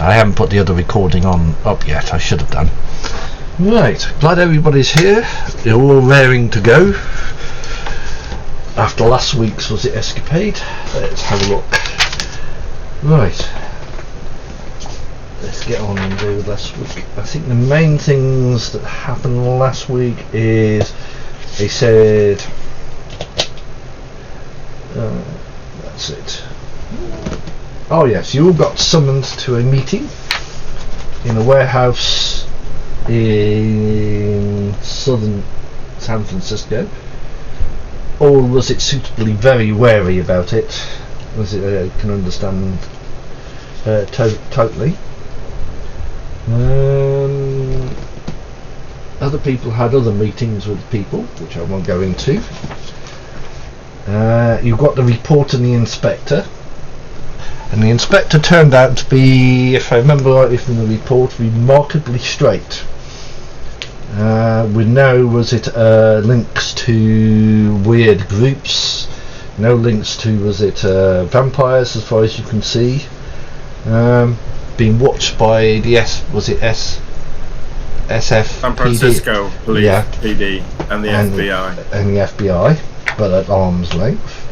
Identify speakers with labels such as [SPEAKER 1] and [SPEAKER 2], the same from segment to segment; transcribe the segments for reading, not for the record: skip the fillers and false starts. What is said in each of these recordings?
[SPEAKER 1] I haven't put the other recording up yet. I should have done. Right, glad everybody's here. You're all raring to go after last week's escapade. Let's have a look. Right, let's get on and do last week. I think the main things that happened last week is they said that's it. Oh yes, you all got summoned to a meeting in a warehouse in southern San Francisco. Or was it suitably very wary about it? Was it can understand totally. Other people had other meetings with people, which I won't go into. You got the report and the inspector. And the inspector turned out to be, if I remember rightly from the report, remarkably straight. With no links to weird groups, no links to vampires as far as you can see. Being watched by the SF
[SPEAKER 2] San Francisco Police,
[SPEAKER 1] yeah,
[SPEAKER 2] PD, and the
[SPEAKER 1] FBI, but at arm's length.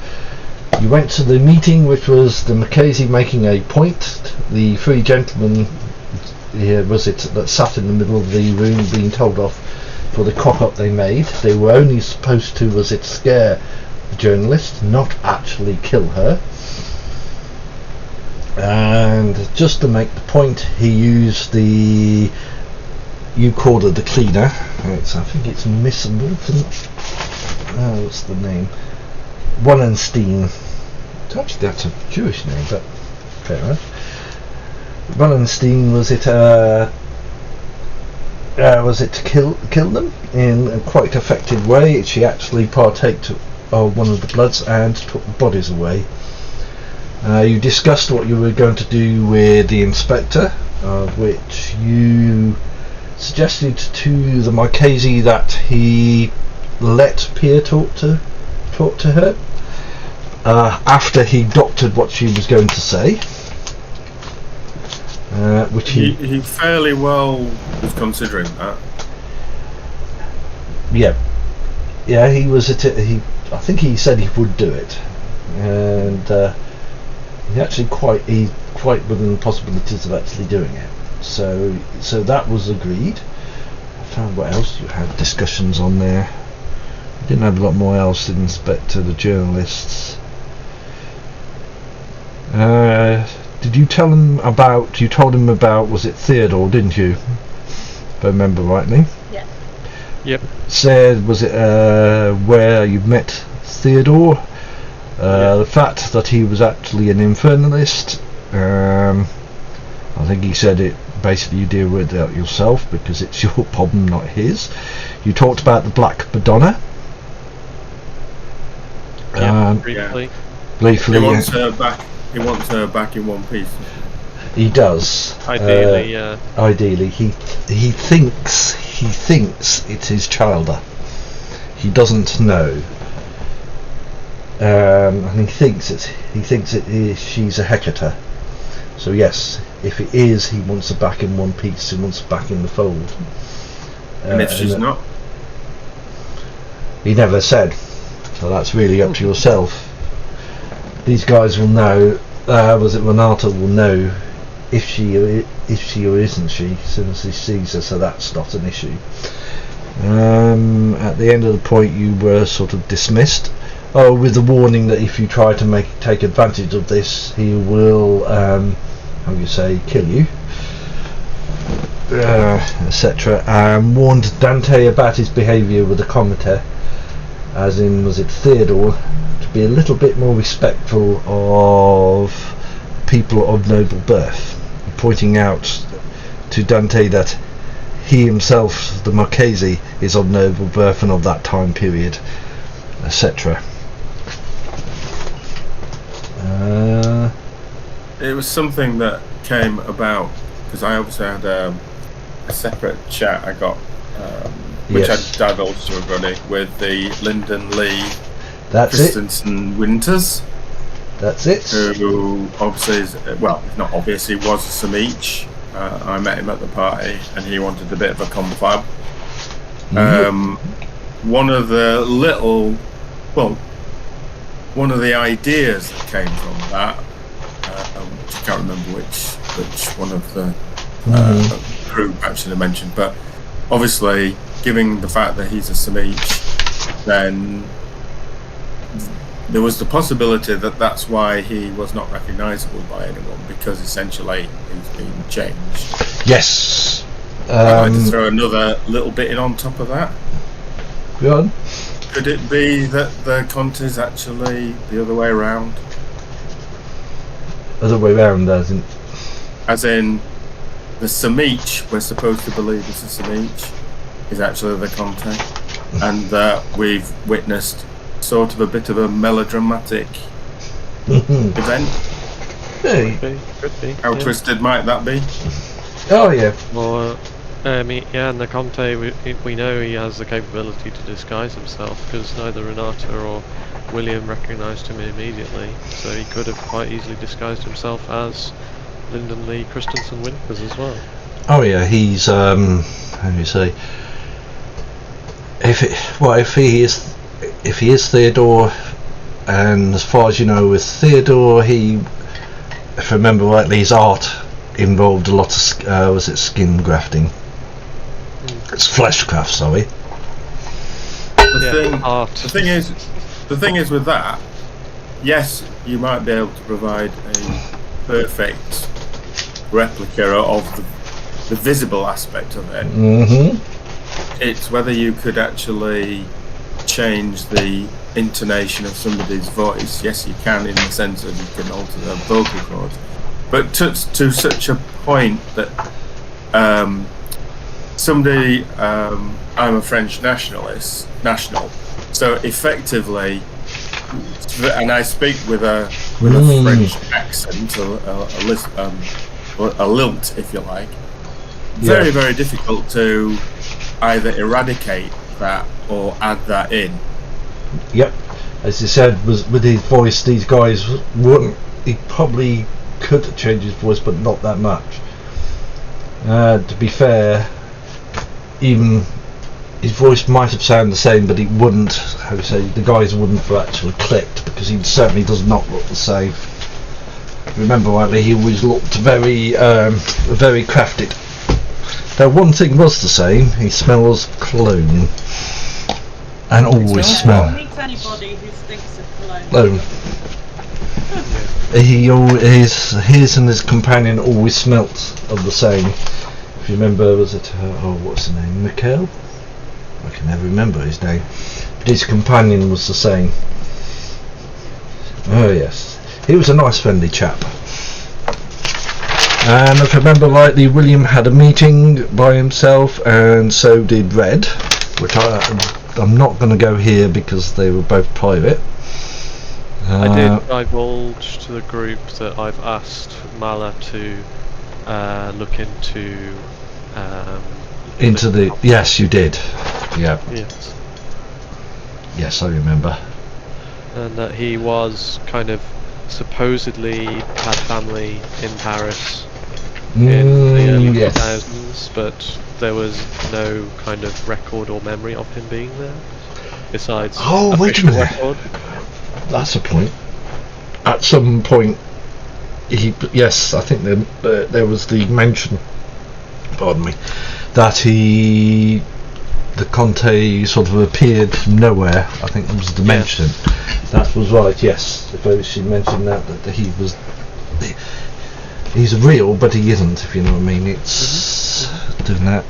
[SPEAKER 1] You went to the meeting, which was the Marchese making a point. The three gentlemen that sat in the middle of the room being told off for the cock-up they made. They were only supposed to scare the journalist, not actually kill her. And just to make the point, he used you called her the cleaner. I think it's Miss Milton. What's the name? Wallenstein. Actually, that's a Jewish name, but fair enough. Wallenstein was it to kill them in a quite effective way. She actually partaked of one of the bloods and took the bodies away. You discussed what you were going to do with the inspector, which you suggested to the Marchese that he let Pia talk to her after he doctored what she was going to say. Which he
[SPEAKER 2] fairly well was considering that.
[SPEAKER 1] Yeah, he was. I think he said he would do it, and he actually quite within the possibilities of actually doing it. So that was agreed. I found what else you had discussions on there. You didn't have a lot more else, did Inspector, the journalists. Did you tell him about? You told him about. Was it Theodore? Didn't you? If I remember rightly.
[SPEAKER 3] Yeah.
[SPEAKER 4] Yep.
[SPEAKER 1] Said was it where you met Theodore? The fact that he was actually an infernalist. I think he said it. Basically, you deal with it yourself because it's your problem, not his. You talked about the Black Madonna.
[SPEAKER 4] Briefly.
[SPEAKER 1] Briefly.
[SPEAKER 2] He wants her back. He wants her back in one piece.
[SPEAKER 1] He does.
[SPEAKER 4] Ideally, yeah.
[SPEAKER 1] Ideally, he thinks it's his childer. He doesn't know, and he thinks she's a Hecate. So yes, if it is, he wants her back in one piece. He wants her back in the fold.
[SPEAKER 2] And if she's not,
[SPEAKER 1] he never said. So that's really up to yourself. These guys will know. Renata will know if she or isn't she as soon as he sees her. So that's not an issue. At the end of the point, you were sort of dismissed. With the warning that if you try to take advantage of this, he will, kill you, etc. Warned Dante about his behaviour with the Comitre, as in, was it Theodore, to be a little bit more respectful of people of noble birth, pointing out to Dante that he himself, the Marchese, is of noble birth and of that time period, etc.
[SPEAKER 2] it was something that came about because I obviously had a separate chat I got, which I divulged to everybody, with the Lyndon Lee, Christensen Winters.
[SPEAKER 1] That's it.
[SPEAKER 2] Who obviously is, well, not obvious, he was a Samich. I met him at the party and he wanted a bit of a confab. One of the ideas that came from that, which I can't remember which one of the crew actually mentioned, but obviously, given the fact that he's a Samich, then there was the possibility that that's why he was not recognisable by anyone, because essentially he's been changed.
[SPEAKER 1] Yes.
[SPEAKER 2] I'd like to throw another little bit in on top of that.
[SPEAKER 1] Go on.
[SPEAKER 2] Could it be that the Conte's actually the other way around?
[SPEAKER 1] Other way around, as in the Samich we're supposed to believe is the Samich is actually the Conte, and that we've witnessed sort of a bit of a melodramatic event. Hey.
[SPEAKER 4] Could be.
[SPEAKER 2] How twisted might that be?
[SPEAKER 1] Oh yeah.
[SPEAKER 4] Well, and the Conte, we know he has the capability to disguise himself, because neither Renata or William recognised him immediately, so he could have quite easily disguised himself as Lyndon Lee Christensen Winters as well.
[SPEAKER 1] Oh yeah, he's how do you say? If he is Theodore, and as far as you know, with Theodore, if I remember rightly, his art involved a lot of was it skin grafting? It's fleshcraft, sorry.
[SPEAKER 2] The thing is with that, yes, you might be able to provide a perfect replica of the visible aspect of it. It's whether you could actually change the intonation of somebody's voice. Yes, you can, in the sense that you can alter their vocal cords, but to such a point that somebody, I'm a French national, so effectively, and I speak with a French accent, a lilt, if you like. Very, very difficult to either eradicate that or add that in.
[SPEAKER 1] Yep, as you said, with his voice, these guys wouldn't. He probably could change his voice, but not that much. To be fair, even his voice might have sounded the same, but it wouldn't. How do you say? The guys wouldn't have actually clicked, because he certainly does not look the same. Remember rightly, he always looked very, very crafted. Now, one thing was the same. He smells cologne, and always smells.
[SPEAKER 3] Meet anybody who stinks of
[SPEAKER 1] cologne. His and his companion always smelt of the same. If you remember, was it what's the name? Mikhail? I can never remember his name. But his companion was the same. Oh yes, he was a nice, friendly chap. And if I remember rightly, William had a meeting by himself, and so did Red, which I'm not going to go here because they were both private.
[SPEAKER 4] I did divulge to the group that I've asked Mala to look into
[SPEAKER 1] the. Yes, you did. Yeah. Yes, I remember.
[SPEAKER 4] And that he was kind of supposedly had family in Paris in the early 2000s, but there was no kind of record or memory of him being there. Besides,
[SPEAKER 1] wait a minute.
[SPEAKER 4] Record.
[SPEAKER 1] That's a point. At some point, I think there was the mention. Pardon me. That the Conte sort of appeared from nowhere. I think that was the mention. That was right. Yes, she mentioned that he was. He's real, but he isn't. If you know what I mean, it's doing that.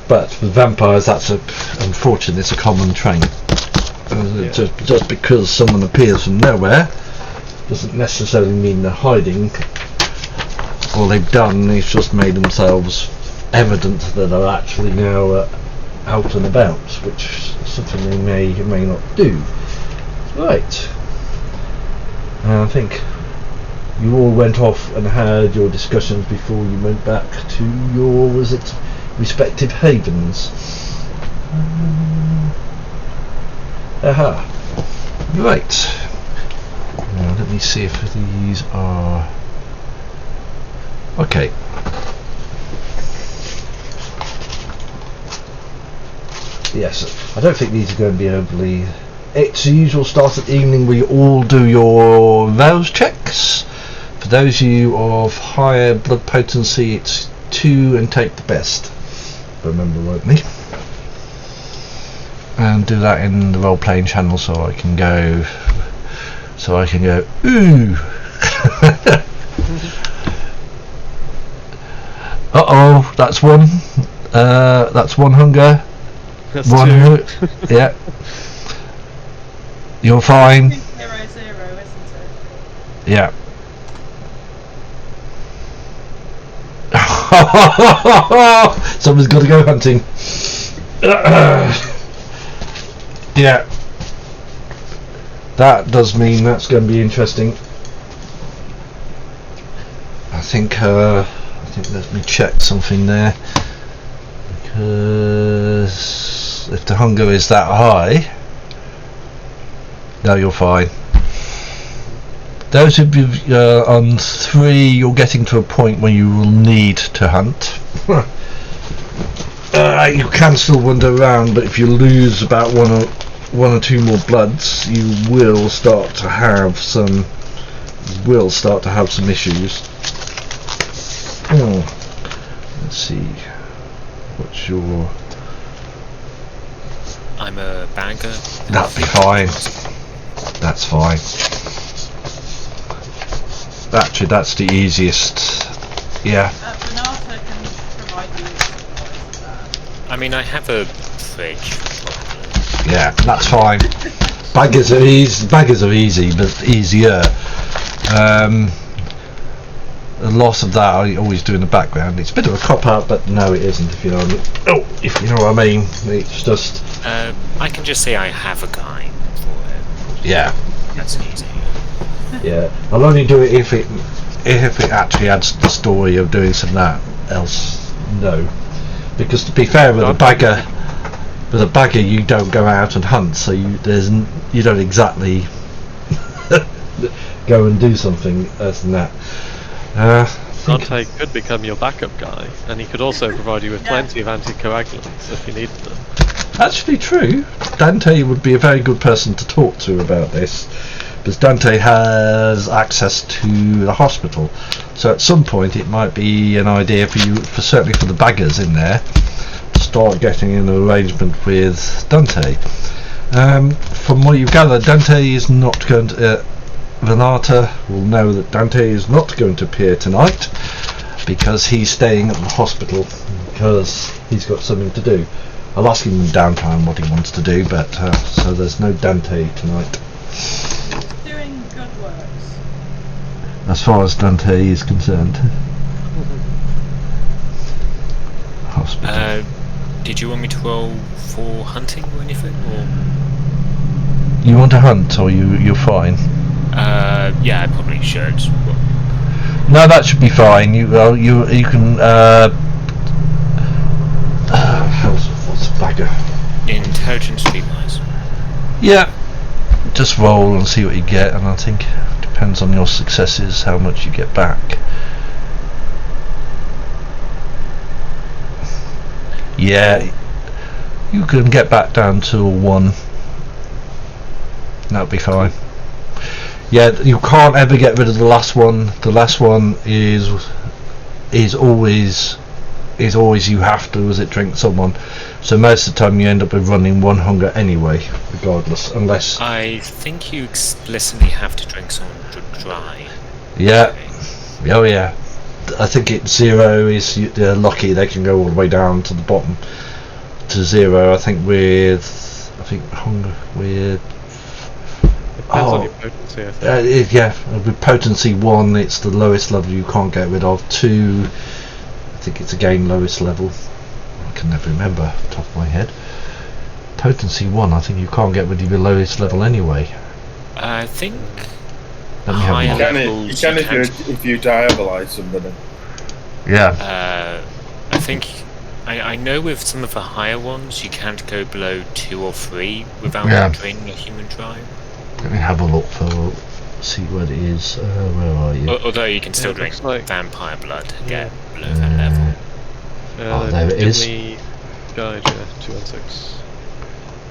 [SPEAKER 1] But with vampires, that's unfortunately, it's a common trait. Just because someone appears from nowhere doesn't necessarily mean they're hiding. All they've done is just made themselves evident that they're actually now out and about, which is something they may or may not do. Right. I think you all went off and had your discussions before you went back to your, respective havens. Right. let me see if these are okay. Yes, I don't think these are going to be overly. It's the usual start of the evening where you all do your rouse checks. For those of you of higher blood potency, it's 2 and take the best. Remember, won't me? And do that in the role playing channel so I can go. Ooh. Uh-oh, that's one. That's one hunger.
[SPEAKER 4] That's
[SPEAKER 1] One.
[SPEAKER 4] two.
[SPEAKER 1] Yeah. You're fine.
[SPEAKER 3] 0, 0, isn't it?
[SPEAKER 1] Yeah. Someone's got to go hunting. Yeah. That does mean that's going to be interesting. I think let me check something there, because if the hunger is that high, no, you're fine. Those of you on 3, you're getting to a point where you will need to hunt. You can still wander around, but if you lose about one or two more bloods, you will start to have some issues. Let's see. What's your?
[SPEAKER 5] I'm a bagger.
[SPEAKER 1] That'll be fine. That's fine. Actually, that's the easiest. Yeah.
[SPEAKER 3] Renata can provide you with supplies there.
[SPEAKER 5] I mean, I have a fridge.
[SPEAKER 1] Yeah, that's fine. Baggers are easy, but easier. A lot of that I always do in the background. It's a bit of a cop out, but no, it isn't. If you know what I mean. Oh, if you know what I mean, it's just.
[SPEAKER 5] I can just say I have a guy for it.
[SPEAKER 1] Yeah.
[SPEAKER 5] That's easy.
[SPEAKER 1] Yeah. I'll only do it if it actually adds to the story of doing something else. No, because to be fair, with a bagger, you don't go out and hunt, so you don't exactly go and do something other than that.
[SPEAKER 4] Dante could become your backup guy, and he could also provide you with plenty of anticoagulants if you needed them.
[SPEAKER 1] Actually true. Dante would be a very good person to talk to about this, because Dante has access to the hospital. So at some point it might be an idea for you, certainly for the baggers in there, to start getting an arrangement with Dante. From what you've gathered, Dante is not going to... Renata will know that Dante is not going to appear tonight because he's staying at the hospital because he's got something to do. I'll ask him in downtime what he wants to do, but so there's no Dante tonight.
[SPEAKER 3] Doing good works.
[SPEAKER 1] As far as Dante is concerned. Hospital.
[SPEAKER 5] Did you want me to roll for hunting or anything, or?
[SPEAKER 1] You want to hunt, or you're fine?
[SPEAKER 5] Yeah, I probably should.
[SPEAKER 1] No, that should be fine. You can. What's a bagger?
[SPEAKER 5] Intelligence wise.
[SPEAKER 1] Yeah, just roll and see what you get, and I think it depends on your successes how much you get back. Yeah, you can get back down to a 1. That'll be fine. Yeah, you can't ever get rid of the last one. The last one is always you have to drink someone. So most of the time you end up with running 1 hunger anyway, regardless, unless.
[SPEAKER 5] I think you explicitly have to drink someone dry.
[SPEAKER 1] Yeah. Oh yeah. I think it's 0 is they're lucky they can go all the way down to the bottom to 0. I think hunger with.
[SPEAKER 4] Depends on your potency, I think.
[SPEAKER 1] With potency 1, it's the lowest level you can't get rid of. 2, I think it's again lowest level. I can never remember off the top of my head. Potency 1, I think you can't get rid of your lowest level anyway.
[SPEAKER 5] I think.
[SPEAKER 1] Let me have a
[SPEAKER 2] You
[SPEAKER 1] look.
[SPEAKER 2] can if you diabolize somebody.
[SPEAKER 1] Yeah.
[SPEAKER 5] I think. I know with some of the higher ones you can't go below 2 or 3 without draining a human drive.
[SPEAKER 1] Let me have a look for Let's see what it is. Where are you?
[SPEAKER 5] Although you can still
[SPEAKER 4] it
[SPEAKER 5] drink
[SPEAKER 4] looks like-
[SPEAKER 5] vampire blood and get
[SPEAKER 4] Yeah.
[SPEAKER 5] below that level.
[SPEAKER 1] Oh, there it is.
[SPEAKER 4] Me guide, yeah, 216.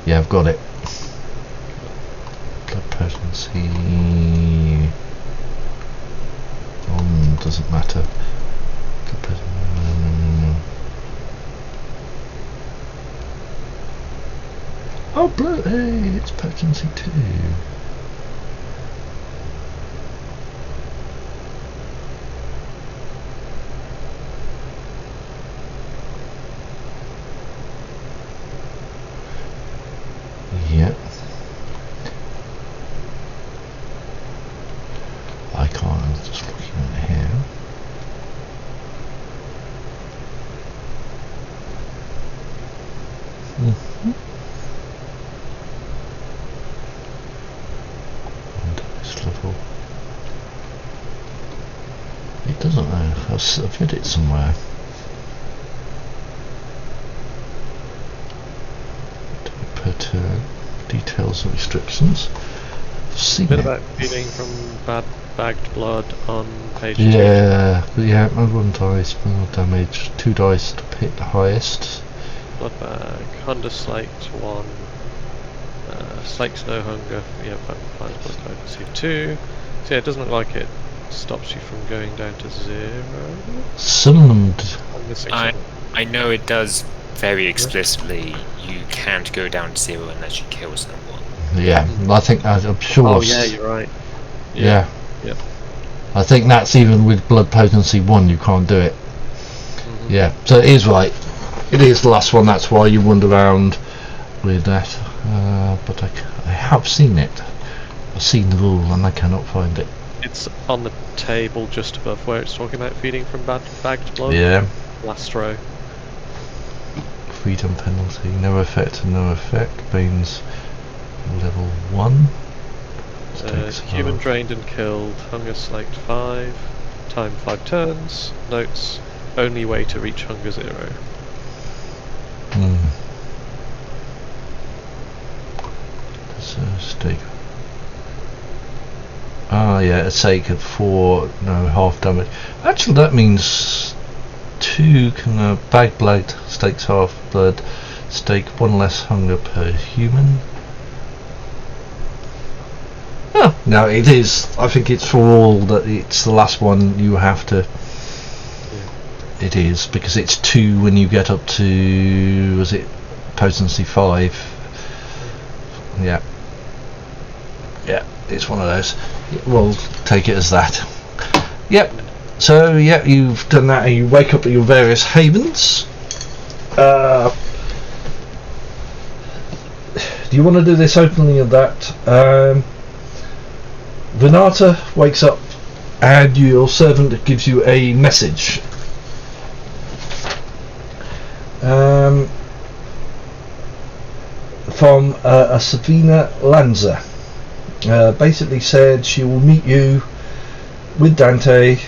[SPEAKER 1] Yeah, I've got it. Blood potency. Doesn't matter. Blood potency. Oh, blood! Hey, it's potency 2. Yep. I can't, I'm just looking at here. And this level. It doesn't know. I've read it somewhere. Per turn. Details and restrictions. Seen
[SPEAKER 4] A bit
[SPEAKER 1] it.
[SPEAKER 4] about feeding from bagged blood on page
[SPEAKER 1] Yeah, add 1 dice, more damage, 2 dice to pick the highest.
[SPEAKER 4] 2. Blood bag, Hunger Slaked 1. Slakes no hunger, yeah, finds blood potency 2. So yeah, it doesn't look like it stops you from going down to 0.
[SPEAKER 1] Some of them,
[SPEAKER 4] I'm missing
[SPEAKER 5] I
[SPEAKER 4] something.
[SPEAKER 5] I know it does very explicitly. You can't go down to 0 unless you kill someone.
[SPEAKER 1] yeah, I think I'm sure.
[SPEAKER 4] Oh yeah, you're right.
[SPEAKER 1] Yeah.
[SPEAKER 4] Yep.
[SPEAKER 1] I think that's even with blood potency 1, you can't do it.
[SPEAKER 4] Mhm.
[SPEAKER 1] Yeah, so it is right. It is the last one, that's why you wander around with that. But I have seen it. I've seen the rule and I cannot find it.
[SPEAKER 4] It's on the table just above where it's talking about feeding from bagged blood.
[SPEAKER 1] Yeah.
[SPEAKER 4] Last row.
[SPEAKER 1] Freedom penalty, no effect. Means level 1. Stakes
[SPEAKER 4] Human
[SPEAKER 1] above.
[SPEAKER 4] drained and killed. Hunger Slaked 5. Time 5 turns. Notes. Only way to reach Hunger 0.
[SPEAKER 1] Stake. Ah, yeah, a stake of 4, no, half damage. Actually, that means 2 can bag blood, stakes half blood, stake 1 less hunger per human. Oh, no, it is. I think it's for all that it's the last one you have to.
[SPEAKER 4] Yeah.
[SPEAKER 1] It is, because it's 2 when you get up to, was it potency 5? Yeah. Yeah, it's one of those. We'll take it as that. Yep. So yeah, you've done that and you wake up at your various havens. Do you want to do this openly or that? Renata wakes up and your servant gives you a message. From a Savina Lanza. Basically said she will meet you with Dante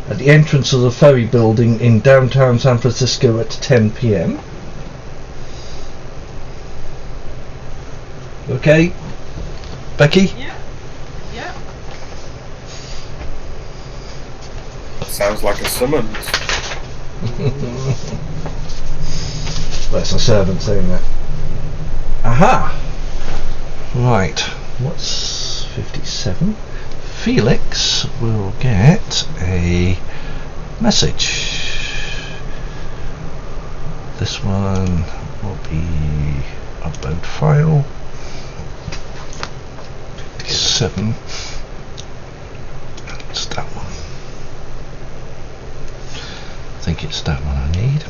[SPEAKER 1] at the entrance of the ferry building in downtown San Francisco at 10 p.m. Okay, Becky?
[SPEAKER 3] Yeah. Yeah.
[SPEAKER 2] Sounds like a summons.
[SPEAKER 1] That's a servant saying that. Aha! Right, what's 57? Felix will get a message. This one will be upload file. 57. It's that one. I think it's that one I need.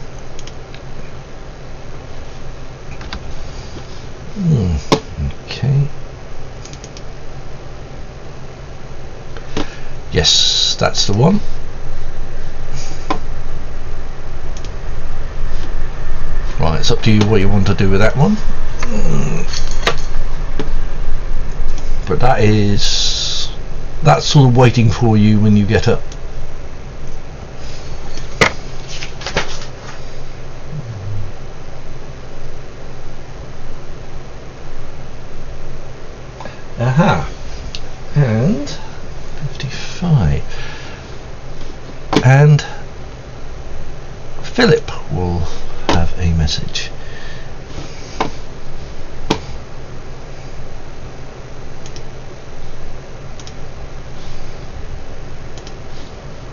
[SPEAKER 1] Okay. Yes, that's the one. Right, it's up to you what you want to do with that one. But that's sort of waiting for you when you get up. Aha. And and Philip will have a message.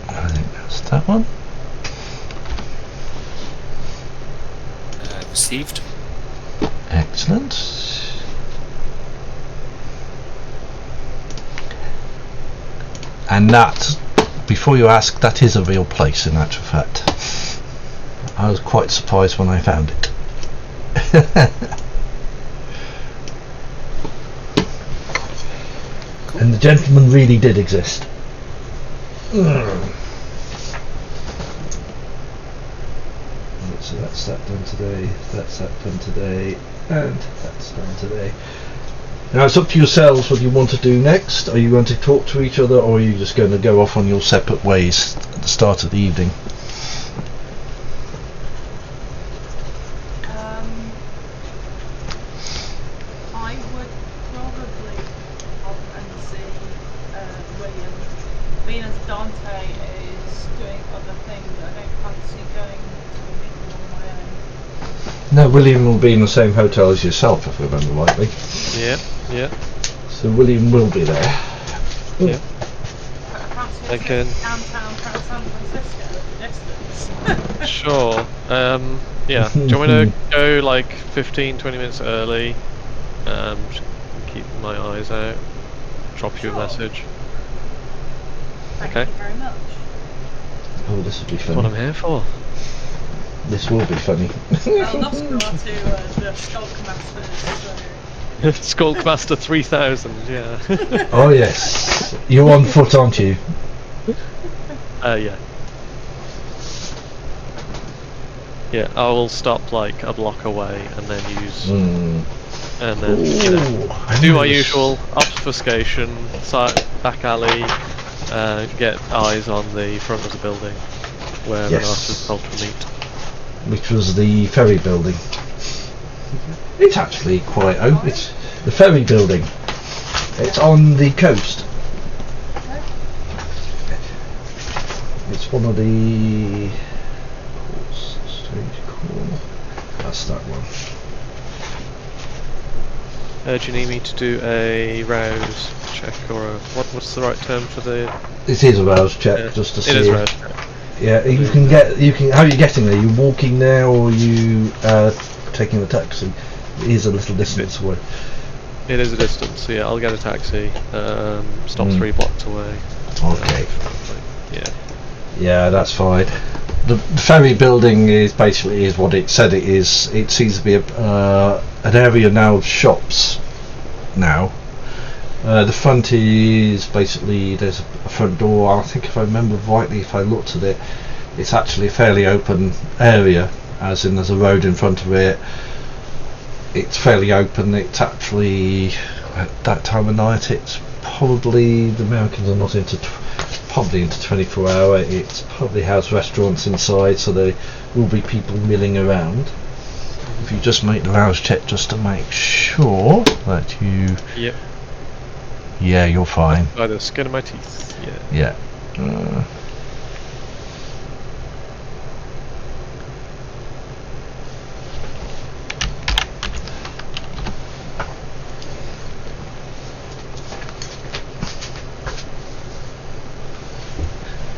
[SPEAKER 1] I think that's that one.
[SPEAKER 5] Received.
[SPEAKER 1] Excellent. And that, before you ask, that is a real place in actual fact. I was quite surprised when I found it. And the gentleman really did exist. So that's that done today, that's that done today, and that's done today. Now it's up to yourselves what you want to do next. Are you going to talk to each other, or are you just going to go off on your separate ways at the start of the evening?
[SPEAKER 3] I would probably up and see William. Being as Dante is doing other things, I don't fancy going to a meeting on my own.
[SPEAKER 1] No, William will be in the same hotel as yourself, if I remember rightly.
[SPEAKER 4] Yeah, yeah.
[SPEAKER 1] So William will be there.
[SPEAKER 4] Yeah.
[SPEAKER 3] But I fancy
[SPEAKER 4] I can-
[SPEAKER 3] downtown San Francisco at a distance.
[SPEAKER 4] Sure. Yeah. Do you want me to go like 15-20 minutes early? Keep my eyes out. Drop you a
[SPEAKER 3] Sure.
[SPEAKER 4] message.
[SPEAKER 3] Thank
[SPEAKER 4] Okay.
[SPEAKER 3] you very much.
[SPEAKER 1] Oh, this will be
[SPEAKER 4] That's what I'm
[SPEAKER 1] funny.
[SPEAKER 4] here for.
[SPEAKER 1] This will be funny.
[SPEAKER 3] I'll love to go on to the Skulk Masters.
[SPEAKER 4] Skulkmaster 3000. Yeah.
[SPEAKER 1] Oh yes, you're on foot, aren't you?
[SPEAKER 4] Yeah. Yeah, I will stop like a block away and then use, and then you know,
[SPEAKER 1] I
[SPEAKER 4] do
[SPEAKER 1] knew
[SPEAKER 4] my
[SPEAKER 1] this.
[SPEAKER 4] usual obfuscation, back alley, get eyes on the front of the building where
[SPEAKER 1] Yes.
[SPEAKER 4] Renata's told to meet.
[SPEAKER 1] Which was the ferry building. It's actually quite open. It's the ferry building. It's on the coast. It's one of the strange call. That's that one.
[SPEAKER 4] Do you need me to do a rouse check or a what's the right term for the?
[SPEAKER 1] It is a rouse check just to see.
[SPEAKER 4] It is rouse check.
[SPEAKER 1] Yeah, you can get. You can. How are you getting there? You walking now, or are you taking the taxi? It is a little distance away.
[SPEAKER 4] It is a distance, so yeah, I'll get a taxi. Stop 3 blocks away.
[SPEAKER 1] Okay.
[SPEAKER 4] Yeah.
[SPEAKER 1] Yeah, that's fine. The ferry building is basically what it said it is. It seems to be an area now of shops. Now, the front is basically there's a front door. I think if I remember rightly, if I looked at it, it's actually a fairly open area. As in, there's a road in front of it. It's fairly open. It's actually at that time of night. It's probably the Americans are not into. Probably into 24 hour. It's probably has restaurants inside, so there will be people milling around. If you just make the rouse check just to make sure that you.
[SPEAKER 4] Yep.
[SPEAKER 1] Yeah, you're fine.
[SPEAKER 4] By the skin of my teeth. Yeah.
[SPEAKER 1] Yeah.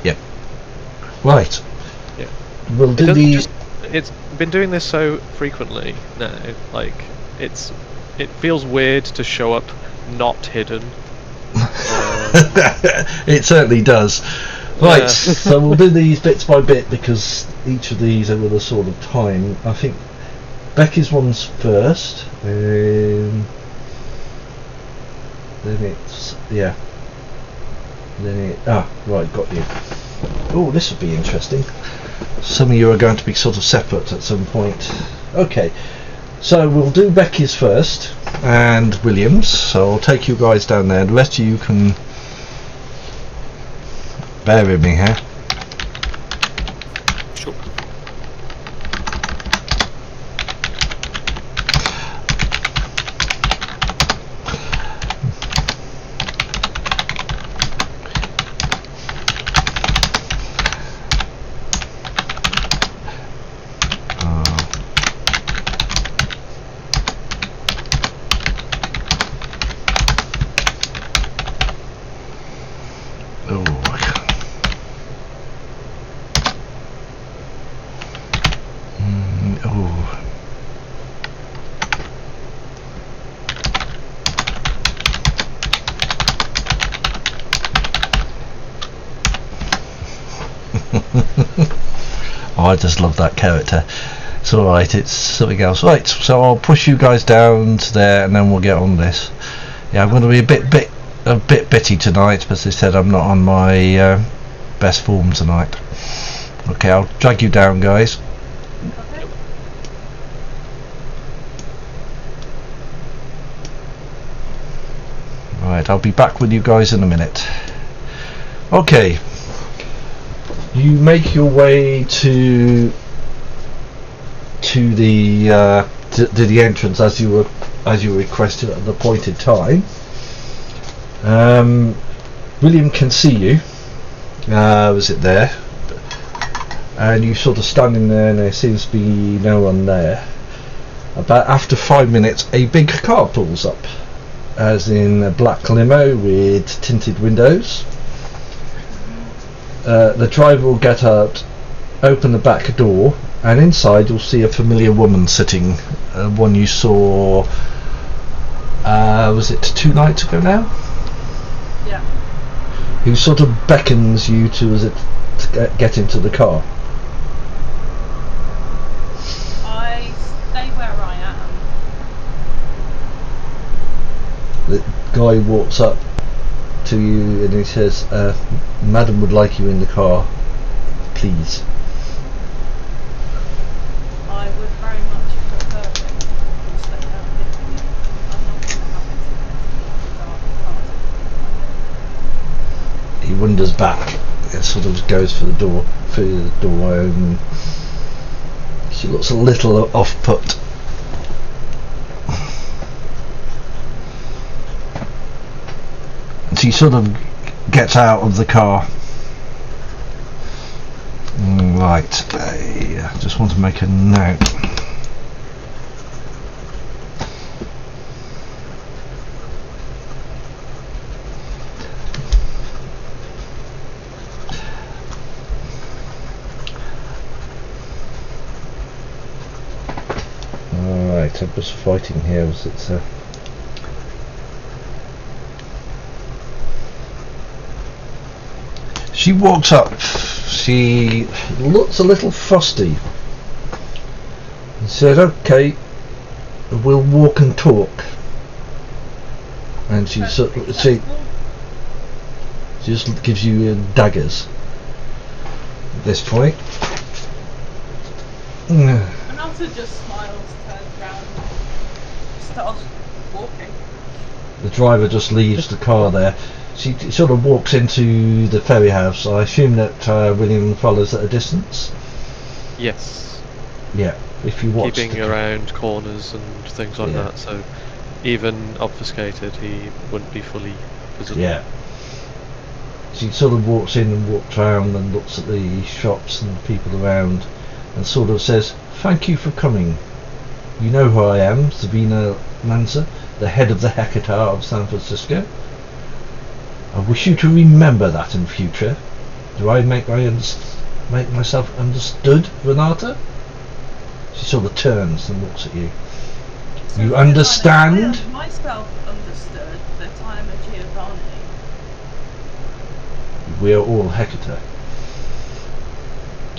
[SPEAKER 1] Yep. Right.
[SPEAKER 4] Yeah.
[SPEAKER 1] We'll
[SPEAKER 4] It
[SPEAKER 1] do
[SPEAKER 4] doesn't
[SPEAKER 1] the.
[SPEAKER 4] just, it's been doing this so frequently now, like it feels weird to show up not hidden.
[SPEAKER 1] It certainly does. Right,
[SPEAKER 4] Yeah.
[SPEAKER 1] so we'll do these bits by bit because each of these are with a sort of time. I think Becky's one's first, then it's then it right, got you. Oh, this will be interesting. Some of you are going to be sort of separate at some point. Okay, so we'll do Becky's first and Williams. So I'll take you guys down there. The rest of you can bear with me here.
[SPEAKER 5] Sure.
[SPEAKER 1] Oh, I just love that character. It's alright, it's something else. Right, so I'll push you guys down to there and then we'll get on this. Yeah, I'm going to be a bit bitty tonight, but as I said, I'm not on my best form tonight. Okay, I'll drag you down, guys.
[SPEAKER 3] Okay.
[SPEAKER 1] Right, I'll be back with you guys in a minute. Okay, you make your way to the entrance as you requested at the appointed time. William can see you. Was it there? And you sort of standing there, and there seems to be no one there. About after 5 minutes, a big car pulls up, as in a black limo with tinted windows. The driver will get out, open the back door, and inside you'll see a familiar woman sitting, one you saw, was it 2 nights ago now?
[SPEAKER 3] Yeah.
[SPEAKER 1] Who sort of beckons you to get into the car.
[SPEAKER 3] I stay where I am.
[SPEAKER 1] The guy walks up to you and he says, Madam would like you in the car, please.
[SPEAKER 3] I would very much prefer it if you stay out with me. I'm not going to have it into dark parts.
[SPEAKER 1] He wanders back and sort of goes for the door, through the door, and she looks a little off-put. And she sort of gets out of the car. Right, I just want to make a note. Alright, I'm just fighting here as it's She walks up, she looks a little frosty and says, okay, we'll walk and talk. And she just gives you daggers at this point.
[SPEAKER 3] And also just smiles, turns around, starts walking.
[SPEAKER 1] The driver just leaves the car there. She sort of walks into the ferry house. I assume that William follows at a distance.
[SPEAKER 4] Yes.
[SPEAKER 1] Yeah, if you watch.
[SPEAKER 4] Keeping around corners and things like that, so even obfuscated, he wouldn't be fully visible.
[SPEAKER 1] Yeah. She sort of walks in and walks around and looks at the shops and people around, and sort of says, "Thank you for coming. You know who I am, Sabina Mansa, the head of the Hecate of San Francisco. I wish you to remember that in future. Do I make myself understood, Renata?" She sort of turns and looks at you.
[SPEAKER 3] So
[SPEAKER 1] You
[SPEAKER 3] I
[SPEAKER 1] understand?
[SPEAKER 3] have myself understood that I am a Giovanni.
[SPEAKER 1] We are all Hecate.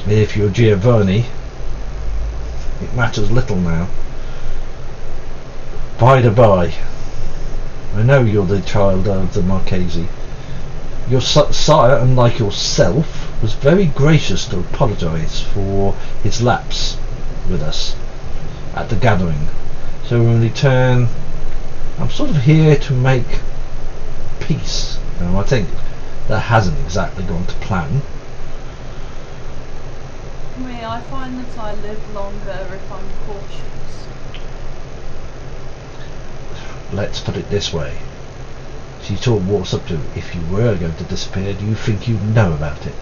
[SPEAKER 1] If you're Giovanni, it matters little now. By the by, I know you're the child of the Marchesi. Your sire, unlike yourself, was very gracious to apologise for his lapse with us at the gathering. So in return, I'm sort of here to make peace. Now, I think that hasn't exactly gone to plan.
[SPEAKER 3] For me, I find that I live longer if I'm cautious.
[SPEAKER 1] Let's put it this way. She sort of walks up to him. If you were going to disappear, do you think you'd know about it?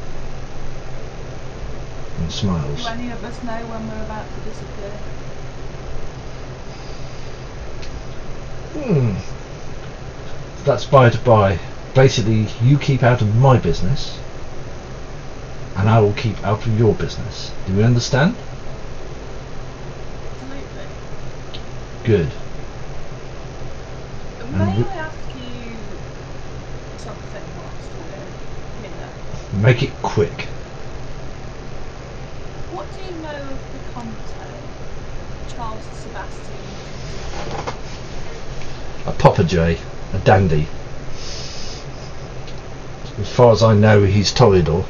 [SPEAKER 1] And smiles.
[SPEAKER 3] Do any of us know when we're about to disappear?
[SPEAKER 1] That's by the by. Basically, you keep out of my business, and I will keep out of your business. Do you understand?
[SPEAKER 3] Absolutely.
[SPEAKER 1] Good.
[SPEAKER 3] May I ask you something whilst we're here?
[SPEAKER 1] Make it quick.
[SPEAKER 3] What do you know of the Comte, Charles Sebastian?
[SPEAKER 1] A popperjay, a dandy. As far as I know, he's Toreador.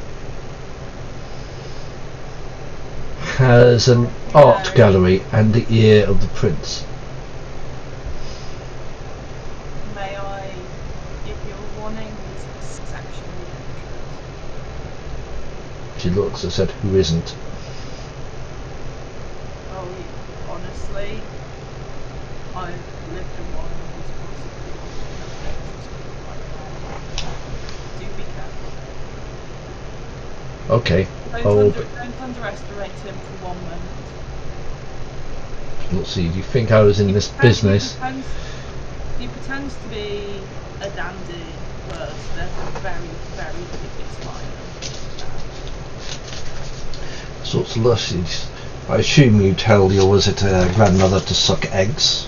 [SPEAKER 1] Has an art gallery and the ear of the prince.
[SPEAKER 3] May I give you a warning? He's exceptionally dangerous.
[SPEAKER 1] She looks and said, "Who isn't?"
[SPEAKER 3] Oh, honestly, I've lived in one who's possibly one of the most dangerous people I've had. Do be careful.
[SPEAKER 1] Okay.
[SPEAKER 3] Don't underestimate him for 1 moment.
[SPEAKER 1] Let's see. Do you think I was in this business?
[SPEAKER 3] He pretends to be a dandy, but there's a very, very big smile.
[SPEAKER 1] Sorts of luscious. I assume you tell your grandmother to suck eggs.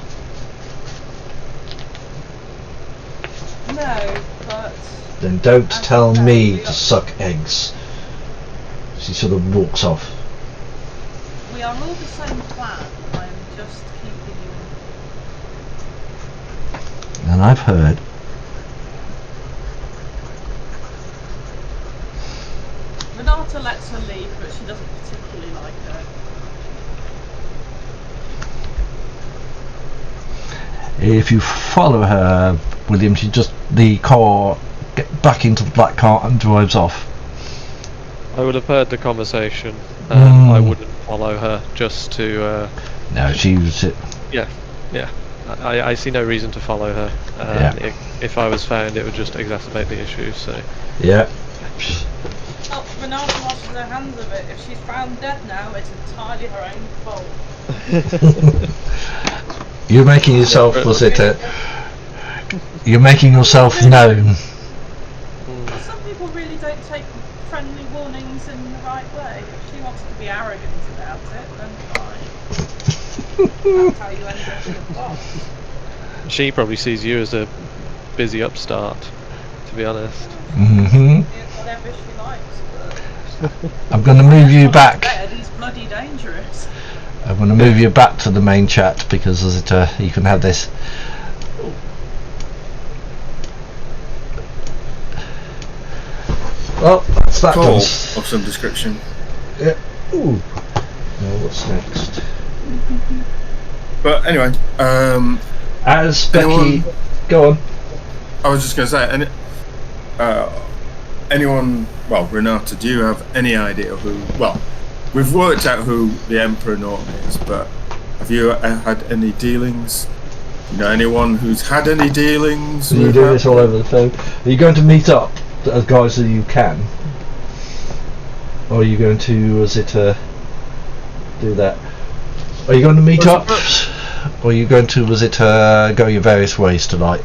[SPEAKER 3] No, but
[SPEAKER 1] Then don't
[SPEAKER 3] As
[SPEAKER 1] tell
[SPEAKER 3] I said,
[SPEAKER 1] me
[SPEAKER 3] we
[SPEAKER 1] to
[SPEAKER 3] are-
[SPEAKER 1] suck eggs. She sort of walks off.
[SPEAKER 3] we are all the same clan. I'm just keeping you informed.
[SPEAKER 1] And I've heard.
[SPEAKER 3] Renata lets her leave, but she doesn't particularly like her.
[SPEAKER 1] If you follow her, William, the car get back into the black car and drives off.
[SPEAKER 4] I would have heard the conversation. I wouldn't follow her just to.
[SPEAKER 1] No, she was it.
[SPEAKER 4] Yeah. I see no reason to follow her.
[SPEAKER 1] Yeah.
[SPEAKER 4] If I was found, it would just exacerbate the issue. So.
[SPEAKER 1] Yeah.
[SPEAKER 3] Oh, Renata washes her hands of it. If she's found dead now, it's entirely her own fault.
[SPEAKER 1] You're making yourself, you're making yourself known.
[SPEAKER 3] Some people really don't take friendly warnings in the right way. If she wants to be arrogant about it, then fine. That's how you end up with a boss.
[SPEAKER 4] She probably sees you as a busy upstart, to be honest.
[SPEAKER 1] Mm-hmm.
[SPEAKER 3] Whatever she likes, but
[SPEAKER 1] I'm going to move you back.
[SPEAKER 3] he's bloody dangerous.
[SPEAKER 1] I'm going to move you back to the main chat because you can have this. Well, that's that.
[SPEAKER 2] Call of some description.
[SPEAKER 1] Yeah. Ooh. Now what's next?
[SPEAKER 2] But anyway,
[SPEAKER 1] As Becky,
[SPEAKER 2] anyone-
[SPEAKER 1] go on.
[SPEAKER 2] I was just going to say, anyone? Well, Renata, do you have any idea who? Well, we've worked out who the Emperor Norton is, but have you had any dealings? You know, anyone who's had any dealings?
[SPEAKER 1] So you
[SPEAKER 2] with
[SPEAKER 1] do
[SPEAKER 2] that?
[SPEAKER 1] this all over the phone. Are you going to meet up as guys that you can, or are you going to do that? Are you going to meet up, or are you going to go your various ways tonight?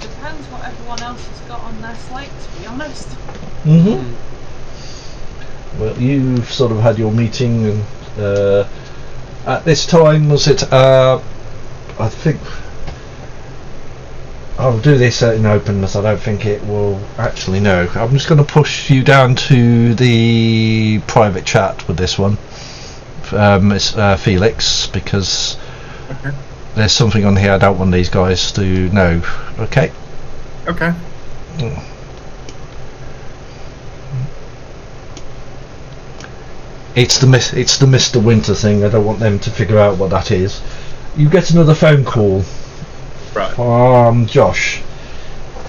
[SPEAKER 3] Depends what everyone else has got on their slate, to be honest.
[SPEAKER 1] Mm-hmm. Well, you've sort of had your meeting, and at this time, I think I'll do this in openness. I don't think it will actually. No, I'm just going to push you down to the private chat with this one. It's Felix, because there's something on here I don't want these guys to know. Okay.
[SPEAKER 2] Okay.
[SPEAKER 1] It's the Mr. Winter thing. I don't want them to figure out what that is. You get another phone call
[SPEAKER 2] Right.
[SPEAKER 1] from Josh.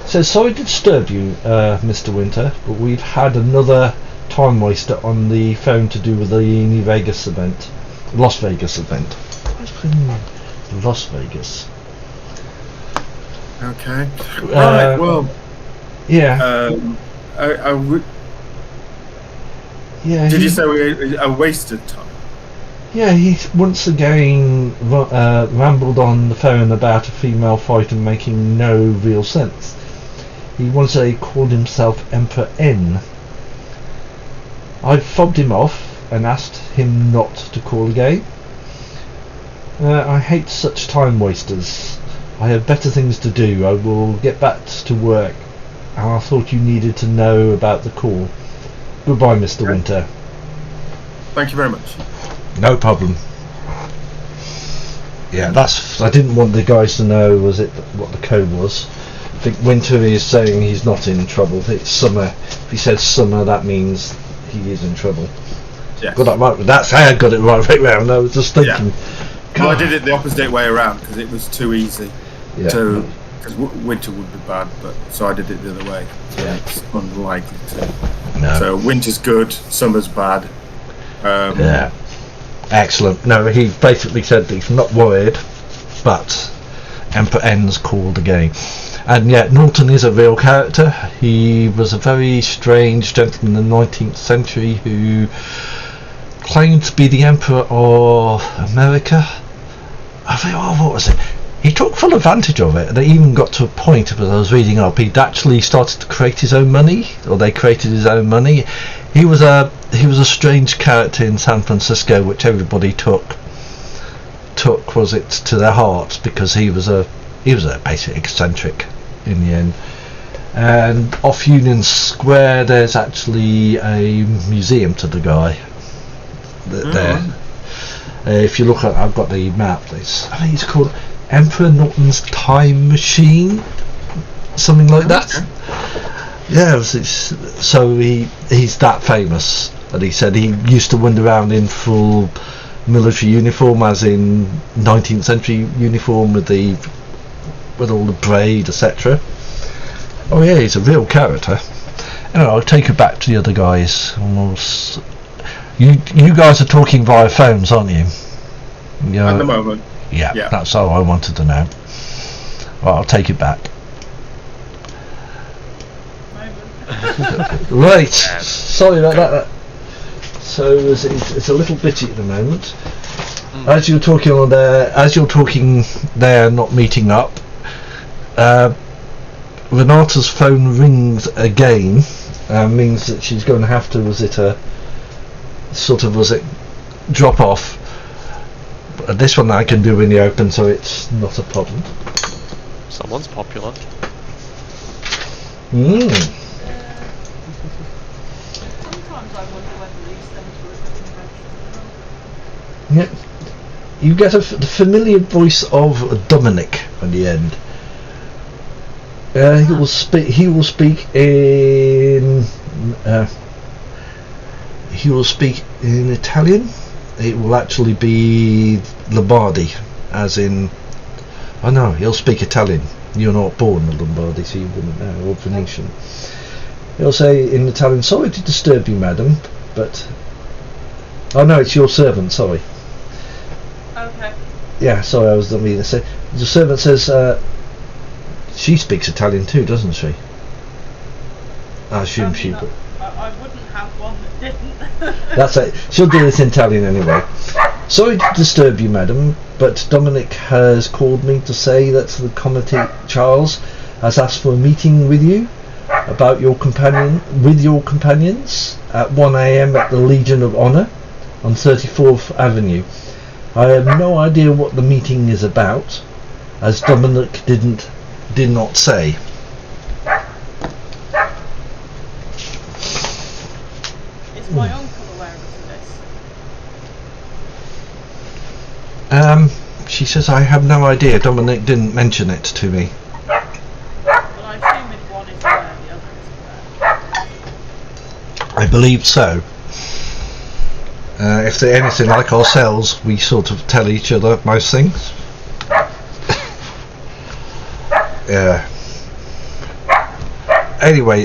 [SPEAKER 1] Says, sorry to disturb you, Mr. Winter, but we've had another time waster on the phone to do with the Las Vegas event. Las Vegas.
[SPEAKER 2] Okay. Right. Well.
[SPEAKER 1] Yeah. Yeah.
[SPEAKER 2] Did you say a wasted time?
[SPEAKER 1] Yeah, he once again rambled on the phone about a female fighter making no real sense. He once called himself Emperor N. I fobbed him off and asked him not to call again. I hate such time wasters. I have better things to do. I will get back to work. And I thought you needed to know about the call. Goodbye, Mr. Winter.
[SPEAKER 2] Thank you very much.
[SPEAKER 1] No problem. Yeah, I didn't want the guys to know what the code was. I think Winter is saying he's not in trouble. It's summer. If he says summer, that means he is in trouble.
[SPEAKER 2] Yes.
[SPEAKER 1] Got that right. That's how I got it right round. I was just thinking.
[SPEAKER 2] Yeah. Well, I did it the opposite way around because it was too easy.
[SPEAKER 1] Yeah.
[SPEAKER 2] Because winter would be bad, but so I did it the other way. So
[SPEAKER 1] Yeah.
[SPEAKER 2] it's unlikely to.
[SPEAKER 1] No.
[SPEAKER 2] So winter's good, summer's bad.
[SPEAKER 1] Yeah. Excellent. No, he basically said that he's not worried, but Emperor N's called the game. And yeah, Norton is a real character. He was a very strange gentleman in the 19th century who claimed to be the Emperor of America. I think, what was it? He took full advantage of it, and it even got to a point, as I was reading up, he'd actually started to create his own money, or they created his own money. He was a strange character in San Francisco, which everybody took was it to their hearts, because he was a basic eccentric in the end. And off Union Square, there's actually a museum to the guy there. If you look at, I've got the map. I think it's called Emperor Norton's Time Machine, something like that. Yeah, so he's that famous. And he said he used to wander around in full military uniform, as in 19th century uniform with all the braid, etc. Oh yeah, he's a real character. Anyway, I'll take you back to the other guys. You guys are talking via phones, aren't you?
[SPEAKER 2] At the moment.
[SPEAKER 1] Yeah,
[SPEAKER 2] Yeah.
[SPEAKER 1] that's all I wanted to know. Well, I'll take it back. Right, sorry about that. So it's a little bitty at the moment. As you're talking there, not meeting up. Renata's phone rings again. Means that she's going to have to drop off. This one I can do in the open, so it's not a problem.
[SPEAKER 4] Someone's popular.
[SPEAKER 3] Sometimes I wonder whether these things were a good invention.
[SPEAKER 1] Yeah, you get the familiar voice of Dominic at the end. He will speak in Italian. It will actually be Lombardy, as in. Oh no, he'll speak Italian. You're not born in Lombardy, so you wouldn't know, or Venetian. He'll say in Italian, "Sorry to disturb you, madam, but..." Oh no, it's your servant, sorry.
[SPEAKER 3] Okay.
[SPEAKER 1] Yeah, sorry, I was not meaning to say. The servant says, she speaks Italian too, doesn't she? I assume she...
[SPEAKER 3] I wouldn't have one that didn't.
[SPEAKER 1] That's it. She'll do this in Italian anyway. Sorry to disturb you, madam, but Dominic has called me to say that the committee, Charles, has asked for a meeting with you about your companions at 1 a.m. at the Legion of Honor on 34th Avenue. I have no idea what the meeting is about, as Dominic did not say.
[SPEAKER 3] Is my uncle aware of this?
[SPEAKER 1] She says, I have no idea. Dominic didn't mention it to me.
[SPEAKER 3] Well, I assume if one is aware, the other is aware.
[SPEAKER 1] I believe so. If they're anything like ourselves, we sort of tell each other most things. Yeah. Anyway,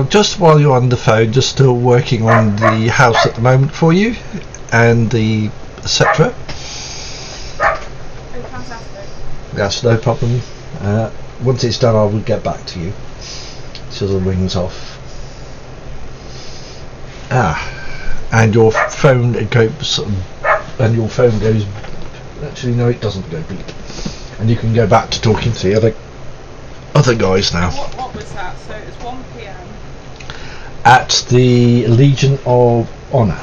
[SPEAKER 1] just while you're on the phone, just still working on the house at the moment for you, and the etc.
[SPEAKER 3] Oh, fantastic.
[SPEAKER 1] That's no problem. Once it's done, I will get back to you. So the rings off. And your phone goes. Actually, no, it doesn't go beep. And you can go back to talking to the other guys now.
[SPEAKER 3] What was that? So it's 1 p.m.
[SPEAKER 1] At the Legion of Honor.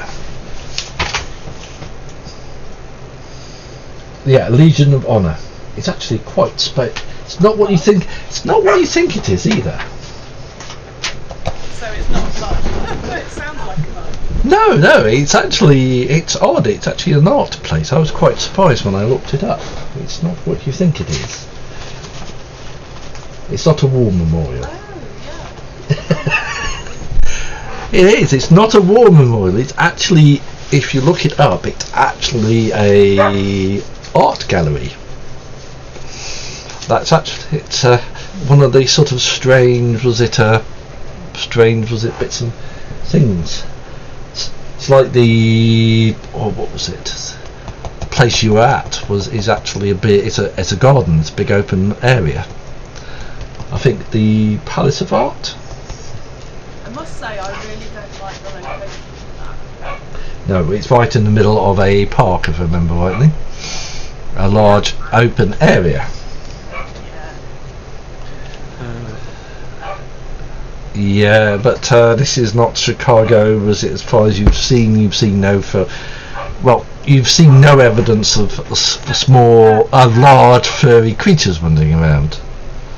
[SPEAKER 1] Yeah, Legion of Honor. It's actually quite it's not what you think. It's not what you think it is either.
[SPEAKER 3] So it's not a club. It sounds like a club.
[SPEAKER 1] No, it's odd. It's actually an art place. I was quite surprised when I looked it up. It's not what you think it is. It's not a war memorial.
[SPEAKER 3] Oh,
[SPEAKER 1] It is. It's not a war memorial. It's actually, if you look it up, it's actually a art gallery. That's actually, it's one of the sort of strange was it bits and things. It's like what was it? The place you were at is actually it's a garden. It's a big open area. I think the Palace of Art.
[SPEAKER 3] I must say, I really don't like the location of that.
[SPEAKER 1] No, it's right in the middle of a park, if I remember rightly. A large open area. Yeah, but this is not Chicago, was it? As far as you've seen no you've seen no evidence of large furry creatures wandering around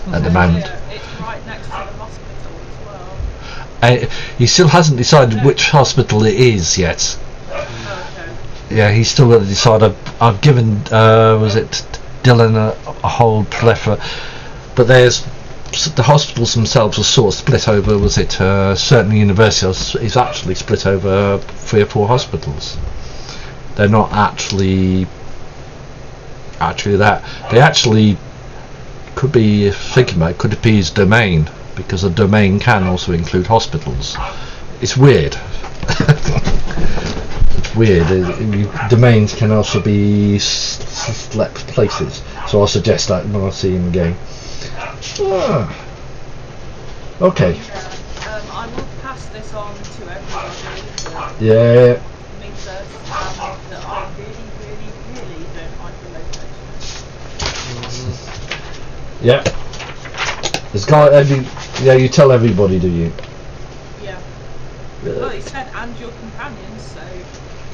[SPEAKER 1] at the moment.
[SPEAKER 3] It's right next to the hospital as well.
[SPEAKER 1] He still hasn't decided which hospital it is yet. Yeah, he's still got to decide. I've given Dylan a whole plethora, but there's the hospitals themselves are sort of split over. Certain universities is actually split over 3 or 4 hospitals. They're not actually that. They actually could be, thinking about it, could it be his domain, because a domain can also include hospitals. It's weird. It's weird. Domains can also be select places, so I'll suggest that when I see him again. Okay.
[SPEAKER 3] I will pass this on to everybody.
[SPEAKER 1] Yeah.
[SPEAKER 3] That I really, really, really don't like the location.
[SPEAKER 1] Yeah. There's you tell everybody, do you?
[SPEAKER 3] Yeah. Well, he said, and your companions, so.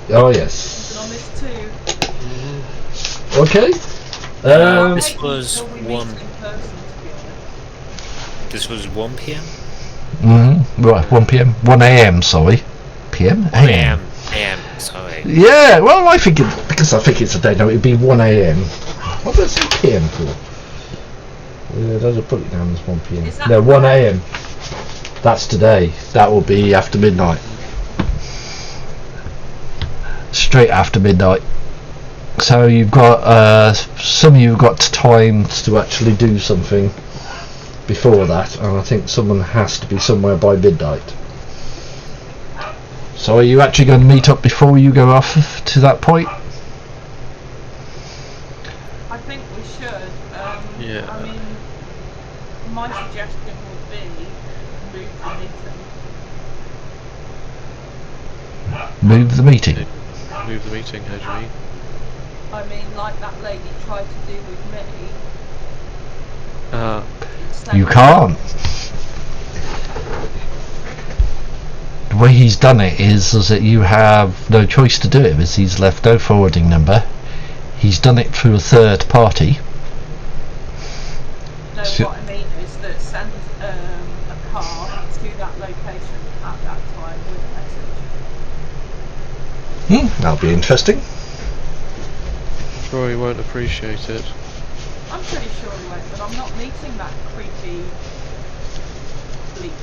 [SPEAKER 1] Oh yes.
[SPEAKER 3] On this too.
[SPEAKER 1] Okay.
[SPEAKER 5] This was 1 p.m.
[SPEAKER 1] Right, 1 p.m. 1 a.m. Sorry. PM.
[SPEAKER 5] AM. Sorry.
[SPEAKER 1] Yeah. Well, I think because I think it's a day. No, it'd be 1 a.m. What does it say PM for? I'll put it down as 1 p.m. No, 1 a.m. That's today. That will be after midnight. Straight after midnight. So you've got some of you have got time to actually do something before that, and I think someone has to be somewhere by midnight. So are you actually going to meet up before you go off to that point?
[SPEAKER 3] I think we should.
[SPEAKER 4] Yeah.
[SPEAKER 3] I mean, my suggestion would be move the meeting.
[SPEAKER 4] Move the meeting, how do you mean?
[SPEAKER 3] I mean, like that lady tried to do with me.
[SPEAKER 1] You can't. The way he's done it is that you have no choice to do it, because he's left no forwarding number. He's done it through a third party.
[SPEAKER 3] No, what I mean is that send a car to that location at that time with a message.
[SPEAKER 1] That'll be interesting.
[SPEAKER 4] I'm sure he won't appreciate it.
[SPEAKER 3] I'm pretty sure he won't, but I'm not meeting that creepy bleep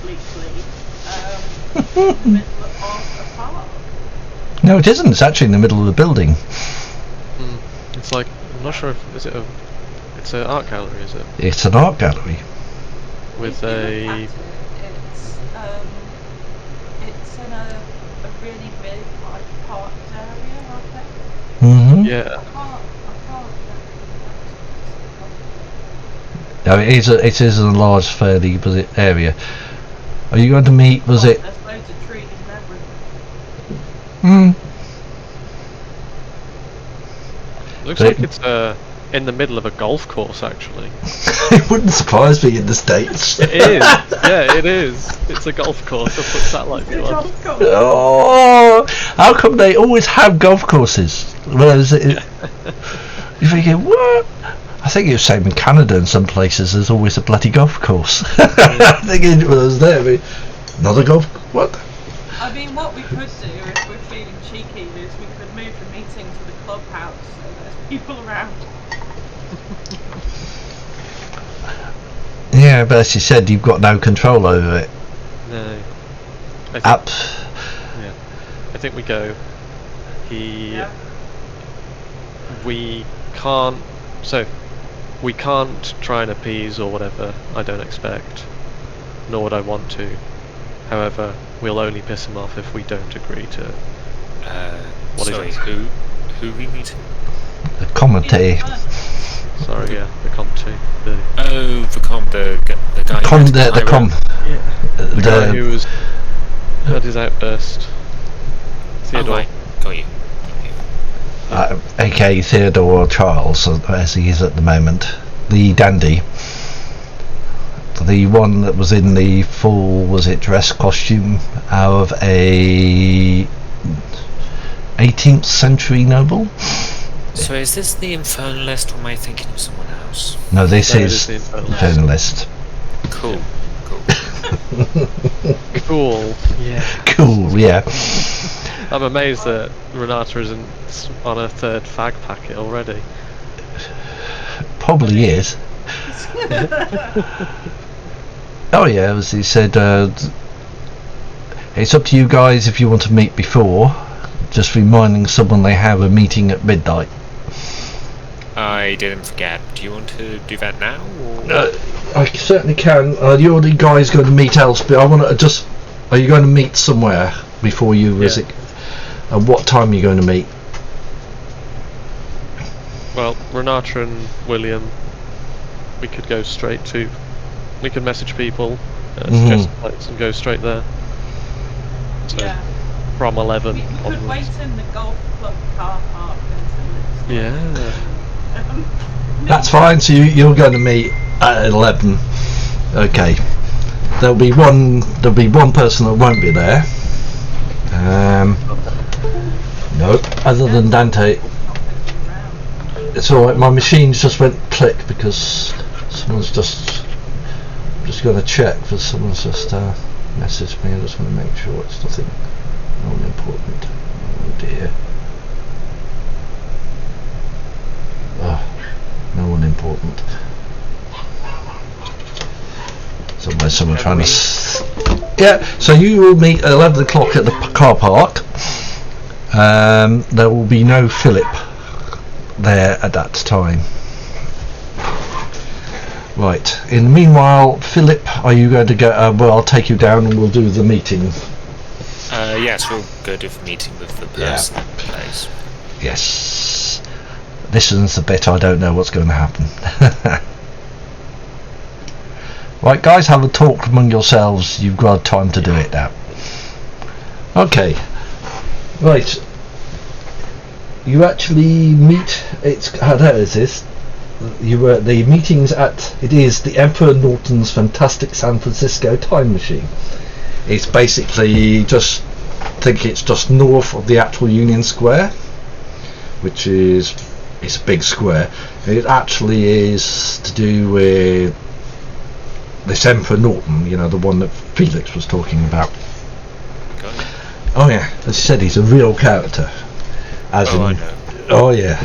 [SPEAKER 3] in the middle of a park.
[SPEAKER 1] No, it isn't. It's actually in the middle of the building.
[SPEAKER 4] It's like, I'm not sure if, it's an art gallery, is it?
[SPEAKER 1] It's an art gallery.
[SPEAKER 4] With
[SPEAKER 3] If you
[SPEAKER 4] a...
[SPEAKER 3] look at it, it's in a really big like parked area, I think.
[SPEAKER 4] Yeah.
[SPEAKER 3] I can't
[SPEAKER 1] No, it is a large, fairly area. Are you going to meet? Was it?
[SPEAKER 3] There's loads of trees and everything.
[SPEAKER 4] Looks like it's in the middle of a golf course, actually.
[SPEAKER 1] It wouldn't surprise me in the States.
[SPEAKER 4] It is. Yeah, it is. It's a golf course. I'll put satellite view on.
[SPEAKER 1] Oh, how come they always have golf courses? Well, you're thinking, what? I think it was the same in Canada. In some places, there's always a bloody golf course. I'm thinking, well, I was there. Another golf. What?
[SPEAKER 3] I mean, what we could do if we're feeling cheeky is we could move the meeting to the clubhouse so there's people around.
[SPEAKER 1] Yeah, but as you said, you've got no control over it.
[SPEAKER 4] No. I think, yeah. I think we go.
[SPEAKER 3] Yeah.
[SPEAKER 4] We can't. So, we can't try and appease or whatever. I don't expect, nor would I want to. However, we'll only piss him off if we don't agree to. What is
[SPEAKER 5] sorry,
[SPEAKER 4] it?
[SPEAKER 5] who we meeting?
[SPEAKER 1] The committee.
[SPEAKER 4] Sorry, yeah, the committee. The
[SPEAKER 5] The guy.
[SPEAKER 4] the guy who was had his outburst. Theodore.
[SPEAKER 5] Oh, right. Got you.
[SPEAKER 1] aka Theodore Charles, as he is at the moment, the dandy, the one that was in the full, was it dress costume of a 18th century noble?
[SPEAKER 5] So is this the Infernalist, or am I thinking of someone else?
[SPEAKER 1] No, this
[SPEAKER 4] No,
[SPEAKER 1] is
[SPEAKER 4] it is the
[SPEAKER 1] Infernalist.
[SPEAKER 5] Cool.
[SPEAKER 4] Cool. Yeah.
[SPEAKER 1] Cool, yeah.
[SPEAKER 4] I'm amazed that Renata isn't on her third fag packet already.
[SPEAKER 1] Probably is. Oh yeah, as he said, it's up to you guys if you want to meet before. Just reminding someone they have a meeting at midnight.
[SPEAKER 5] I didn't forget. Do you want to do that now? Or?
[SPEAKER 1] I certainly can. The only guys going to meet elsewhere. I want to just. Are you going to meet somewhere before you visit? And what time are you going to meet?
[SPEAKER 4] Well, Renata and William, we could go straight to. We could message people, suggest places, and go straight there. So
[SPEAKER 3] Yeah.
[SPEAKER 4] from 11
[SPEAKER 3] We could
[SPEAKER 4] onwards.
[SPEAKER 3] wait in the golf club car park until it's.
[SPEAKER 4] Yeah.
[SPEAKER 1] That's fine. So you're going to meet at 11. Okay. There'll be one person that won't be there. Nope. Other than Dante. It's alright, my machines just went click because someone's just going to check, because someone's just messaged me. I just want to make sure it's nothing important. Oh dear. Oh, no one important. Someone trying to. Yeah, so you will meet at 11 o'clock at the car park. There will be no Philip there at that time. Right. In the meanwhile, Philip, are you going to go? Well, I'll take you down and we'll do the meeting.
[SPEAKER 5] Yes, we'll go do the meeting with the person in place.
[SPEAKER 1] Yes. This is the bit I don't know what's going to happen. Right, guys, have a talk among yourselves. You've got time to do it now. Okay. Right. You actually meet. There it is. You were the meetings at. It is the Emperor Norton's Fantastic San Francisco Time Machine. It's basically just. I think it's just north of the actual Union Square, which is. It's a big square. It actually is to do with this Emperor Norton. You know, the one that Felix was talking about. Oh yeah, as I said, he's a real character. I know. Oh yeah,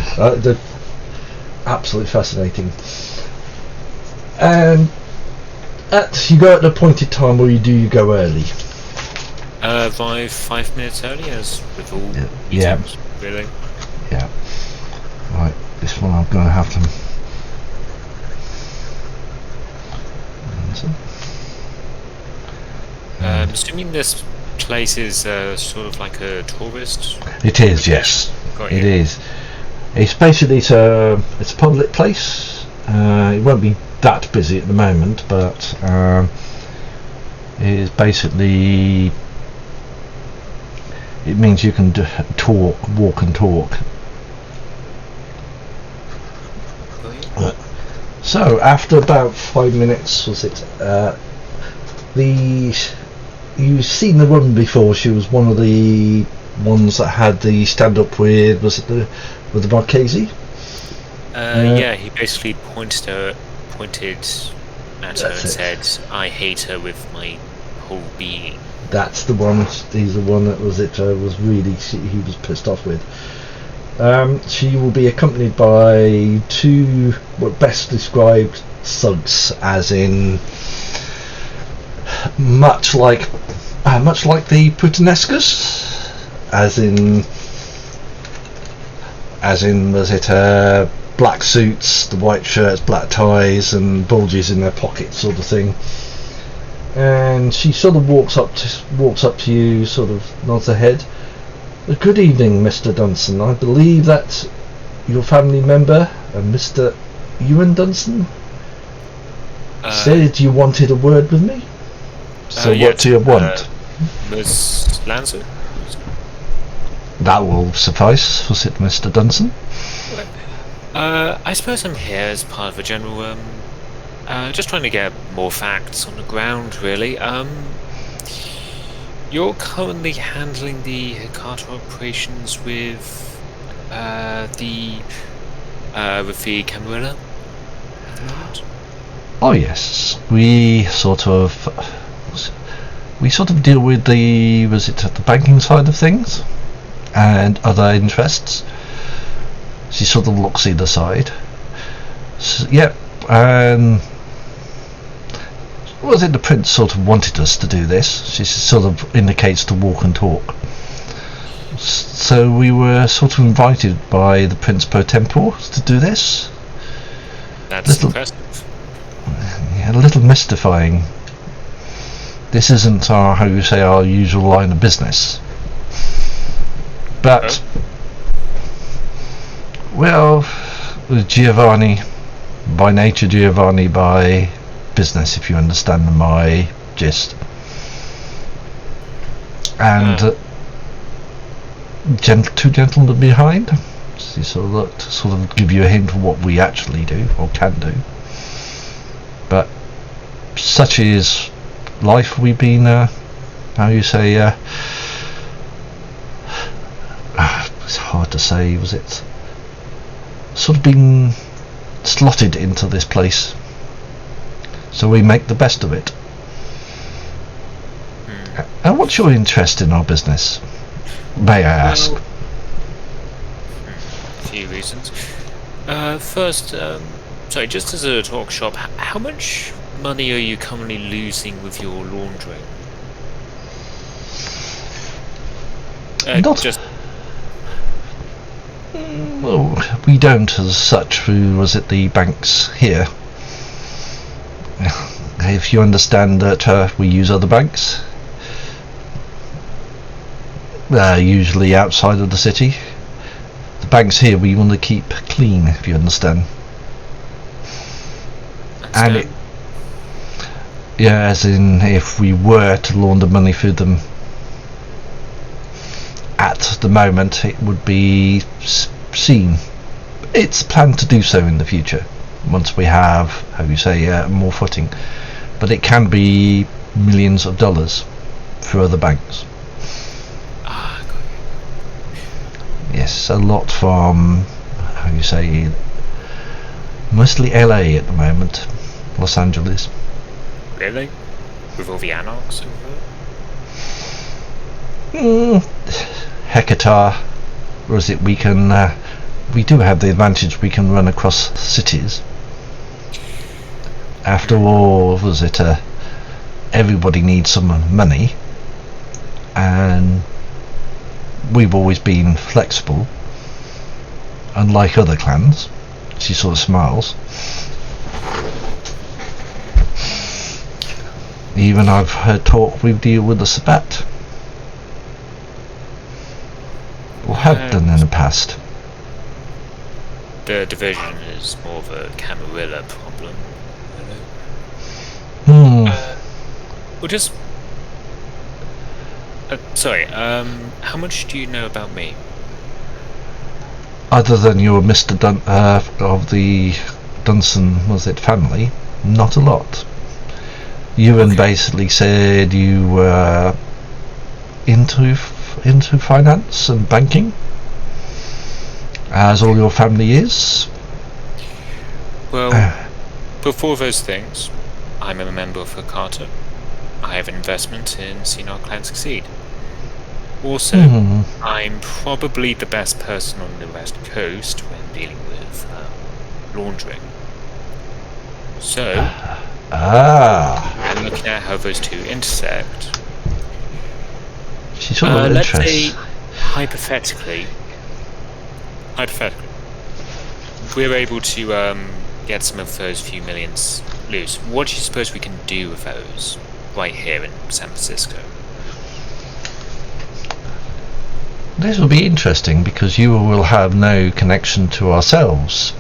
[SPEAKER 1] absolutely fascinating. And you go at the appointed time, or you go early?
[SPEAKER 5] 5 minutes early, as with all meetings, really.
[SPEAKER 1] Yeah. Right, this one I'm going to have to.
[SPEAKER 5] Assuming this place is sort of like a tourist.
[SPEAKER 1] It is, yes. It is. It's basically it's a public place. It won't be that busy at the moment, but it is basically. It means you can walk and talk. So after about 5 minutes, was it? You've seen the woman before. She was one of the ones that had the stand-up with. Was it with the Marchese?
[SPEAKER 5] Yeah, he basically pointed at her and said, "I hate her with my whole being."
[SPEAKER 1] That's the one. He's the one that was was really he was pissed off with. She will be accompanied by two what best described thugs, as in much like the Puttanescas, as in was it black suits, the white shirts, black ties, and bulges in their pockets, sort of thing. And she sort of walks up to you, sort of nods her head. Good evening, Mr. Dunson. I believe that's your family member, Mr. Ewan Dunson. Said you wanted a word with me. So what do you want?
[SPEAKER 5] Miss Lancer?
[SPEAKER 1] That will suffice. Was it Mr. Dunson?
[SPEAKER 5] I suppose I'm here as part of a general, just trying to get more facts on the ground, really. You're currently handling the Hikata operations with the Camarilla at the moment?
[SPEAKER 1] Oh yes, we sort of deal with the banking side of things and other interests. She sort of looks either side. So, yeah, the prince sort of wanted us to do this. She sort of indicates to walk and talk. So we were sort of invited by the Prince Pro Tempore to do this.
[SPEAKER 5] That's impressive.
[SPEAKER 1] Yeah, a little mystifying. This isn't our usual line of business. But well, Giovanni by nature, Giovanni by business, if you understand my gist. And two gentlemen behind. So sort of give you a hint of what we actually do or can do. But such is life. We've been it's hard to say, was it sort of been slotted into this place, so we make the best of it. And what's your interest in our business, may I ask?
[SPEAKER 5] Well, a few reasons. First, just as a talk shop, how much money are you currently losing with your laundering?
[SPEAKER 1] Well, we don't as such through the banks here. If you understand that we use other banks, usually outside of the city. The banks here we want to keep clean, if you understand. And as in, if we were to launder money through them, at the moment it would be seen. It's planned to do so in the future, once we have, more footing. But it can be millions of dollars through other banks. Yes, a lot from, mostly LA at the moment, Los Angeles.
[SPEAKER 5] Really? With all the anarchs over
[SPEAKER 1] Hecata, we do have the advantage we can run across cities. After all, everybody needs some money, and we've always been flexible, unlike other clans. She sort of smiles. Even I've heard talk we deal with the Sabat, or have done in the past.
[SPEAKER 5] The division is more of a Camarilla problem. How much do you know about me?
[SPEAKER 1] Other than you were Mr. of the Dunson, family? Not a lot. Ewan basically said you were into finance and banking, as all your family is.
[SPEAKER 5] Well, before those things, I'm a member of Hikata. I have an investment in seeing our clan succeed. Also, I'm probably the best person on the West Coast when dealing with laundering. So, I'm looking at how those two intersect.
[SPEAKER 1] She's sort of
[SPEAKER 5] let's say,
[SPEAKER 1] interested.
[SPEAKER 5] hypothetically, we're able to get some of those few millions loose. What do you suppose we can do with those right here in San Francisco?
[SPEAKER 1] This will be interesting because you will have no connection to ourselves.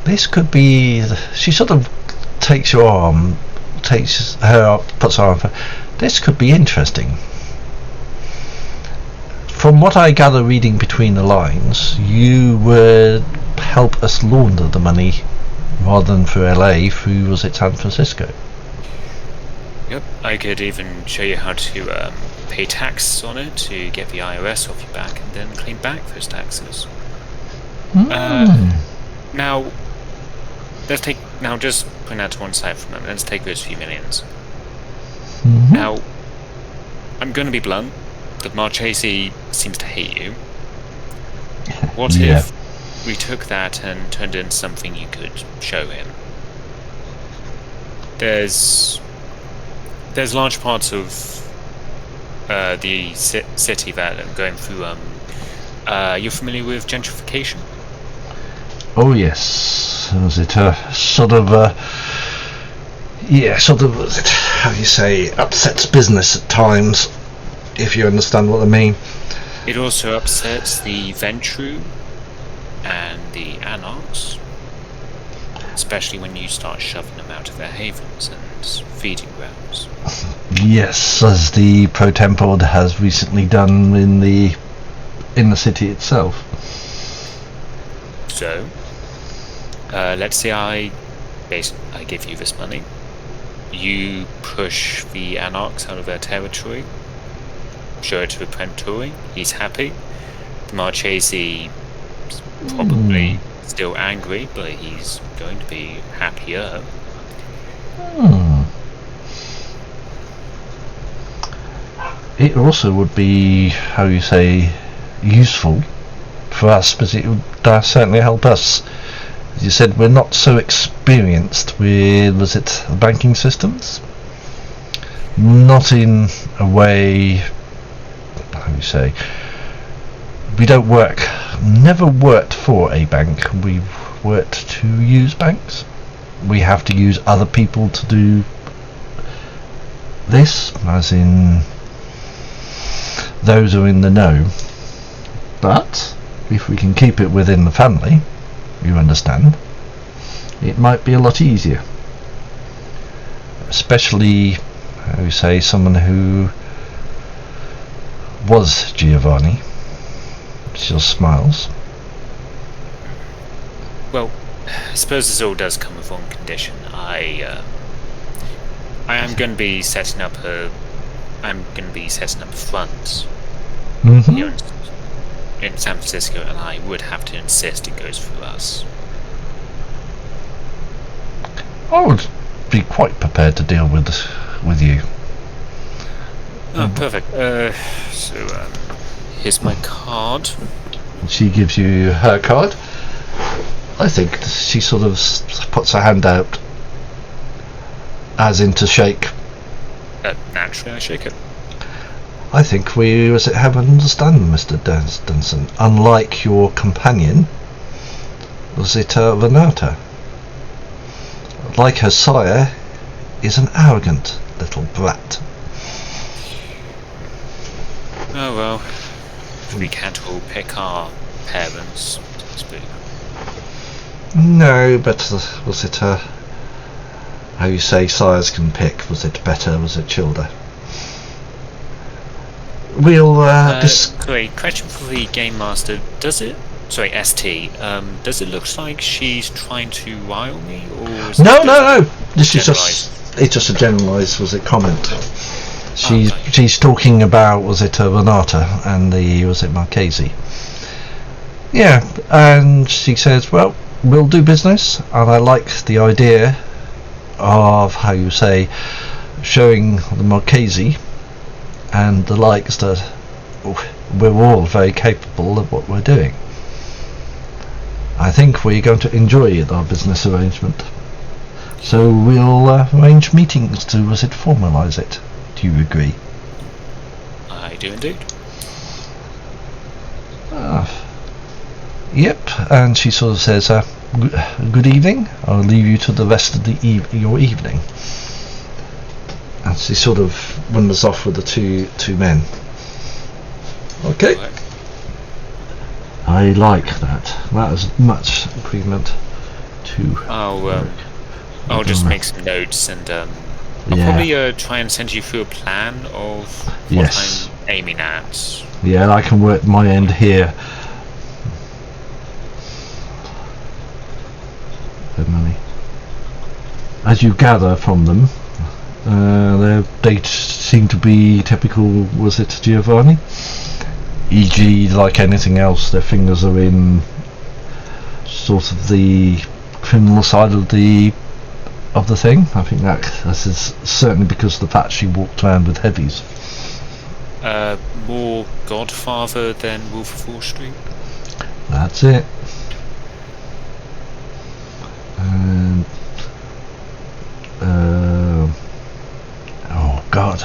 [SPEAKER 1] This could be. She sort of takes your arm, takes her up, puts her arm. This could be interesting. From what I gather, reading between the lines, you would help us launder the money rather than through LA, through was it San Francisco?
[SPEAKER 5] Yep, I could even show you how to pay tax on it to get the IRS off your back and then claim back those taxes. Now, just putting that to one side for a moment, let's take those few millions. Now, I'm going to be blunt, the Marchese seems to hate you. What if we took that and turned it into something you could show him? There's large parts of the city that are going through. You're familiar with gentrification?
[SPEAKER 1] Oh yes. Was it sort of was it, how do you say, upsets business at times, if you understand what I mean.
[SPEAKER 5] It also upsets the Ventru and the Anarchs, especially when you start shoving them out of their havens and feeding grounds.
[SPEAKER 1] Yes, as the pro tempore has recently done in the city itself.
[SPEAKER 5] So, let's say I give you this money. You push the Anarchs out of their territory. Show it to the Prentori. He's happy. The Marchese is probably still angry, but he's going to be happier.
[SPEAKER 1] It also would be, how you say, useful for us, because it would certainly help us. As you said, we're not so experienced with, was it, the banking systems? Not in a way, how you say, we don't never worked for a bank. We've worked to use banks. We have to use other people to do this, as in those who are in the know. But if we can keep it within the family, you understand, it might be a lot easier. Especially, how you say, someone who was Giovanni. She just smiles.
[SPEAKER 5] Well, I suppose this all does come with one condition. I am going to be setting up a front here in San Francisco, and I would have to insist it goes through us.
[SPEAKER 1] I would be quite prepared to deal with you.
[SPEAKER 5] Oh, perfect. So here's my card.
[SPEAKER 1] She gives you her card. I think she sort of puts her hand out, as in to shake.
[SPEAKER 5] Naturally, I shake it.
[SPEAKER 1] I think we have an understanding, Mr. Dunson. Unlike your companion, was it Renata? Like her sire, is an arrogant little brat.
[SPEAKER 5] Oh well, we can't all pick our parents, so to speak.
[SPEAKER 1] No, but was it how you say sires can pick? Was it better? Was it childer? We'll
[SPEAKER 5] Sorry, question for the game master. Does it? Sorry, ST. Does it look like she's trying to rile me, or is
[SPEAKER 1] No. This is just a generalised, was it, comment. She's talking about, was it Renata and was it Marchese? Yeah, and she says, well, we'll do business, and I like the idea of, how you say, showing the Marchese and the likes that we're all very capable of what we're doing. I think we're going to enjoy our business arrangement. So we'll arrange meetings to formalise it. Do you agree?
[SPEAKER 5] I do indeed.
[SPEAKER 1] Yep. And she sort of says, "Good evening. I'll leave you to the rest of your evening." And she sort of wanders off with the two men. Okay.
[SPEAKER 5] Right.
[SPEAKER 1] I like that. That is much agreement to.
[SPEAKER 5] I'll just make some notes and I'll probably try and send you through a plan of what
[SPEAKER 1] Yes.
[SPEAKER 5] I'm aiming at.
[SPEAKER 1] Yeah, I can work my end here. Good money. As you gather from them, they seem to be typical. Was it Giovanni? E.g., like anything else, their fingers are in sort of the criminal side of the thing. I think this is certainly because of the fact she walked around with heavies.
[SPEAKER 5] More Godfather than Wolf of Wall Street.
[SPEAKER 1] That's it. And oh God.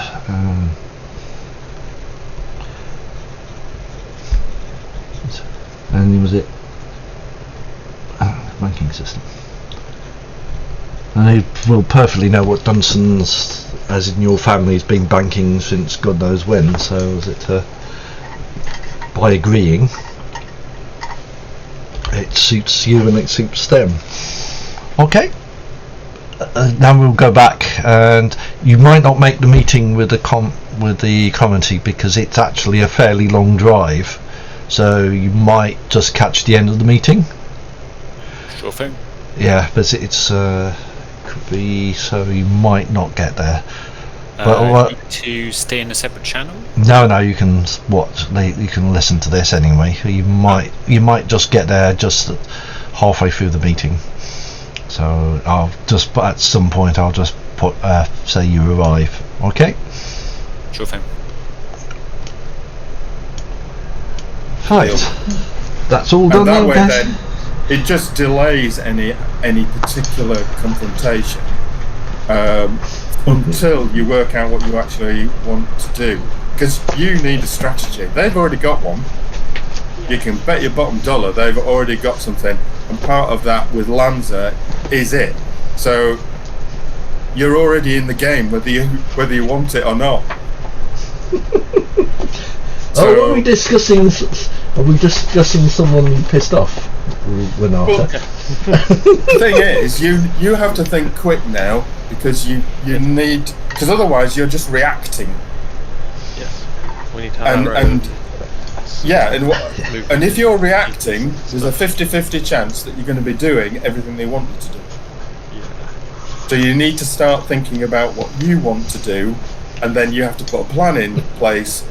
[SPEAKER 1] And was it banking system? And they will perfectly know what Dunson's, as in your family, has been banking since God knows when. So is it by agreeing, it suits you and it suits them. Okay. Now we'll go back, and you might not make the meeting with the committee because it's actually a fairly long drive. So you might just catch the end of the meeting.
[SPEAKER 5] Sure thing.
[SPEAKER 1] Yeah, but it's could be, so you might not get there.
[SPEAKER 5] But need to stay in a separate channel?
[SPEAKER 1] No, you can watch. You can listen to this anyway. You might just get there just halfway through the meeting. So I'll just at some point I'll just put say you arrive. Okay.
[SPEAKER 5] Sure thing.
[SPEAKER 1] Right. That's all done.
[SPEAKER 2] And that way,
[SPEAKER 1] guys?
[SPEAKER 2] then, it just delays any particular confrontation until you work out what you actually want to do. Because you need a strategy. They've already got one. You can bet your bottom dollar they've already got something, and part of that with Lanza is it. So you're already in the game, whether you want it or not.
[SPEAKER 1] Are we discussing someone pissed off, Renata?
[SPEAKER 2] Well, the thing is, you have to think quick now because you need, because otherwise you're just reacting.
[SPEAKER 4] Yes. We need to have our own.
[SPEAKER 2] And if you're reacting, there's a 50-50 chance that you're going to be doing everything they want you to do.
[SPEAKER 4] Yeah.
[SPEAKER 2] So you need to start thinking about what you want to do, and then you have to put a plan in place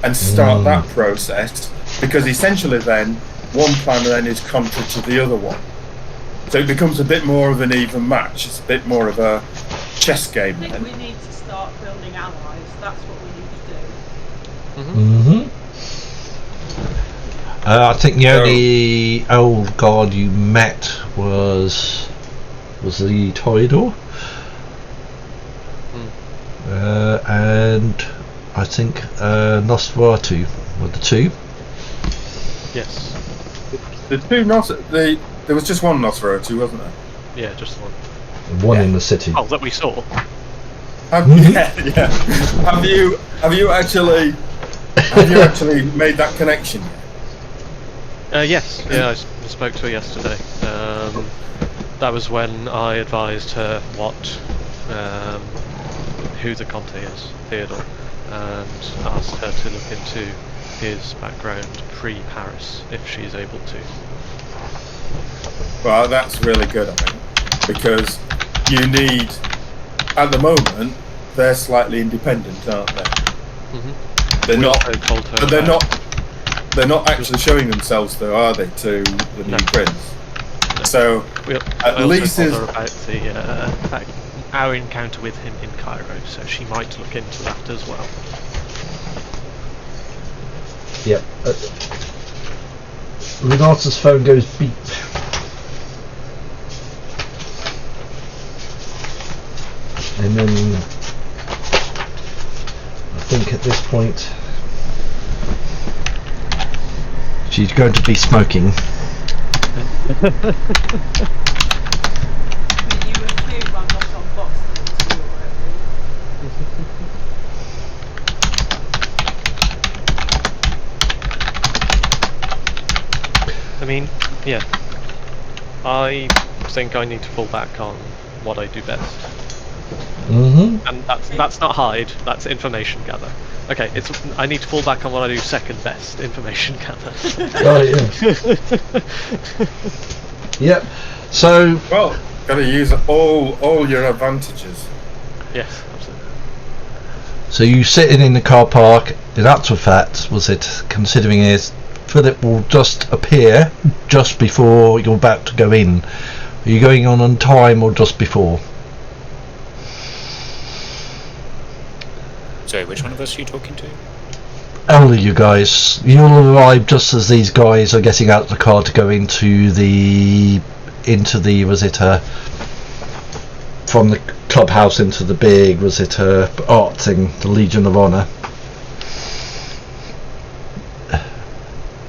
[SPEAKER 2] and start that process, because essentially then one plan then is contrary to the other one. So it becomes a bit more of an even match. It's a bit more of a chess game
[SPEAKER 3] I think
[SPEAKER 2] then.
[SPEAKER 3] we need to start building allies. That's what we need to do.
[SPEAKER 1] Mm-hmm. I think the only old god you met was the Toreador, and I think Nosferatu were the two.
[SPEAKER 4] Yes.
[SPEAKER 2] The two there was just one Nosferatu, wasn't there?
[SPEAKER 4] Yeah, just one.
[SPEAKER 1] One in the city.
[SPEAKER 4] Oh, that we saw.
[SPEAKER 2] Have you actually made that connection?
[SPEAKER 4] Yes. Yeah, I spoke to her yesterday. That was when I advised her who the Conte is, Theodore, and asked her to look into his background pre-Paris, if she's able to.
[SPEAKER 2] Well, that's really good, I think, because you need, at the moment, they're slightly independent, aren't they?
[SPEAKER 4] Mm-hmm.
[SPEAKER 2] They're
[SPEAKER 4] We
[SPEAKER 2] not.
[SPEAKER 4] also told her
[SPEAKER 2] But they're
[SPEAKER 4] about-
[SPEAKER 2] not. They're not actually showing themselves, though, are they, to the new prince?
[SPEAKER 4] No.
[SPEAKER 2] So
[SPEAKER 4] We
[SPEAKER 2] at
[SPEAKER 4] also
[SPEAKER 2] least
[SPEAKER 4] told
[SPEAKER 2] is
[SPEAKER 4] her about the fact our encounter with him in Cairo, so she might look into that as well.
[SPEAKER 1] Yep. Renata's phone goes beep. And then I think at this point she's going to be smoking.
[SPEAKER 3] You assume I'm not on box things
[SPEAKER 4] I mean, yeah. I think I need to fall back on what I do best.
[SPEAKER 1] Mm-hmm.
[SPEAKER 4] And that's not hide, that's information gather. Okay, I need to fall back on what I do second best, information gather.
[SPEAKER 1] Oh yeah. Yep. So
[SPEAKER 2] Well, gotta use all your advantages.
[SPEAKER 4] Yes, absolutely.
[SPEAKER 1] So you sitting in the car park, in actual fact, was it, considering is Philip will just appear just before you're about to go in. Are you going on time or just before?
[SPEAKER 5] Sorry, which one of us are you talking to?
[SPEAKER 1] All of you guys. You'll arrive just as these guys are getting out of the car to go into the was it from the clubhouse into the big art thing, the Legion of Honor.
[SPEAKER 4] I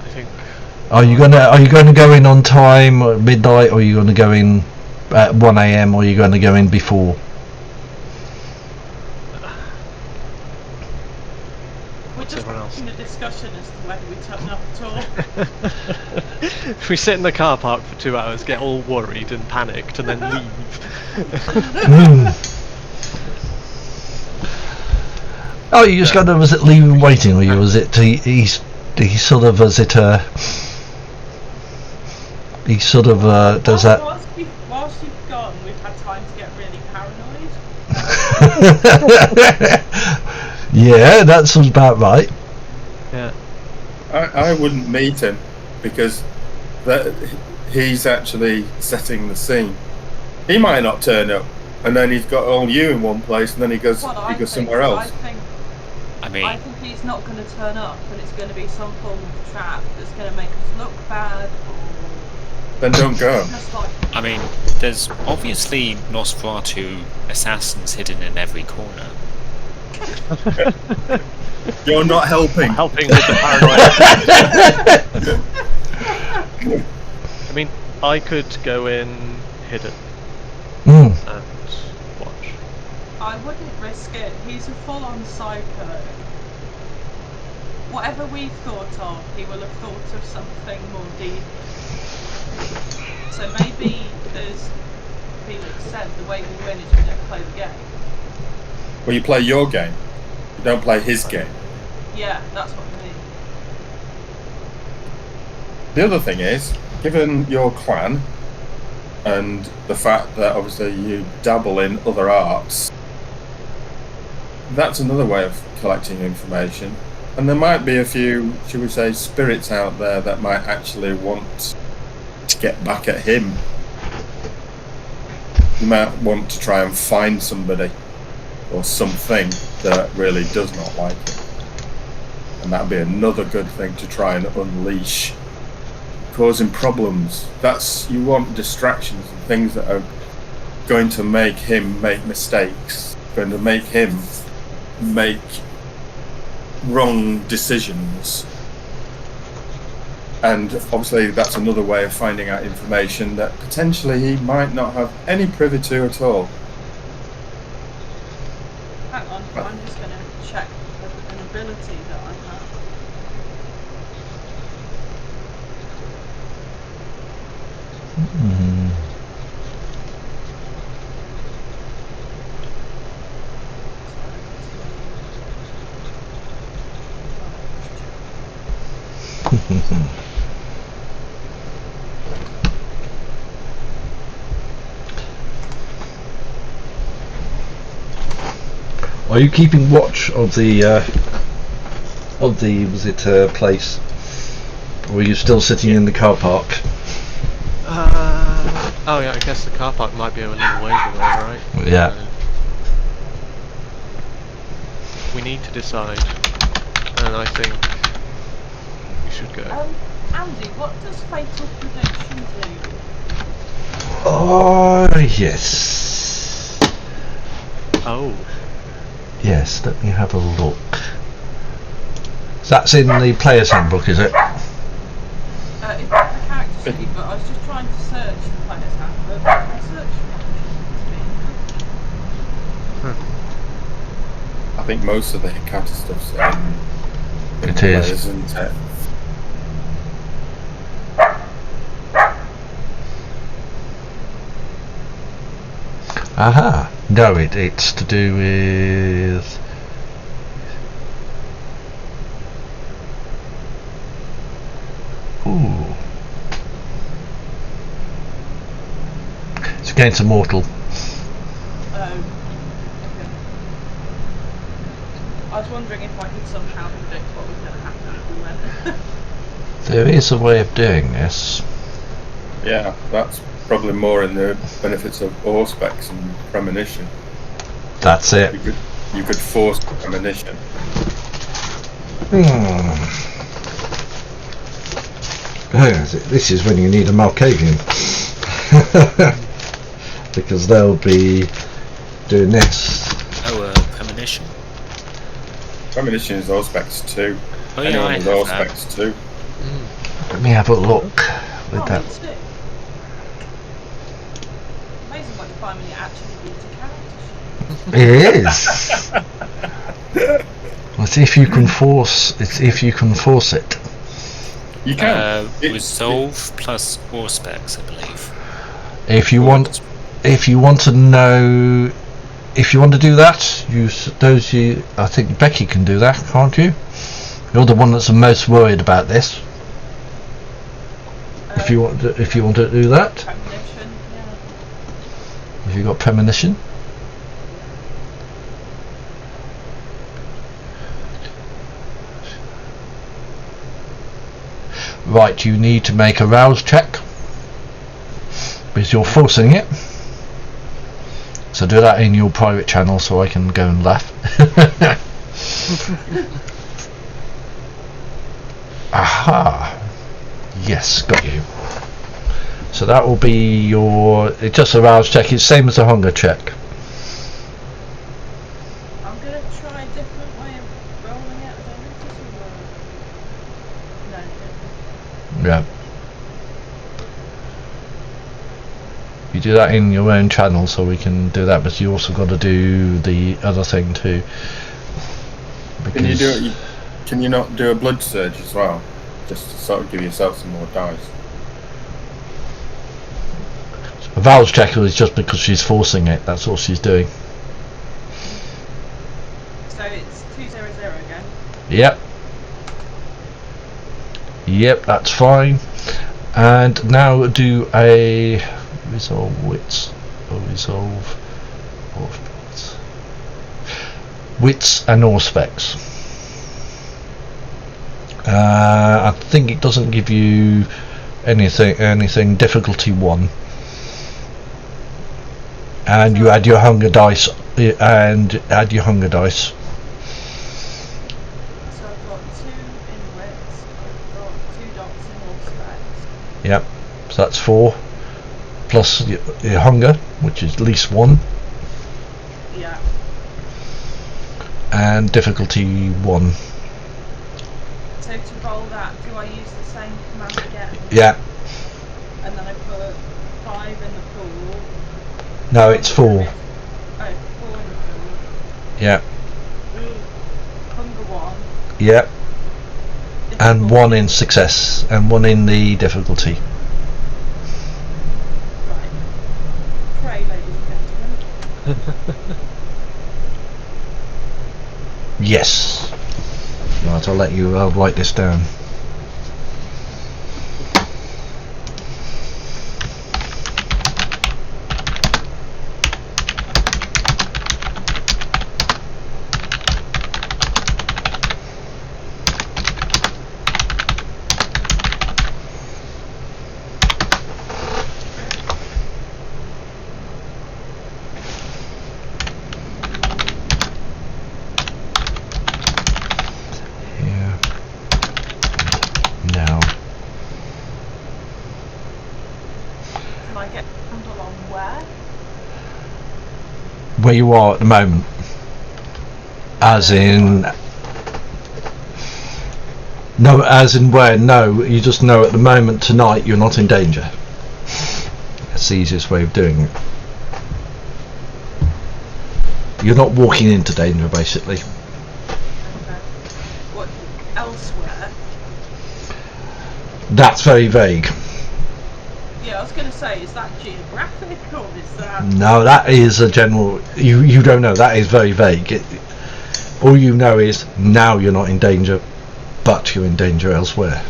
[SPEAKER 4] think.
[SPEAKER 1] Are you gonna go in on time at midnight, or are you gonna go in at 1 AM, or are you gonna go in before?
[SPEAKER 3] We're just having a discussion as to whether we turn up at all.
[SPEAKER 4] If we sit in the car park for 2 hours, get all worried and panicked, and then leave.
[SPEAKER 1] Oh, you just gonna leave him waiting, or you he's sort of does that.
[SPEAKER 3] Whilst you've gone, we've had time to get really paranoid.
[SPEAKER 1] Yeah, that sounds about right.
[SPEAKER 4] Yeah.
[SPEAKER 2] I wouldn't meet him because he's actually setting the scene. He might not turn up, and then he's got all you in one place, and then he goes somewhere else.
[SPEAKER 5] I mean,
[SPEAKER 3] I think he's not going to turn up, and it's going to be some form of trap that's going to make us look bad.
[SPEAKER 2] Then don't go.
[SPEAKER 5] I mean, there's obviously Nosferatu assassins hidden in every corner.
[SPEAKER 2] You're not helping.
[SPEAKER 4] Helping with the paranoia. I mean, I could go in hidden and watch.
[SPEAKER 3] I wouldn't risk it. He's a full-on psycho. Whatever we've thought of, he will have thought of something more deep. So maybe, as Felix said, the way we win is we don't play the game.
[SPEAKER 2] Well, you play your game. You don't play his game.
[SPEAKER 3] Yeah, that's what I mean.
[SPEAKER 2] The other thing is, given your clan and the fact that obviously you dabble in other arts, that's another way of collecting information. And there might be a few, should we say, spirits out there that might actually want to get back at him. You might want to try and find somebody or something that really does not like him. And that'd be another good thing to try and unleash. Causing problems. You want distractions and things that are going to make him make mistakes, going to make him make wrong decisions. And obviously that's another way of finding out information that potentially he might not have any privy to at all.
[SPEAKER 3] Hang on, I'm just going to check an ability that I have.
[SPEAKER 1] Are you keeping watch of the place, or are you still sitting in the car park?
[SPEAKER 4] Oh yeah, I guess the car park might be a little ways away, right?
[SPEAKER 1] Yeah.
[SPEAKER 4] we need to decide, and I think we should go.
[SPEAKER 3] Andy, what does fatal prediction do?
[SPEAKER 1] Oh, yes.
[SPEAKER 4] Oh,
[SPEAKER 1] Yes, let me have a look. That's in the player's handbook, is it?
[SPEAKER 3] It's not the character sheet, but I was just trying to search the player's handbook. I searched for it.
[SPEAKER 2] I think most of the encounter stuff's in
[SPEAKER 1] It
[SPEAKER 2] the
[SPEAKER 1] is.
[SPEAKER 2] players, isn't it?
[SPEAKER 1] Aha. No, it's to do with... Ooh. It's against a mortal.
[SPEAKER 3] Oh, okay. I was wondering if I could somehow predict what was going to happen if we went.
[SPEAKER 1] There is a way of doing this.
[SPEAKER 2] Yeah, that's probably more in the benefits of Auspex and premonition.
[SPEAKER 1] That's it.
[SPEAKER 2] You could force premonition.
[SPEAKER 1] This is when you need a Malkavian. Because they'll be doing this.
[SPEAKER 5] Oh, premonition.
[SPEAKER 2] Premonition is Auspex too.
[SPEAKER 5] Oh yeah,
[SPEAKER 2] Anyone
[SPEAKER 5] I
[SPEAKER 2] with
[SPEAKER 5] have that.
[SPEAKER 2] Auspex too.
[SPEAKER 1] Let me have a look with
[SPEAKER 3] Oh,
[SPEAKER 1] that.
[SPEAKER 3] me too. Amazing what you find when you actually read a character sheet.
[SPEAKER 1] It is. It's if you can force. It's if you can force it.
[SPEAKER 2] You can.
[SPEAKER 5] Resolve plus Auspex, I believe.
[SPEAKER 1] If you want to know, if you want to do that, I think Becky can do that, can't you? You're the one that's the most worried about this. If you want to do that,
[SPEAKER 3] Premonition, yeah.
[SPEAKER 1] have you got premonition? Right, you need to make a rouse check because you're forcing it. So do that in your private channel so I can go and laugh. Aha. Yes, got you. So that will be it's just a rouse check. It's same as a hunger check.
[SPEAKER 3] I'm going to try a different way of rolling it. I don't know if this will work. No,
[SPEAKER 1] Yeah. You do that in your own channel so we can do that, but you also got to do the other thing too.
[SPEAKER 2] Can you do it? Can you not do a blood surge as well? Just to sort of give yourself some more dice.
[SPEAKER 1] A Val's checker is just because she's forcing it. That's all she's doing.
[SPEAKER 3] So it's 200 again.
[SPEAKER 1] Yep. Yep, that's fine. And now do a resolve wits or resolve wits and Auspex. I think it doesn't give you anything difficulty 1, and you add your hunger dice
[SPEAKER 3] So I've got 2 in wits, I've got 2 dots in all specs.
[SPEAKER 1] Yep, so that's 4 plus your hunger, which is at least 1,
[SPEAKER 3] Yeah.
[SPEAKER 1] and difficulty 1.
[SPEAKER 3] So to roll that, do I use the same command again?
[SPEAKER 1] Yeah.
[SPEAKER 3] And then I put 5 in the pool.
[SPEAKER 1] No, it's 4.
[SPEAKER 3] Oh, 4 in the pool.
[SPEAKER 1] Yeah.
[SPEAKER 3] Hunger 1.
[SPEAKER 1] Yeah. And
[SPEAKER 3] difficult
[SPEAKER 1] 1 in success, and 1 in the difficulty.
[SPEAKER 3] Right. Pray, ladies and gentlemen.
[SPEAKER 1] Yes. Right, I'll write this down. where you are at the moment. As in... No, as in where? No, you just know at the moment tonight you're not in danger. That's the easiest way of doing it. You're not walking into danger, basically.
[SPEAKER 3] Okay. What elsewhere?
[SPEAKER 1] That's very vague.
[SPEAKER 3] Yeah, I was going to say, is that geographic or is that?
[SPEAKER 1] No, that is a general... You don't know, that is very vague. All you know is now you're not in danger, but you're in danger elsewhere.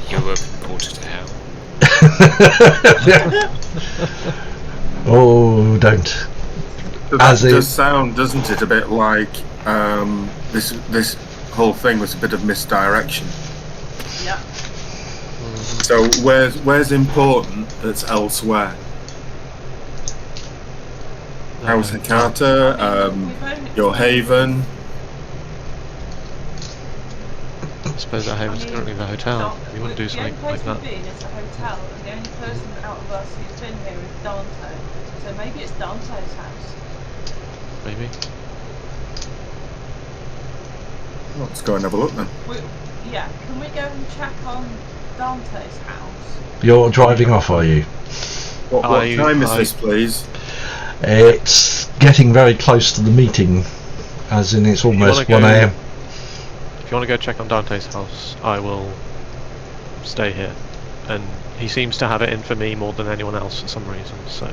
[SPEAKER 5] You're open portal to hell.
[SPEAKER 1] Oh, don't.
[SPEAKER 2] So that does sound, doesn't it, a bit like this whole thing was a bit of misdirection.
[SPEAKER 3] Yeah.
[SPEAKER 2] So where's important that's elsewhere? House Hecata, your haven.
[SPEAKER 4] I suppose that haven's currently the hotel. You wouldn't do something like that.
[SPEAKER 3] The only place we've been is a hotel, and the only person out of us who's been here is Dante. So maybe it's Dante's house.
[SPEAKER 4] Maybe.
[SPEAKER 2] Well, let's go and have a look then.
[SPEAKER 3] Yeah, can we go and check on Dante's house?
[SPEAKER 1] You're driving off, are you?
[SPEAKER 2] What time is this, please?
[SPEAKER 1] It's getting very close to the meeting, as in it's almost 1 AM.
[SPEAKER 4] If you want to go check on Dante's house, I will stay here. And he seems to have it in for me more than anyone else for some reason, so...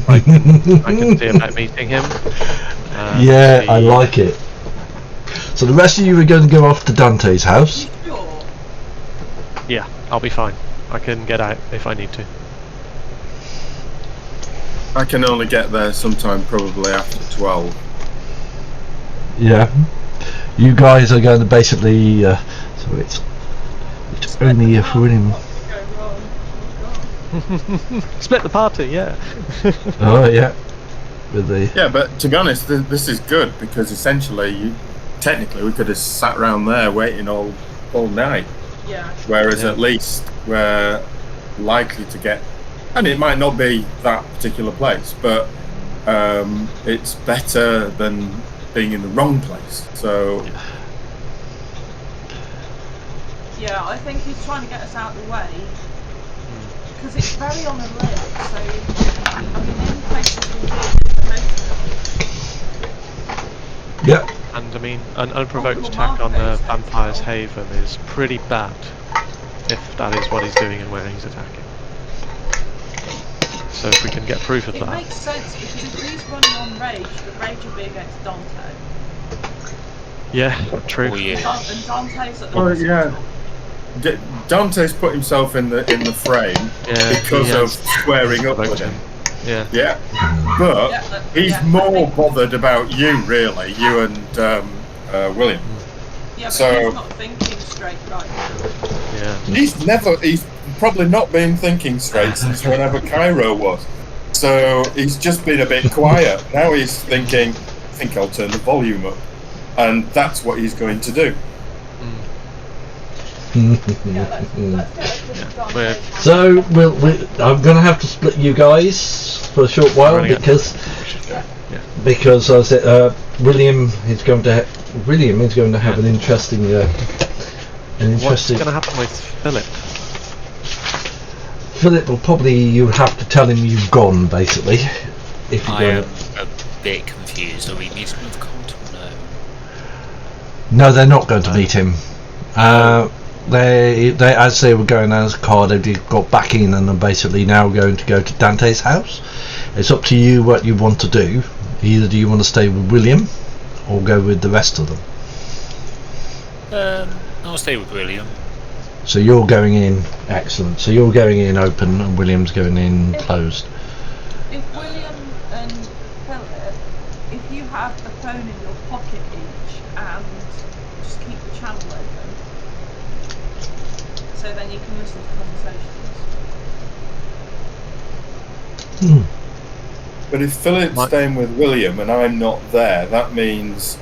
[SPEAKER 4] I can see about meeting him.
[SPEAKER 1] Yeah, I like it. So the rest of you are going to go off to Dante's house?
[SPEAKER 3] Sure.
[SPEAKER 4] Yeah, I'll be fine. I can get out if I need to.
[SPEAKER 2] I can only get there sometime probably after 12.
[SPEAKER 1] Yeah. You guys are going to basically... so it's only if we're in...
[SPEAKER 4] Split the party, yeah.
[SPEAKER 1] Oh, yeah. With the...
[SPEAKER 2] Yeah, but to be honest, this is good because essentially, technically, we could have sat around there waiting all night.
[SPEAKER 3] Yeah.
[SPEAKER 2] Whereas at least we're likely to get, and it might not be that particular place, but it's better than being in the wrong place. So.
[SPEAKER 3] Yeah, I think he's trying to get us out of the way. Because it's very on a limb, so I mean, the only places we've been is the hotel.
[SPEAKER 1] Yep.
[SPEAKER 4] And I mean, an unprovoked attack on the vampire's haven is pretty bad, if that is what he's doing and where he's attacking. So if we can get proof of
[SPEAKER 3] It
[SPEAKER 4] that.
[SPEAKER 3] makes sense, because if he's running on rage, the rage will be against Dante.
[SPEAKER 4] Yeah, true.
[SPEAKER 5] Oh, yeah.
[SPEAKER 3] And Dante's at the
[SPEAKER 2] Well,
[SPEAKER 3] hospital.
[SPEAKER 2] yeah. Dante's put himself in the frame because of squaring up with him.
[SPEAKER 4] Yeah.
[SPEAKER 2] Yeah, but he's more bothered about you, really, you and William.
[SPEAKER 3] Yeah, but
[SPEAKER 2] So-
[SPEAKER 3] he's not thinking straight right now.
[SPEAKER 4] Yeah.
[SPEAKER 2] He's probably not been thinking straight since whenever Cairo was. So he's just been a bit quiet. Now he's thinking, I think I'll turn the volume up. And that's what he's going to do.
[SPEAKER 3] Yeah, let's get
[SPEAKER 4] we're-
[SPEAKER 1] So I'm going to have to split you guys for a short while
[SPEAKER 4] Running out.
[SPEAKER 1] because
[SPEAKER 4] Yeah.
[SPEAKER 1] William is going to have an interesting
[SPEAKER 4] What's going to happen with Philip?
[SPEAKER 1] Philip will probably, you have to tell him you've gone, basically. If you're
[SPEAKER 5] I
[SPEAKER 1] going
[SPEAKER 5] am a bit confused. Are we meeting with Comte or no?
[SPEAKER 1] No, they're not going to meet him. They as they were going as a car, they got back in and are basically now going to go to Dante's house. It's up to you what you want to do. Either do you want to stay with William or go with the rest of them?
[SPEAKER 5] I'll stay with William.
[SPEAKER 1] So you're going in, excellent. So you're going in open and William's going in closed.
[SPEAKER 3] If William and Philip, if you have a phone in your pocket each and just keep the channel open, so then you can listen to conversations.
[SPEAKER 2] But if Philip's staying with William and I'm not there, that means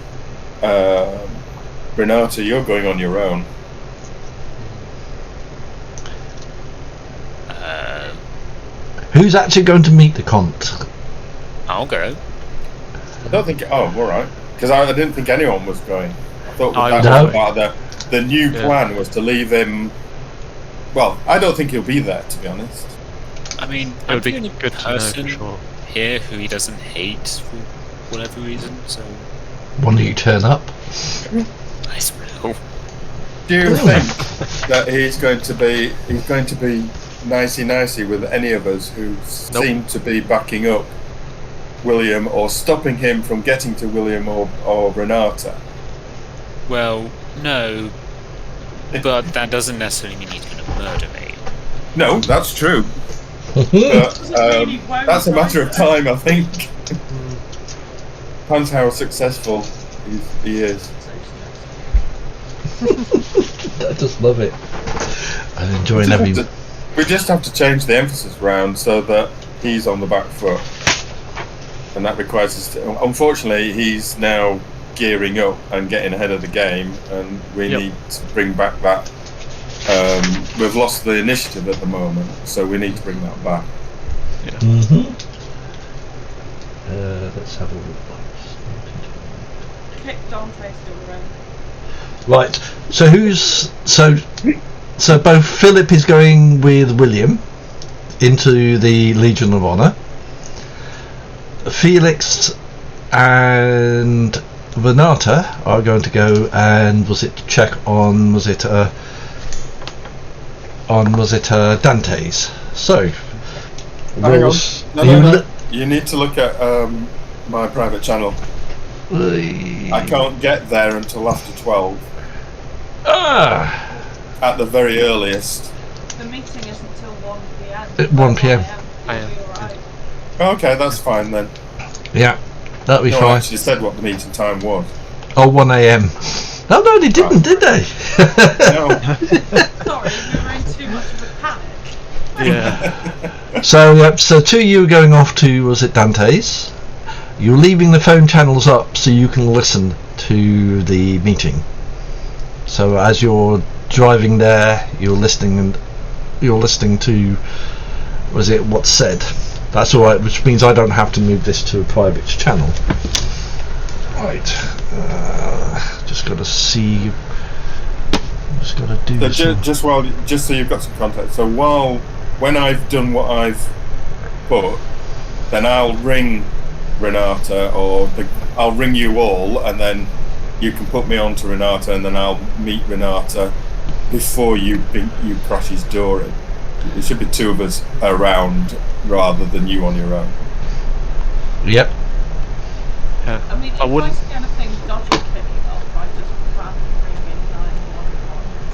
[SPEAKER 2] Renata, you're going on your own.
[SPEAKER 1] Who's actually going to meet the Comte?
[SPEAKER 5] I'll go.
[SPEAKER 2] I don't think. Oh, all right. Because I didn't think anyone was going. I thought
[SPEAKER 4] I
[SPEAKER 2] that
[SPEAKER 1] was
[SPEAKER 2] was part of the new
[SPEAKER 4] Yeah.
[SPEAKER 2] plan was to leave him. Well, I don't think he'll be there, to be honest.
[SPEAKER 5] I mean,
[SPEAKER 4] It
[SPEAKER 5] I'm
[SPEAKER 4] would be
[SPEAKER 5] the only
[SPEAKER 4] good to know
[SPEAKER 5] person
[SPEAKER 4] for sure.
[SPEAKER 5] here who he doesn't hate for whatever reason, so
[SPEAKER 1] When do you turn up?
[SPEAKER 5] I smell.
[SPEAKER 2] Do you think that he's going to be nicey with any of us who
[SPEAKER 4] Nope.
[SPEAKER 2] seem to be backing up William or stopping him from getting to William or Renata?
[SPEAKER 5] Well, no, but that doesn't necessarily mean he's going to murder me.
[SPEAKER 2] No, that's true. But
[SPEAKER 3] really worried
[SPEAKER 2] that's a matter of
[SPEAKER 3] about
[SPEAKER 2] time, I think. Depends how successful he is.
[SPEAKER 1] I just love it. I'm enjoying every.
[SPEAKER 2] We just have to change the emphasis round so that he's on the back foot, and that requires us to. Unfortunately, he's now gearing up and getting ahead of the game, and we
[SPEAKER 4] Yep.
[SPEAKER 2] need to bring back that. We've lost the initiative at the moment, so we need to bring that back.
[SPEAKER 1] Mm-hmm. Let's have a look.
[SPEAKER 3] Kick Dante still around.
[SPEAKER 1] Right. So who's so both Philip is going with William into the Legion of Honor. Felix and Renata are going to go and check on Dante's. So
[SPEAKER 2] Hang on.
[SPEAKER 1] rules-
[SPEAKER 2] No. You need to look at my private channel. I can't get there until after 12, at the very earliest.
[SPEAKER 3] The meeting isn't till 1 p.m.
[SPEAKER 1] 1 p.m.
[SPEAKER 3] You'll be alright.
[SPEAKER 2] Okay, that's fine then.
[SPEAKER 1] Yeah, that'll be
[SPEAKER 2] No one
[SPEAKER 1] fine.
[SPEAKER 2] actually said what the meeting time was.
[SPEAKER 1] Oh, 1 a.m. Oh no, they didn't, did they?
[SPEAKER 2] No.
[SPEAKER 3] Sorry, we were in too much of a panic.
[SPEAKER 4] Yeah.
[SPEAKER 1] So two of you are going off to Dante's. You're leaving the phone channels up so you can listen to the meeting. So as you're driving there, you're listening to what's said. That's all right, which means I don't have to move this to a private channel. Right. Just got to see. Just got to do.
[SPEAKER 2] So just so you've got some context. So when I've done what I've put, then I'll ring Renata I'll ring you all, and then you can put me on to Renata, and then I'll meet Renata before you crash his door in. There should be two of us around rather than you on your own.
[SPEAKER 1] Yep.
[SPEAKER 4] Yeah.
[SPEAKER 3] I mean, if
[SPEAKER 4] I wouldn't.
[SPEAKER 3] see anything dodgy kicking up, I just randomly ring in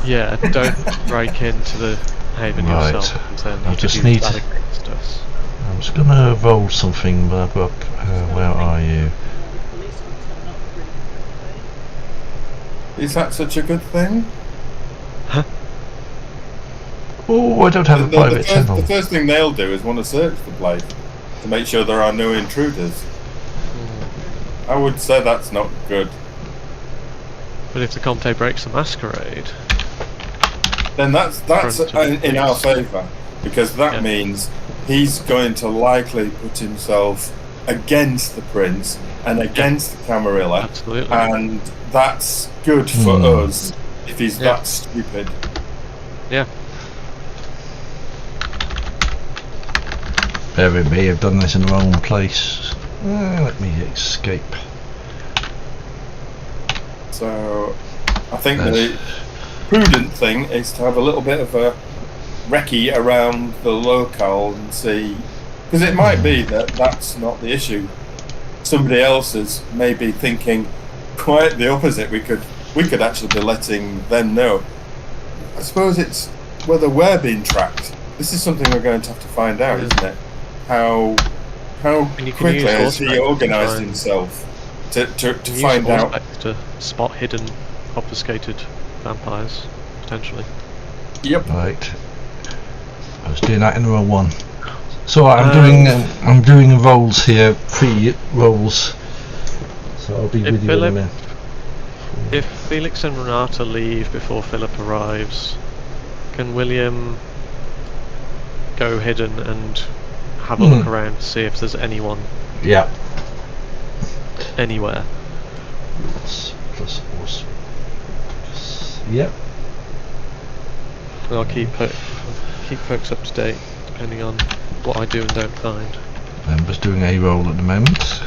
[SPEAKER 3] 911.
[SPEAKER 4] Yeah, don't break into the haven
[SPEAKER 1] Right.
[SPEAKER 4] yourself and then
[SPEAKER 1] I
[SPEAKER 4] you
[SPEAKER 1] just
[SPEAKER 4] can
[SPEAKER 1] need-
[SPEAKER 4] barricade us.
[SPEAKER 1] I'm just gonna roll something, Bob. Where are you?
[SPEAKER 3] The police will turn up really quickly.
[SPEAKER 2] Is that such a good thing?
[SPEAKER 1] Oh, I don't have a private channel.
[SPEAKER 2] The first thing they'll do is want to search the place to make sure there are no intruders. I would say that's not good.
[SPEAKER 4] But if the Comte breaks the masquerade,
[SPEAKER 2] Then that's
[SPEAKER 4] Front of the
[SPEAKER 2] in our
[SPEAKER 4] police.
[SPEAKER 2] favour, because that
[SPEAKER 4] Yeah.
[SPEAKER 2] means he's going to likely put himself against the prince and against the Camarilla,
[SPEAKER 4] absolutely.
[SPEAKER 2] and that's good for us if he's
[SPEAKER 4] Yeah.
[SPEAKER 2] that stupid.
[SPEAKER 4] Yeah.
[SPEAKER 1] Bear with me, I've done this in the wrong place. Let me escape.
[SPEAKER 2] So I think
[SPEAKER 1] That's-
[SPEAKER 2] the prudent thing is to have a little bit of a recce around the locale and see, because it might be that that's not the issue. Somebody else is maybe thinking quite the opposite. We could actually be letting them know. I suppose it's whether we're being tracked. This is something we're going to have to find out, isn't it? How
[SPEAKER 4] And you can
[SPEAKER 2] quickly
[SPEAKER 4] use
[SPEAKER 2] has he
[SPEAKER 4] Auspex to
[SPEAKER 2] organised
[SPEAKER 4] try and-
[SPEAKER 2] himself to
[SPEAKER 4] You use
[SPEAKER 2] find out?
[SPEAKER 4] Auspex to spot hidden, obfuscated vampires, potentially.
[SPEAKER 2] Yep.
[SPEAKER 1] Right. I was doing that in the wrong one. So I'm
[SPEAKER 4] Um,
[SPEAKER 1] doing rolls here, pre-rolls. So I'll be
[SPEAKER 4] If
[SPEAKER 1] with you in a
[SPEAKER 4] Philip-
[SPEAKER 1] minute.
[SPEAKER 4] If Felix and Renata leave before Philip arrives, can William go hidden and have a look around to see if there's anyone
[SPEAKER 1] Yeah.
[SPEAKER 4] anywhere.
[SPEAKER 1] Plus awesome. Yep.
[SPEAKER 4] And I'll keep folks up to date depending on what I do and don't find.
[SPEAKER 1] Member's doing a roll at the moment.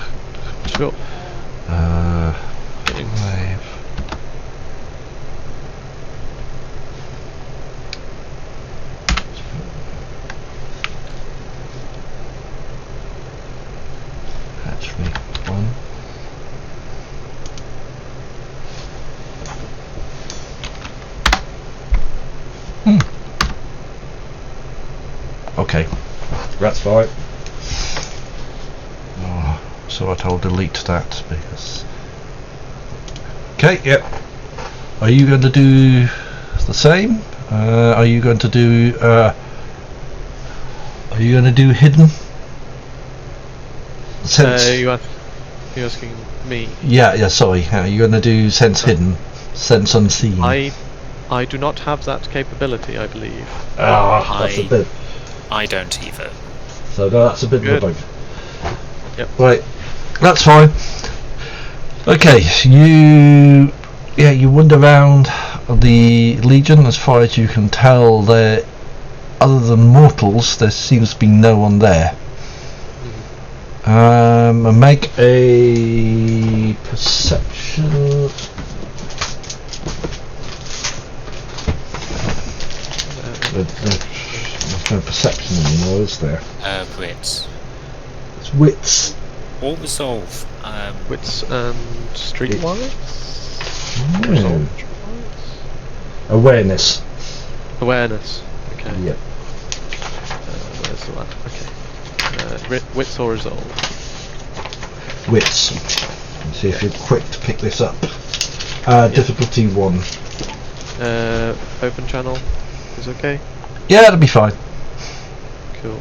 [SPEAKER 4] Sure. Thanks.
[SPEAKER 1] 5. Hatchery 1. Okay, that's fine. Oh, so I'll delete that because. Okay, yep. Are you going to do the same? Are you going to do? Are you going to do hidden? Sense.
[SPEAKER 4] You're asking me?
[SPEAKER 1] Yeah. Sorry. Are you going to do sense hidden, sense unseen?
[SPEAKER 4] I do not have that capability, I believe.
[SPEAKER 1] That's a bit.
[SPEAKER 5] I don't either.
[SPEAKER 1] So no, that's a bit of a bug.
[SPEAKER 4] Yep.
[SPEAKER 1] Right, that's fine. Okay, you wander around the Legion as far as you can tell. There, other than mortals, there seems to be no one there. Make a perception. There's no perception anymore, is there?
[SPEAKER 5] Wits.
[SPEAKER 1] It's wits.
[SPEAKER 5] Or resolve.
[SPEAKER 4] Wits and streetwise?
[SPEAKER 1] No.
[SPEAKER 4] Resolve, streetwise?
[SPEAKER 1] Awareness.
[SPEAKER 4] Awareness. Okay.
[SPEAKER 1] Yep.
[SPEAKER 4] Where's the one? Okay. Wits or resolve?
[SPEAKER 1] Wits. Let's see if you're quick to pick this up. Difficulty 1.
[SPEAKER 4] Open channel is okay?
[SPEAKER 1] Yeah, that'll be fine.
[SPEAKER 4] Cool.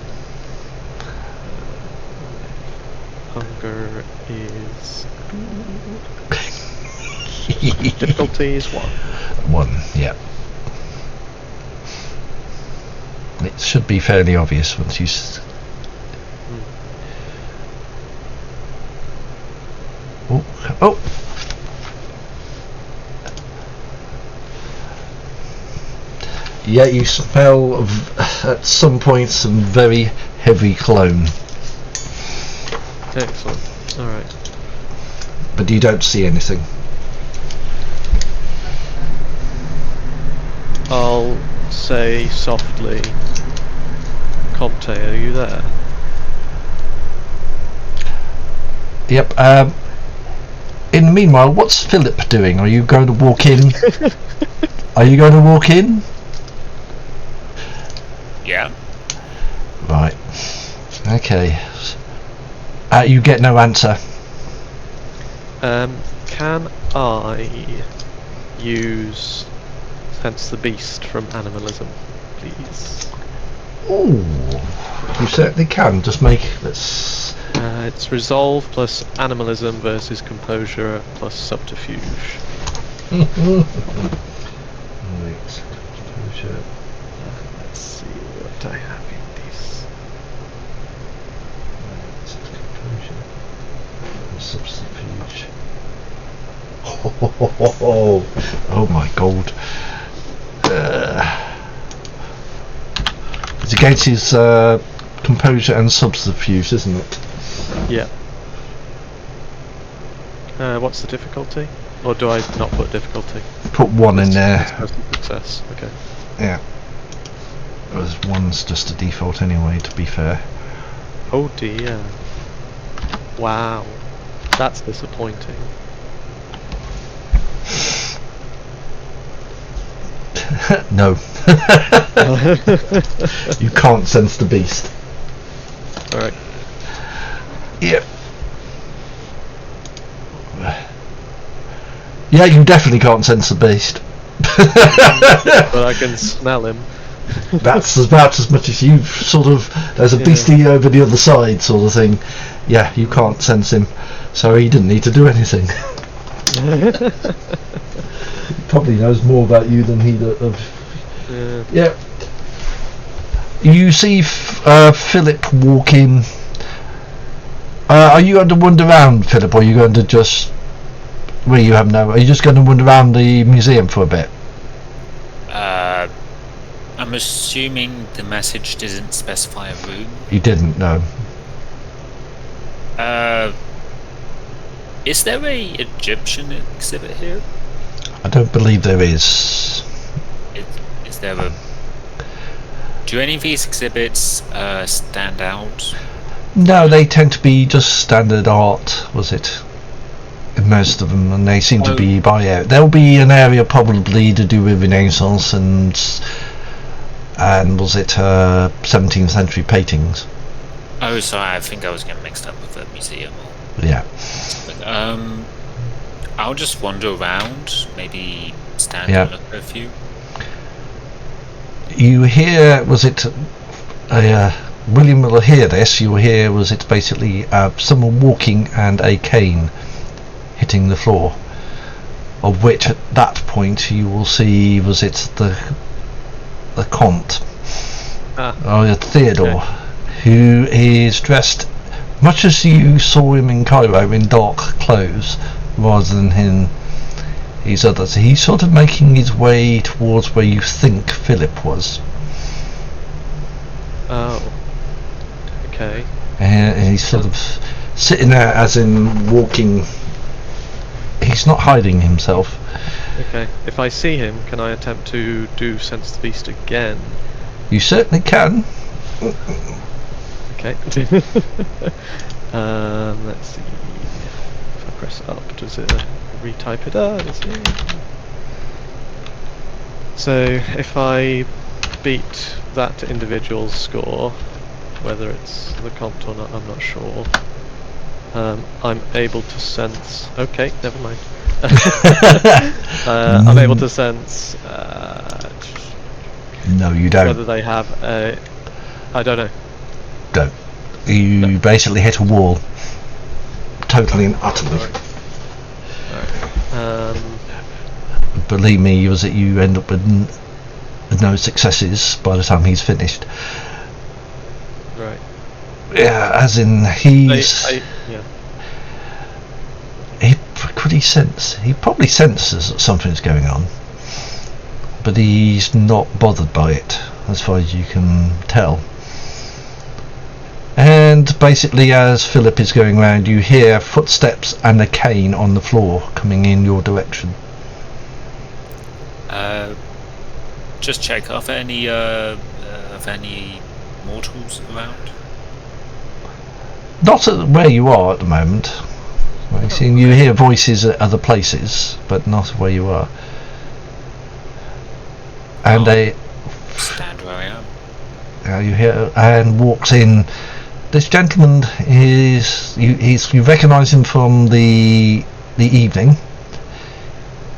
[SPEAKER 4] Hunger is difficulty is 1.
[SPEAKER 1] 1, yeah. It should be fairly obvious once you. Oh! Yeah, you smell at some point some very heavy cologne,
[SPEAKER 4] excellent. Alright.
[SPEAKER 1] but you don't see anything.
[SPEAKER 4] I'll say softly, Comte, are you there?
[SPEAKER 1] Yep. In the meanwhile, what's Philip doing? Are you going to walk in? Are you going to walk in?
[SPEAKER 5] Yeah.
[SPEAKER 1] Right. Okay. You get no answer.
[SPEAKER 4] Can I use Sense the Beast from Animalism, please?
[SPEAKER 1] Ooh, you certainly can. Just let's.
[SPEAKER 4] It's Resolve plus Animalism versus Composure plus Subterfuge.
[SPEAKER 1] Right. Composure.
[SPEAKER 4] Let's see what I have in this.
[SPEAKER 1] Composure. Subterfuge. Oh my god. It's against his composure and subterfuge, isn't it?
[SPEAKER 4] Yeah. What's the difficulty? Or do I not put difficulty?
[SPEAKER 1] Put 1 in there.
[SPEAKER 4] Success. Okay.
[SPEAKER 1] Yeah. Because 1's just a default anyway, to be fair.
[SPEAKER 4] Oh dear. Wow. That's disappointing.
[SPEAKER 1] No. You can't sense the beast.
[SPEAKER 4] Alright.
[SPEAKER 1] Yep. Yeah, you definitely can't sense the beast.
[SPEAKER 4] But I can smell him.
[SPEAKER 1] That's about as much as you sort of. There's a beastie over the other side, sort of thing. Yeah, you can't sense him, so he didn't need to do anything. He probably knows more about you than he does. Yeah. You see Philip walk in. Are you going to wander around, Philip, or are you going to just... Well, you have no... Are you just going to wander around the museum for a bit?
[SPEAKER 5] I'm assuming the message didn't specify a room.
[SPEAKER 1] You didn't, no.
[SPEAKER 5] Is there a Egyptian exhibit here?
[SPEAKER 1] I don't believe there is.
[SPEAKER 5] Is there a... Do any of these exhibits stand out?
[SPEAKER 1] No, they tend to be just standard art, was it? In most of them, and they seem to be by area. There'll be an area probably to do with Renaissance and was it 17th century paintings.
[SPEAKER 5] Oh, sorry, I think I was getting mixed up with a museum.
[SPEAKER 1] Yeah.
[SPEAKER 5] I'll just wander around, maybe stand
[SPEAKER 1] Yeah.
[SPEAKER 5] and look at a few.
[SPEAKER 1] You hear, was it... William will hear this. You'll hear, was it basically someone walking and a cane hitting the floor, of which at that point you will see, was it the Comte, or Theodore, who is dressed much as you saw him in Cairo, in dark clothes rather than in his others. He's sort of making his way towards where you think Philip was.
[SPEAKER 4] Oh. Okay.
[SPEAKER 1] And he's sort of sitting there, as in walking. He's not hiding himself.
[SPEAKER 4] Okay. If I see him, can I attempt to do Sense the Beast again?
[SPEAKER 1] You certainly can.
[SPEAKER 4] Okay. Let's see. If I press up, does it retype it? Let's see. So if I beat that individual's score, whether it's the Comte or not, I'm not sure. I'm able to sense... Okay, never mind. I'm able to sense...
[SPEAKER 1] No, you don't.
[SPEAKER 4] Whether they have a... I don't know.
[SPEAKER 1] Don't. You basically hit a wall. Totally and utterly.
[SPEAKER 4] Alright.
[SPEAKER 1] Believe me, you end up with no successes by the time he's finished.
[SPEAKER 4] Right.
[SPEAKER 1] Yeah, as in he's...
[SPEAKER 4] yeah.
[SPEAKER 1] He probably senses that something's going on, but he's not bothered by it, as far as you can tell. And basically, as Philip is going round, you hear footsteps and a cane on the floor coming in your direction.
[SPEAKER 5] Just check, are there any mortals around?
[SPEAKER 1] Not at where you are at the moment. You hear voices at other places, but not where you are. And
[SPEAKER 5] stand where I am.
[SPEAKER 1] you hear, and walks in. This gentleman is you recognise him from the evening,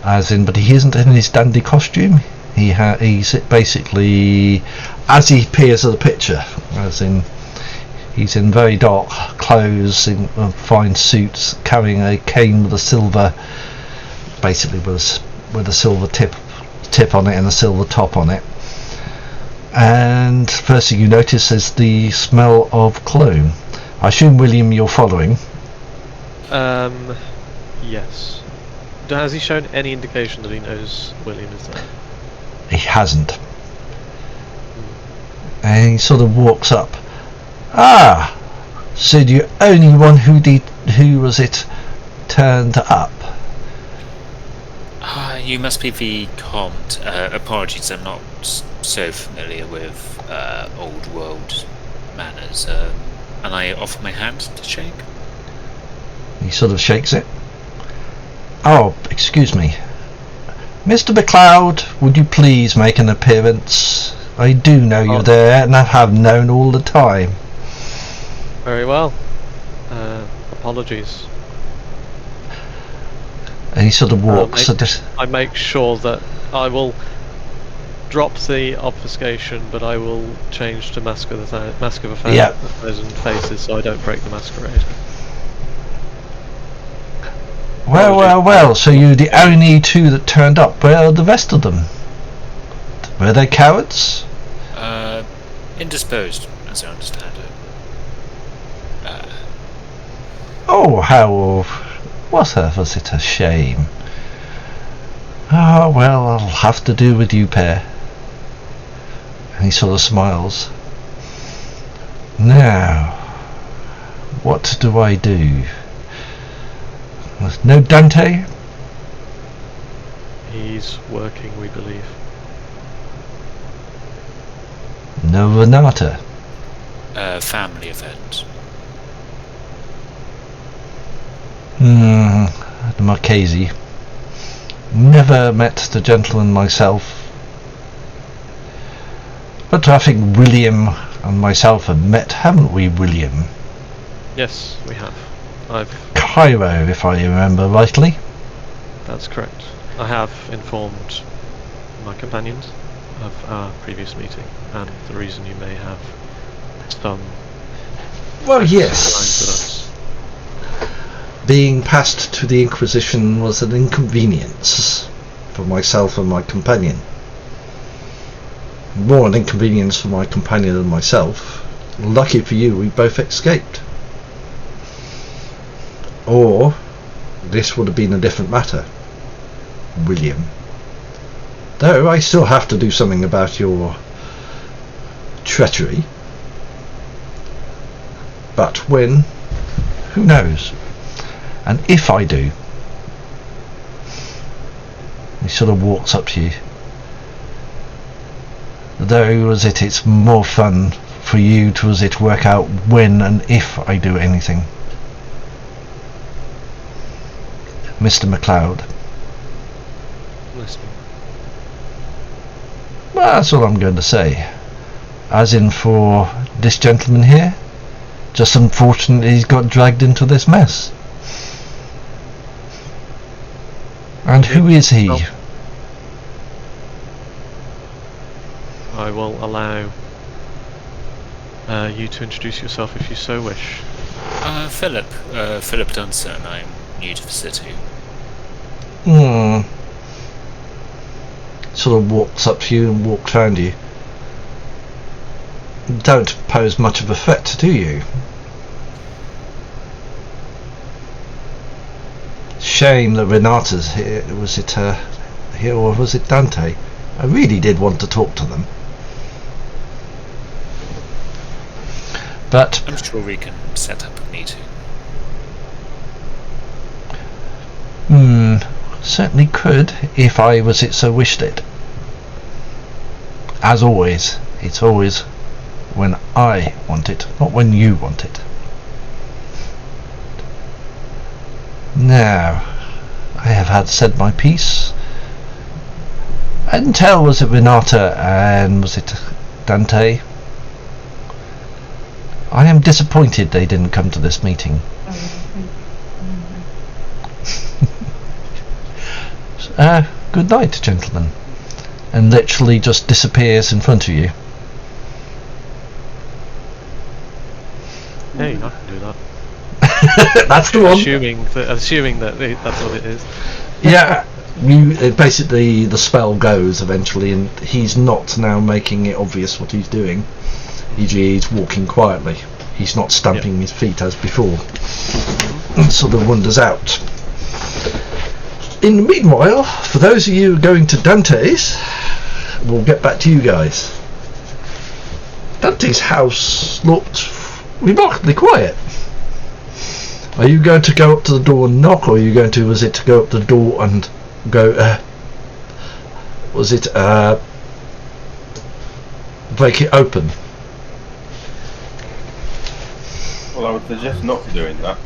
[SPEAKER 1] as in, but he isn't in his dandy costume. He's basically, as he appears in the picture, as in. He's in very dark clothes, in fine suits, carrying a cane with a silver, basically with a silver tip on it and a silver top on it. And first thing you notice is the smell of cologne. I assume, William, you're following.
[SPEAKER 4] Yes. Has he shown any indication that he knows William is there?
[SPEAKER 1] He hasn't. And he sort of walks up. Ah, so the only one who was it turned up?
[SPEAKER 5] You must be the Comte. Apologies, I'm not so familiar with old world manners. And I offer my hand to shake.
[SPEAKER 1] He sort of shakes it. Oh, excuse me. Mr. McLeod, would you please make an appearance? I do know you're there, and I have known all the time.
[SPEAKER 4] Very well. Apologies.
[SPEAKER 1] And he sort of walks.
[SPEAKER 4] I make sure that I will drop the obfuscation, but I will change to Mask of a Thousand Faces, so I don't break the masquerade.
[SPEAKER 1] Well. So you're the only two that turned up. Where are the rest of them? Were they cowards?
[SPEAKER 5] indisposed, as I understand it.
[SPEAKER 1] Oh, how was it a shame? Ah, well, I'll have to do with you pair. And he sort of smiles. Now, what do I do? No Dante?
[SPEAKER 4] He's working, we believe.
[SPEAKER 1] No Renata?
[SPEAKER 5] Family event.
[SPEAKER 1] The Marchese. Never met the gentleman myself. But I think William and myself have met, haven't we, William?
[SPEAKER 4] Yes, we have.
[SPEAKER 1] Cairo, if I remember rightly.
[SPEAKER 4] That's correct. I have informed my companions of our previous meeting and the reason you may have some
[SPEAKER 1] Well,
[SPEAKER 4] lines with
[SPEAKER 1] yes.
[SPEAKER 4] us.
[SPEAKER 1] Being passed to the Inquisition was an inconvenience for myself and my companion. More an inconvenience for my companion than myself. Lucky for you, we both escaped. Or this would have been a different matter, William. Though I still have to do something about your treachery. But when? Who knows? And if I do, he sort of walks up to you. Though it's more fun for you to work out when and if I do anything. Mr. MacLeod.
[SPEAKER 4] Listening.
[SPEAKER 1] Well, that's all I'm going to say. As in for this gentleman here, just unfortunately he's got dragged into this mess. And who is he?
[SPEAKER 4] Well, I will allow you to introduce yourself if you so wish.
[SPEAKER 5] Philip. Philip Dunson. I'm new to the city.
[SPEAKER 1] Sort of walks up to you and walks round you. Don't pose much of a threat, do you? Shame that Renata's here. Was it here or was it Dante? I really did want to talk to them. But
[SPEAKER 5] I'm sure we can set up a meeting.
[SPEAKER 1] certainly could if I so wished it. As always, it's always when I want it, not when you want it. Now, I have said my piece. I didn't tell, was it Renata and was it Dante? I am disappointed they didn't come to this meeting. Good night, gentlemen. And literally just disappears in front of you.
[SPEAKER 4] Hey, I can do that.
[SPEAKER 1] That's the one.
[SPEAKER 4] Assuming that that's what it is.
[SPEAKER 1] Yeah, basically the spell goes eventually, and he's not now making it obvious what he's doing. E.g., he's walking quietly. He's not stamping his feet as before. And sort of wanders out. In the meanwhile, for those of you going to Dante's, we'll get back to you guys. Dante's house looked remarkably quiet. Are you going to go up to the door and knock, or are you going to, go up to the door and go, break it open?
[SPEAKER 2] Well, I would suggest not doing that.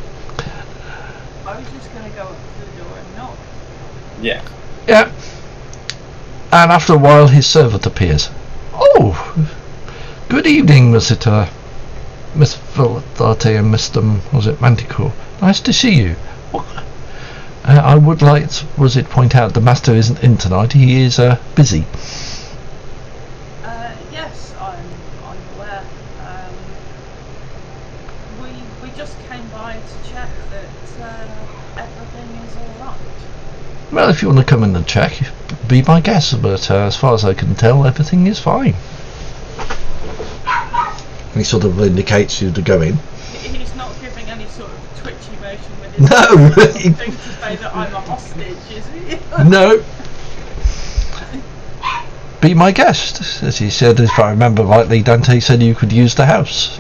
[SPEAKER 3] I was just going to go up to the door and knock.
[SPEAKER 2] Yeah.
[SPEAKER 1] Yeah. And after a while his servant appears. Oh! Good evening, Miss Velarte and Mr. Manticore. Nice to see you. I would like to, point out the master isn't in tonight. He is busy.
[SPEAKER 3] Yes, I'm aware. We just came by to check that everything is alright.
[SPEAKER 1] Well, if you want to come in and check, be my guest, but as far as I can tell, everything is fine. He sort of indicates you to go in.
[SPEAKER 3] He's not giving any sort of twitchy motion with his
[SPEAKER 1] No.
[SPEAKER 3] thing to say that I'm a hostage, is he?
[SPEAKER 1] No. Be my guest, as he said. If I remember rightly, Dante said you could use the house.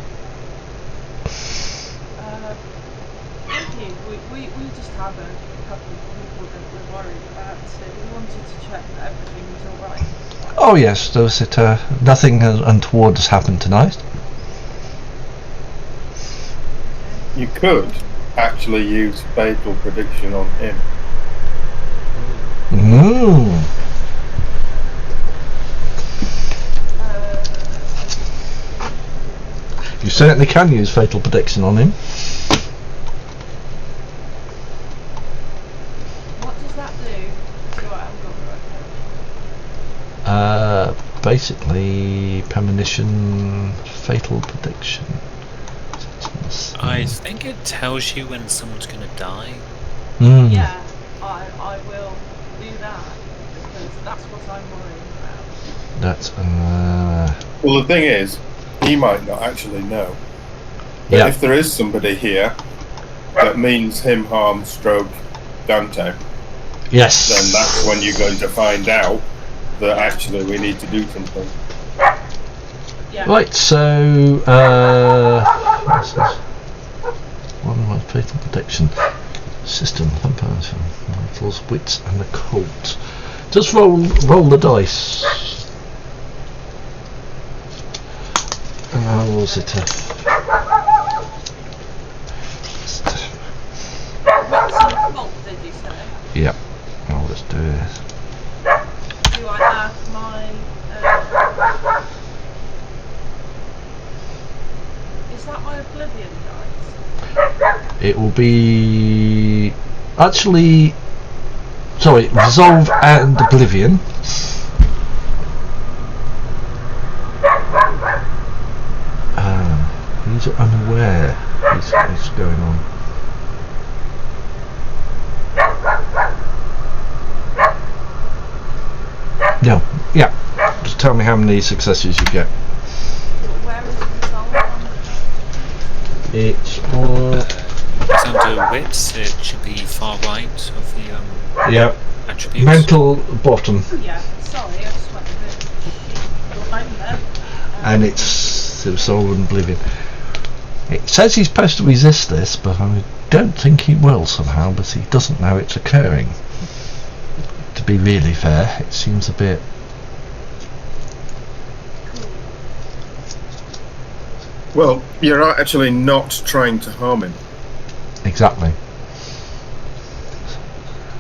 [SPEAKER 3] Thank you. We just have a couple of people that we're worried about, so we wanted to check that everything was alright.
[SPEAKER 1] Oh yes, does it? Nothing untoward has happened tonight.
[SPEAKER 2] You could actually use fatal prediction on him.
[SPEAKER 1] You certainly can use fatal prediction on him.
[SPEAKER 3] What does that do? So I haven't got the right page.
[SPEAKER 1] Basically, premonition, fatal prediction.
[SPEAKER 5] I think it tells you when someone's going to die.
[SPEAKER 3] Yeah, I will do that because that's what I'm worried about.
[SPEAKER 1] That's
[SPEAKER 2] Well, the thing is, he might not actually know. But
[SPEAKER 1] yeah.
[SPEAKER 2] if there is somebody here that means him harm stroke Dante,
[SPEAKER 1] Yes.
[SPEAKER 2] then that's when you're going to find out that actually we need to do something.
[SPEAKER 3] Yeah.
[SPEAKER 1] Right, so what's this? One of my fatal prediction system, vitals, wits, and occult. Just roll the dice. What was it?
[SPEAKER 3] Wits and occult, did you say?
[SPEAKER 1] Yeah. Well, let's do this.
[SPEAKER 3] Do I add my? Is that my oblivion dice?
[SPEAKER 1] It will be actually. Sorry, resolve and oblivion. He's unaware. He's going on. No, yeah. Just tell me how many successes you get.
[SPEAKER 3] Where is the resolve on
[SPEAKER 1] It's
[SPEAKER 5] It's under wits. It should be far right of the
[SPEAKER 1] yeah.
[SPEAKER 5] attributes.
[SPEAKER 1] Mental bottom,
[SPEAKER 3] the? Yeah, sorry, I just went a bit behind there.
[SPEAKER 1] and it's resolve and oblivion. It says he's supposed to resist this, but I don't think he will somehow. But he doesn't know it's occurring. To be really fair, it seems a bit.
[SPEAKER 2] Well, you're actually not trying to harm him.
[SPEAKER 1] Exactly.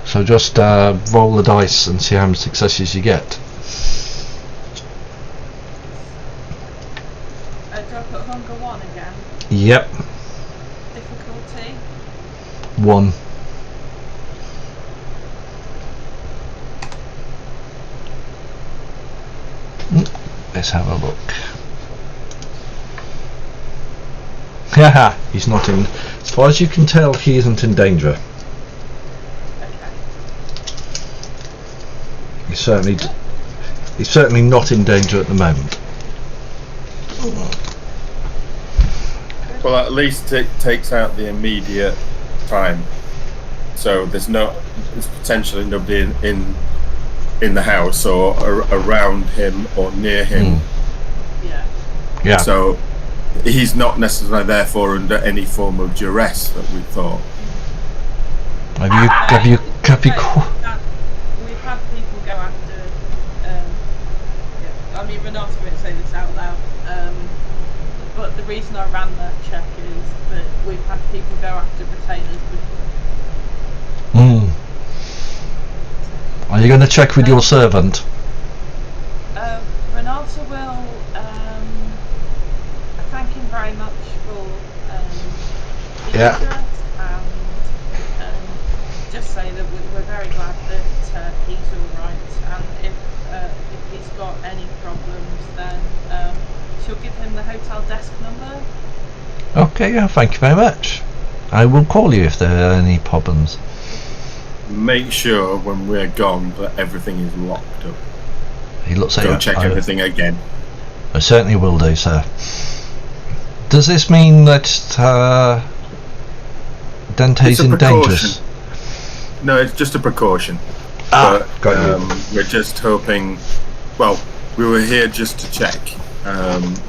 [SPEAKER 1] So just roll the dice and see how many successes you get.
[SPEAKER 3] Do I put hunger 1 again?
[SPEAKER 1] Yep.
[SPEAKER 3] Difficulty?
[SPEAKER 1] 1. Let's have a look. Haha, he's not in. As far as you can tell, he isn't in danger.
[SPEAKER 3] Okay.
[SPEAKER 1] He's certainly not in danger at the moment.
[SPEAKER 2] Well, at least it takes out the immediate time. So there's potentially nobody in the house or around him or near him.
[SPEAKER 3] Yeah.
[SPEAKER 1] Yeah.
[SPEAKER 2] So he's not necessarily therefore under any form of duress that we thought.
[SPEAKER 1] Have you
[SPEAKER 3] We've had people go after. I mean, Renata won't say this out loud. But the reason I ran that check is that we've had people go after retainers before.
[SPEAKER 1] Are you going to check with your servant?
[SPEAKER 3] Renata will thank him very much for the interest and just say that we're very glad that he's alright, and if he's got any problems then she'll give him the hotel desk number.
[SPEAKER 1] Okay, yeah, thank you very much. I will call you if there are any problems.
[SPEAKER 2] Make sure when we're gone that everything is locked up.
[SPEAKER 1] He looks at
[SPEAKER 2] Go
[SPEAKER 1] you.
[SPEAKER 2] check everything again.
[SPEAKER 1] I certainly will do, sir. Does this mean that Dante's
[SPEAKER 2] It's a
[SPEAKER 1] in danger?
[SPEAKER 2] precaution. No, it's just a precaution.
[SPEAKER 1] Ah,
[SPEAKER 2] but
[SPEAKER 1] got you.
[SPEAKER 2] we're just hoping. Well, we were here just to check.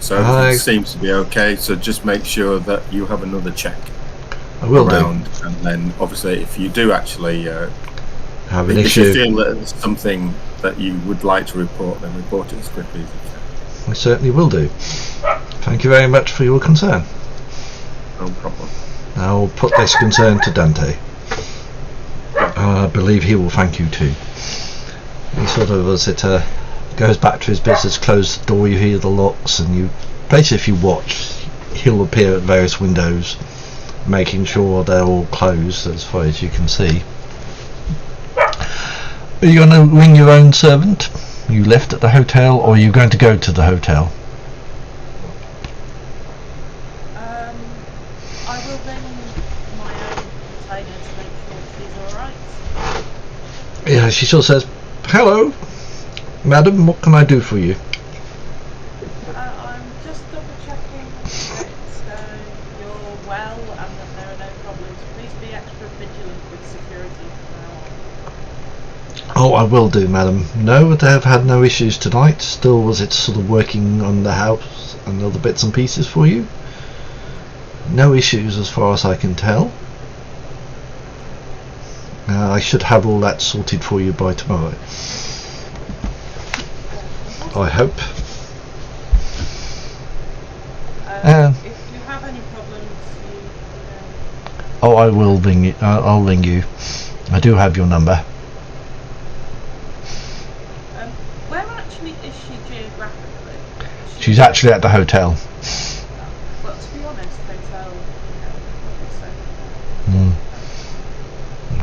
[SPEAKER 2] So everything seems to be okay. So just make sure that you have another check
[SPEAKER 1] I will
[SPEAKER 2] around, and then obviously if you do actually
[SPEAKER 1] have an
[SPEAKER 2] if
[SPEAKER 1] issue.
[SPEAKER 2] you feel that there's something that you would like to report, then report it as quickly as you can.
[SPEAKER 1] I certainly will do. Thank you very much for your concern.
[SPEAKER 2] No problem.
[SPEAKER 1] I'll put this concern to Dante. I believe he will thank you too. He sort of, as it goes back to his business, close the door, you hear the locks, and you basically, if you watch, he'll appear at various windows, making sure they're all closed as far as you can see. Are you going to ring your own servant? You left at the hotel, or are you going to go to the hotel?
[SPEAKER 3] I will ring my own retainer to make sure she's alright.
[SPEAKER 1] Yeah, she sort of says, "Hello, madam, what can I do for you?"
[SPEAKER 3] I'm just double checking that you're well and that there are no problems. Please be extra vigilant with security from now on.
[SPEAKER 1] Oh, I will do, madam. No, they have had no issues tonight. Still, was it sort of working on the house and other bits and pieces for you? No issues as far as I can tell. I should have all that sorted for you by tomorrow. I hope.
[SPEAKER 3] If you have any problems, you know.
[SPEAKER 1] Oh, I will ring you. I'll ring you. I do have your number.
[SPEAKER 3] Where actually is she geographically?
[SPEAKER 1] She's actually at the hotel.
[SPEAKER 3] Well, to be honest, hotel,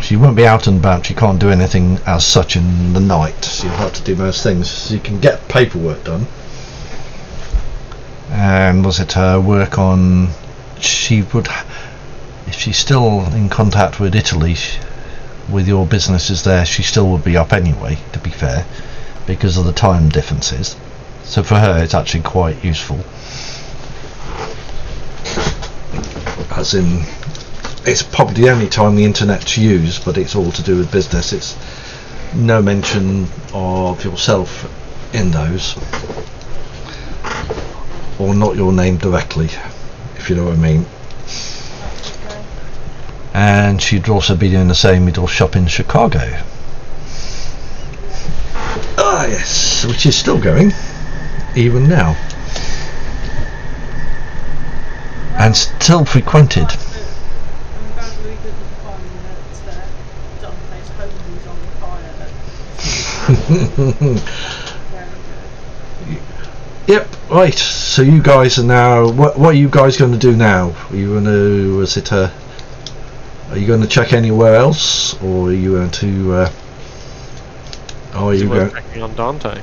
[SPEAKER 1] She won't be out and about. She can't do anything as such in the night. She'll have to do most things. She can get paperwork done. And was it her work on? She would, if she's still in contact with Italy, with your businesses there, she still would be up anyway. To be fair, because of the time differences. So for her, it's actually quite useful. As in, it's probably the only time the internet's used, but it's all to do with business. It's no mention of yourself in those, or not your name directly, if you know what I mean. And she'd also be doing the same with your shop in Chicago. Ah yes, which is still going, even now, and still frequented.
[SPEAKER 3] I'm glad we didn't find that Dante's home was on fire. Very good.
[SPEAKER 1] Yep, right, so you guys are now, what are you guys going to do now? Are you going to, are you going to check anywhere else, or are you going to, are you going...
[SPEAKER 4] checking on Dante?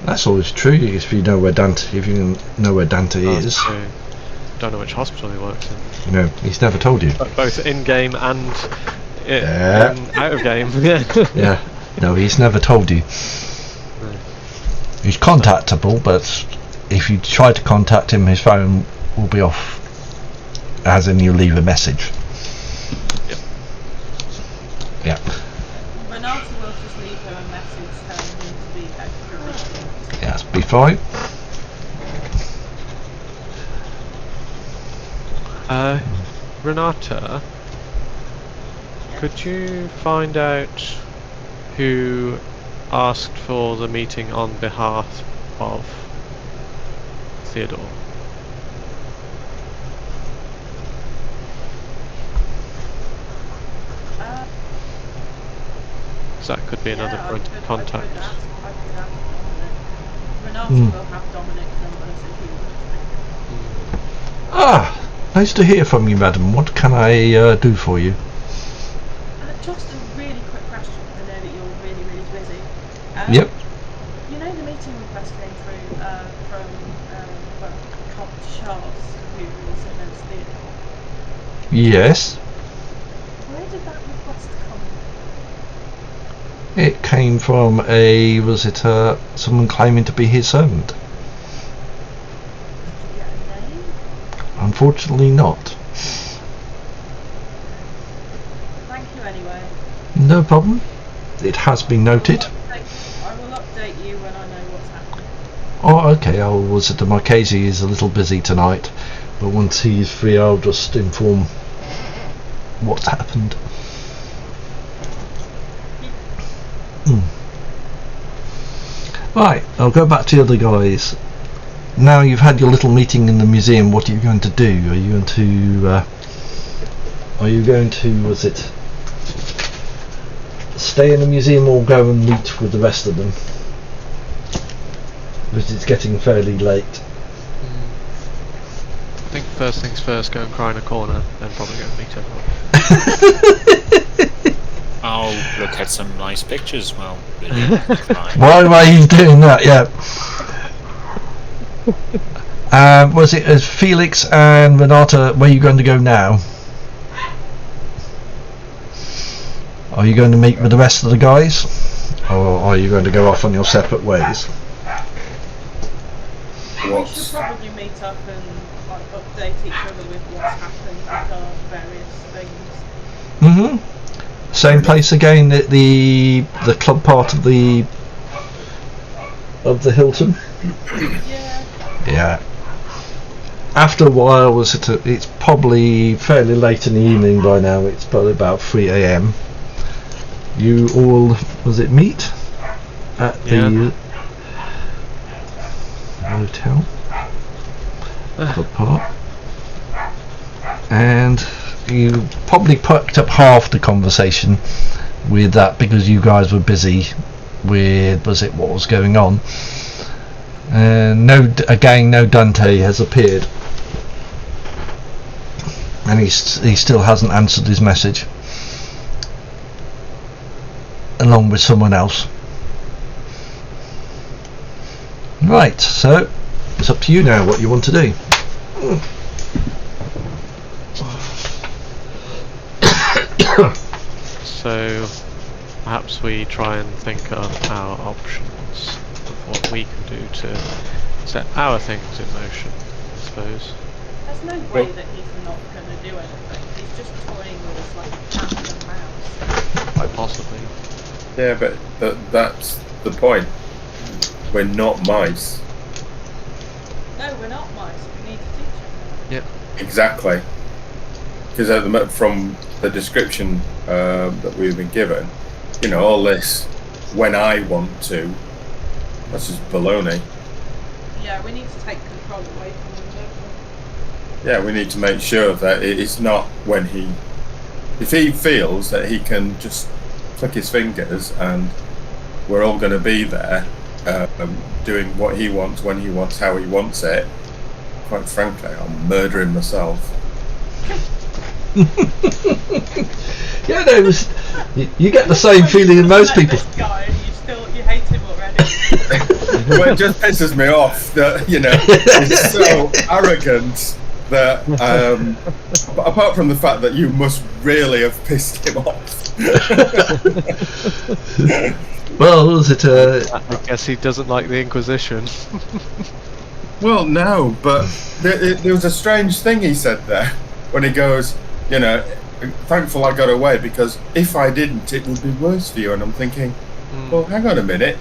[SPEAKER 1] That's always true, if you know where Dante, is.
[SPEAKER 4] True. Don't know which hospital he works in.
[SPEAKER 1] No, he's never told you.
[SPEAKER 4] Both in-game and
[SPEAKER 1] Yeah.
[SPEAKER 4] out-of-game.
[SPEAKER 1] Yeah, no, he's never told you.
[SPEAKER 4] No.
[SPEAKER 1] He's contactable, but if you try to contact him, his phone will be off, as in you leave a message.
[SPEAKER 4] Yep.
[SPEAKER 1] Yeah.
[SPEAKER 3] Renata will just leave her a message telling him to be extra vigilant.
[SPEAKER 1] Yes, be fine.
[SPEAKER 4] Renata, could you find out who asked for the meeting on behalf of Theodore? So that could be another
[SPEAKER 3] Yeah,
[SPEAKER 4] point of contact.
[SPEAKER 3] I could ask Dominic. Renata will have Dominic's number, so she will just ring him.
[SPEAKER 1] Ah, nice to hear from you, madam. What can I do for you?
[SPEAKER 3] Just a really quick question. I know that you're really, really busy.
[SPEAKER 1] Yep.
[SPEAKER 3] You know the meeting request came through from Count Charles, who also knows Theodore.
[SPEAKER 1] Yes.
[SPEAKER 3] Where did that request come from?
[SPEAKER 1] It came from someone claiming to be his servant?
[SPEAKER 3] Did you get a name?
[SPEAKER 1] Unfortunately not.
[SPEAKER 3] Thank you anyway.
[SPEAKER 1] No problem. It has been noted.
[SPEAKER 3] I will update you when I know what's happening.
[SPEAKER 1] Oh, okay. Marchese is a little busy tonight, but once he's free, I'll just inform what's happened. Right, I'll go back to the other guys. Now you've had your little meeting in the museum, what are you going to do? Are you going to stay in the museum or go and meet with the rest of them? Because it's getting fairly late.
[SPEAKER 4] I think first things first, go and cry in a corner, then probably go and meet everyone.
[SPEAKER 5] I'll look at some nice pictures while
[SPEAKER 1] Why are you doing that? Yeah. Was it as Felix and Renata? Where are you going to go now? Are you going to meet with the rest of the guys, or are you going to go off on your separate ways?
[SPEAKER 3] We should probably meet up and update each other with what's happened with our various things.
[SPEAKER 1] Same place again at the club part of the Hilton. Yeah. After a while, it's probably fairly late in the evening by now. It's probably about 3 a.m. You all meet at the hotel club part, and you probably picked up half the conversation with that because you guys were busy with what was going on. And no Dante has appeared, and he still hasn't answered his message, along with someone else. Right, so it's up to you now what you want to do.
[SPEAKER 4] So perhaps we try and think of our options of what we can do to set our things in motion, I suppose.
[SPEAKER 3] There's no way that he's not going to do anything. He's just toying with us like a cat and a mouse.
[SPEAKER 4] Quite possibly.
[SPEAKER 2] Yeah, but that's the point. We're not mice.
[SPEAKER 3] No, we're not mice. We need to teach him.
[SPEAKER 4] Yep.
[SPEAKER 2] Exactly. Because from the description that we've been given, all this when I want to, that's just baloney.
[SPEAKER 3] Yeah, we need to take control away from him, don't we?
[SPEAKER 2] Yeah, we need to make sure that it's not if he feels that he can just click his fingers and we're all going to be there doing what he wants, when he wants, how he wants it, quite frankly, I'll murder him myself.
[SPEAKER 1] Yeah, no, you get the same feeling in most people.
[SPEAKER 3] This guy, and you hate him already.
[SPEAKER 2] Well, it just pisses me off that he's so arrogant that apart from the fact that you must really have pissed him off.
[SPEAKER 1] Well,
[SPEAKER 4] I guess he doesn't like the Inquisition.
[SPEAKER 2] Well, no, but there was a strange thing he said there when he goes, thankful I got away because if I didn't, it would be worse for you. And I'm thinking, well, hang on a minute.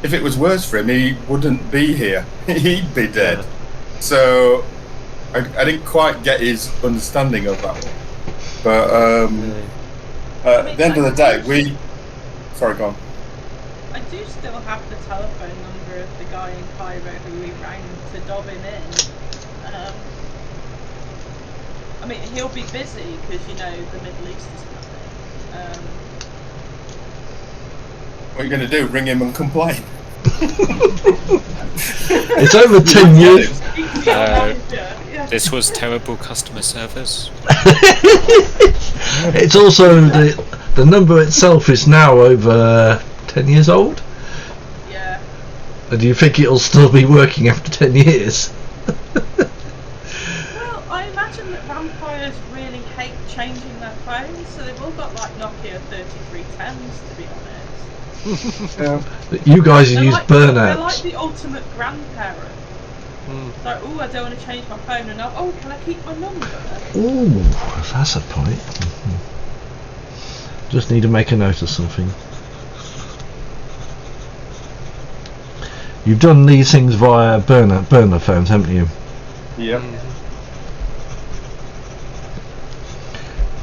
[SPEAKER 2] If it was worse for him, he wouldn't be here. He'd be dead. Yeah. So I didn't quite get his understanding of that one. But at the end of the day, Sorry, go on.
[SPEAKER 3] I do still have the telephone number of the guy in Cairo who we rang to dob him in. I mean, he'll be busy because, the Middle East is nothing.
[SPEAKER 2] What are you going to do? Ring him and complain?
[SPEAKER 1] It's over 10 years.
[SPEAKER 5] This was terrible customer service.
[SPEAKER 1] It's also the number itself is now over 10 years old.
[SPEAKER 3] Yeah.
[SPEAKER 1] And do you think it'll still be working after 10 years?
[SPEAKER 3] Well, I imagine that vampires really hate changing their phones, so they've all got like Nokia 3310s, to be honest.
[SPEAKER 1] You guys
[SPEAKER 3] They're
[SPEAKER 1] use
[SPEAKER 3] like, they're like
[SPEAKER 1] burnouts.
[SPEAKER 3] the ultimate grandparent. Like, oh, I don't want to change my phone, and oh, can I keep my number?
[SPEAKER 1] Ooh, that's a point. Just need to make a note of something. You've done these things via burner phones, haven't you?
[SPEAKER 2] Yep.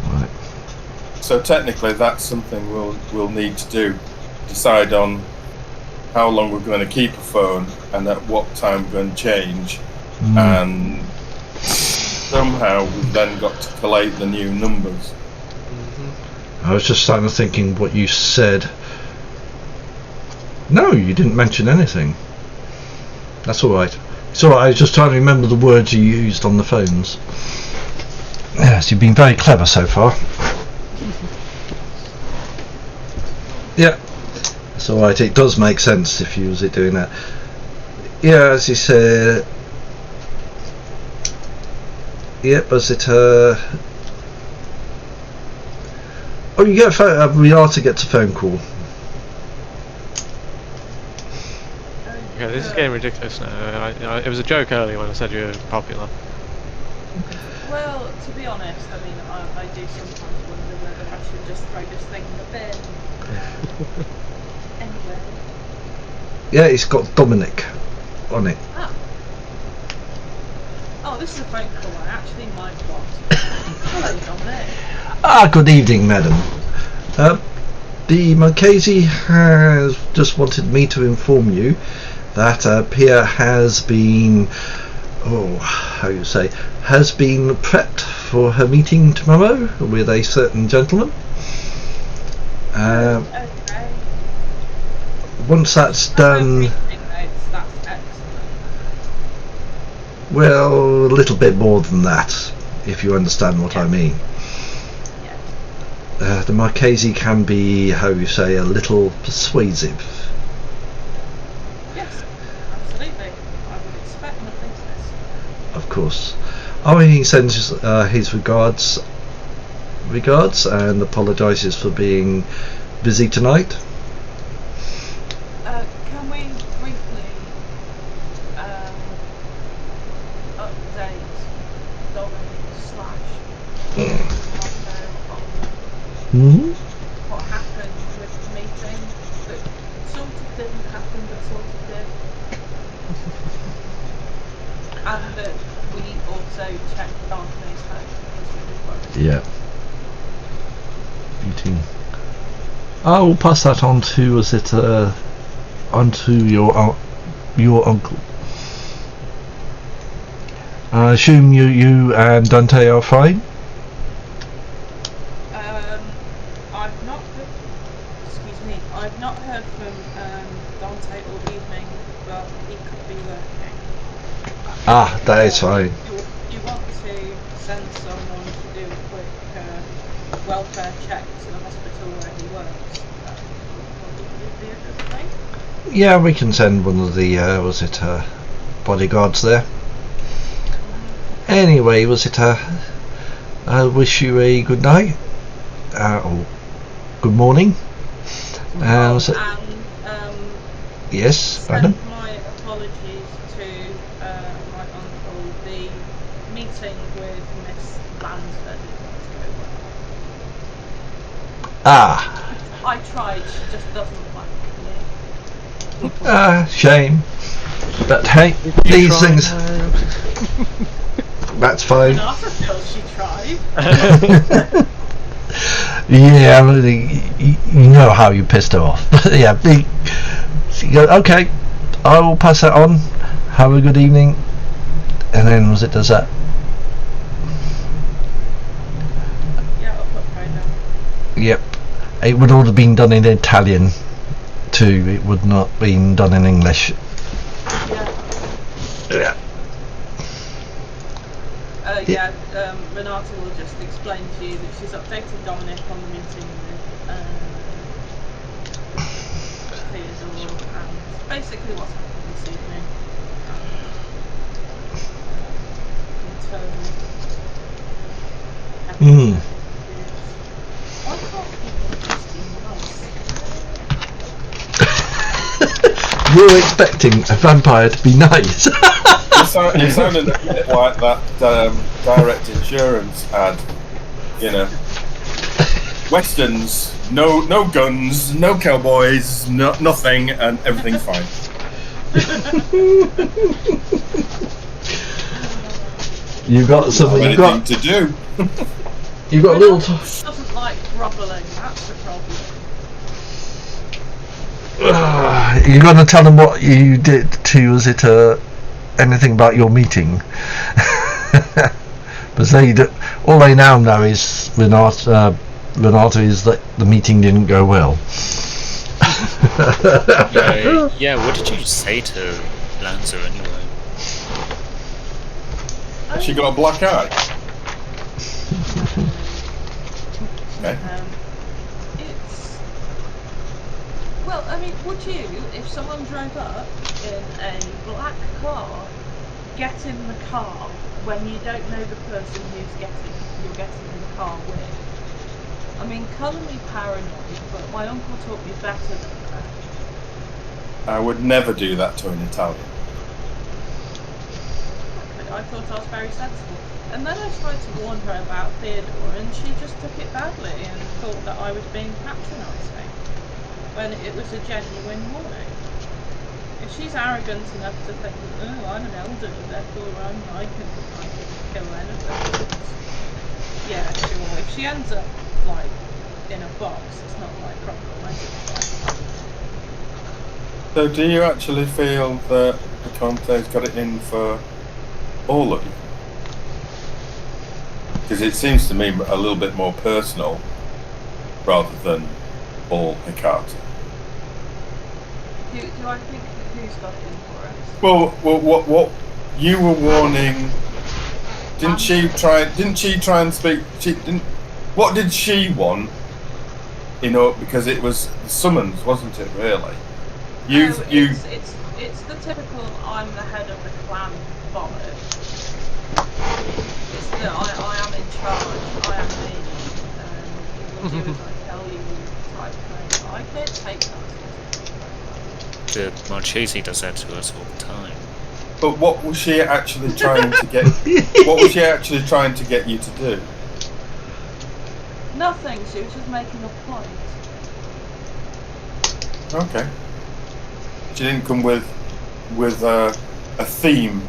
[SPEAKER 1] Right.
[SPEAKER 2] So technically, that's something we'll need to do. Decide on how long we're going to keep a phone and at what time we're going to change, and somehow we've then got to collate the new numbers.
[SPEAKER 1] I was just starting to thinking what you said. No, you didn't mention anything. That's alright. It's alright, I was just trying to remember the words you used on the phones. Yes, you've been very clever so far. Yeah, it's alright, it does make sense if you was doing that. Yeah, as you said. Yep, was it oh, you get a phone, Riata gets a phone call.
[SPEAKER 4] Okay, this is getting ridiculous now. It was a joke earlier when I said you were popular.
[SPEAKER 3] Well, to be honest, I mean, I do sometimes wonder whether I should just throw this thing in the bin. Anyway.
[SPEAKER 1] Yeah, it's got Dominic on it.
[SPEAKER 3] Oh, this is a phone call I actually might want. Hello, Dominic.
[SPEAKER 1] Good evening, madam. The Marchese has just wanted me to inform you that Pia has been, has been prepped for her meeting tomorrow with a certain gentleman.
[SPEAKER 3] Okay.
[SPEAKER 1] Once that's done,
[SPEAKER 3] That's excellent.
[SPEAKER 1] well, a little bit more than that, if you understand what I mean.
[SPEAKER 3] Yes.
[SPEAKER 1] The Marchese can be, a little persuasive.
[SPEAKER 3] Yes, absolutely. I would expect nothing less.
[SPEAKER 1] Of course. He sends his regards and apologises for being busy tonight.
[SPEAKER 3] Can we briefly update Dominic / what happened with the meeting that sort of didn't happen but sort of did? And that we also checked Dante's home because we were worried.
[SPEAKER 1] Yeah. Meeting. I will pass that on to onto your uncle. I assume you and Dante are fine.
[SPEAKER 3] I've not heard from Dante all evening, but he could be lurking.
[SPEAKER 1] That is fine.
[SPEAKER 3] You want to send someone to do a quick welfare check to the hospital where he works? That would probably be a good thing.
[SPEAKER 1] Yeah, we can send one of the bodyguards there. Anyway, I wish you a good night or good morning. Yes, madam.
[SPEAKER 3] Send my apologies to my uncle. The meeting with Miss Lansford didn't go well. I tried, she just doesn't like me.
[SPEAKER 1] Shame. But hey, these things. That's fine.
[SPEAKER 3] Renata feels she tried.
[SPEAKER 1] Yeah, you know how you pissed her off. Yeah, okay, I will pass that on. Have a good evening. And then does that?
[SPEAKER 3] Yeah, I'll put phone down.
[SPEAKER 1] Yep. It would all have been done in Italian too. It would not have been done in English.
[SPEAKER 3] Yeah.
[SPEAKER 1] Yeah.
[SPEAKER 3] Renata will just explain to you that she's updated Dominic on the meeting with Theodore and basically what's happened this evening. Why can't people just be nice?
[SPEAKER 1] You were expecting a vampire to be nice.
[SPEAKER 2] You sounded a bit like that direct insurance ad. You know, westerns, no guns, no cowboys, nothing, and everything's fine.
[SPEAKER 1] You got something. You got
[SPEAKER 2] to do.
[SPEAKER 1] You got a little.
[SPEAKER 3] Doesn't like groveling. That's the problem.
[SPEAKER 1] You're going to tell them what you did to. Was it anything about your meeting? Because all they now know is Renata is that the meeting didn't go well.
[SPEAKER 5] Yeah, what did you say to Lanza anyway?
[SPEAKER 2] Has she got a black eye? Okay.
[SPEAKER 3] Well, I mean, would you, if someone drove up in a black car, get in the car when you don't know the person you're getting in the car with? I mean, colour me paranoid, but my uncle taught me better than that.
[SPEAKER 2] I would never do that to an Italian.
[SPEAKER 3] Okay, I thought I was very sensible. And then I tried to warn her about Theodore, and she just took it badly and thought that I was being patronising, when it was a genuine warning. If she's arrogant enough to think, oh, I'm an elder, therefore I can kill anything. Yeah, sure. If she ends up, like, in a box, it's not like problematic.
[SPEAKER 2] So do you actually feel that the Conte's got it in for all of you? Because it seems to me a little bit more personal rather than all Hecate.
[SPEAKER 3] Do I think who's got it in for us?
[SPEAKER 2] Well, what you were warning? Didn't she try and speak? What did she want? You know, because it was the summons, wasn't it? Really?
[SPEAKER 3] It's the typical I'm the head of the clan bollocks. It's the I am in charge, I am me, you will do as I tell you type thing. I don't take that sort of thing.
[SPEAKER 5] The Marchese does that to us all the time.
[SPEAKER 2] But what was she actually trying to get? What was she actually trying to get you to do?
[SPEAKER 3] Nothing, she was just making a point.
[SPEAKER 2] Okay. She didn't come with a theme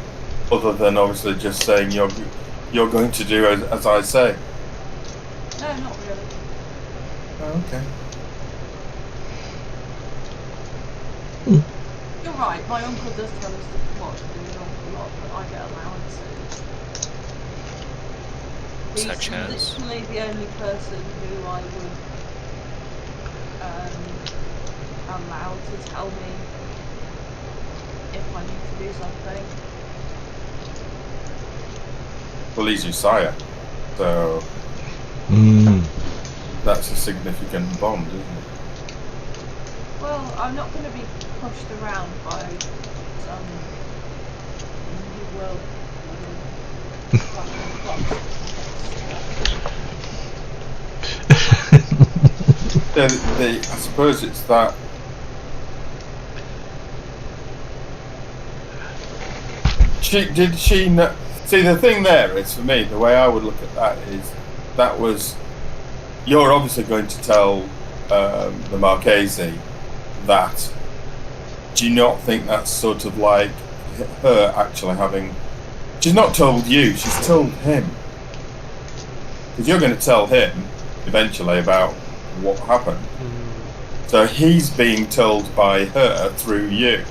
[SPEAKER 2] other than obviously just saying you're going to do as I say.
[SPEAKER 3] No, not really.
[SPEAKER 2] Oh, okay.
[SPEAKER 3] You're right, my uncle does tell us what to do an awful lot, but I get allowances.
[SPEAKER 5] Such as?
[SPEAKER 3] He's literally the only person who I would allow to tell me if I need to do something.
[SPEAKER 2] Well, he's your sire, so that's a significant bond, isn't it?
[SPEAKER 3] Well, I'm not going to be pushed around by some new world
[SPEAKER 2] I suppose it's that. Did she know? See, the thing there is, for me, the way I would look at that is, that was, you're obviously going to tell the Marchese that. Do you not think that's sort of like her actually having? She's not told you, she's told him. Because you're going to tell him eventually about what happened. So he's being told by her through you.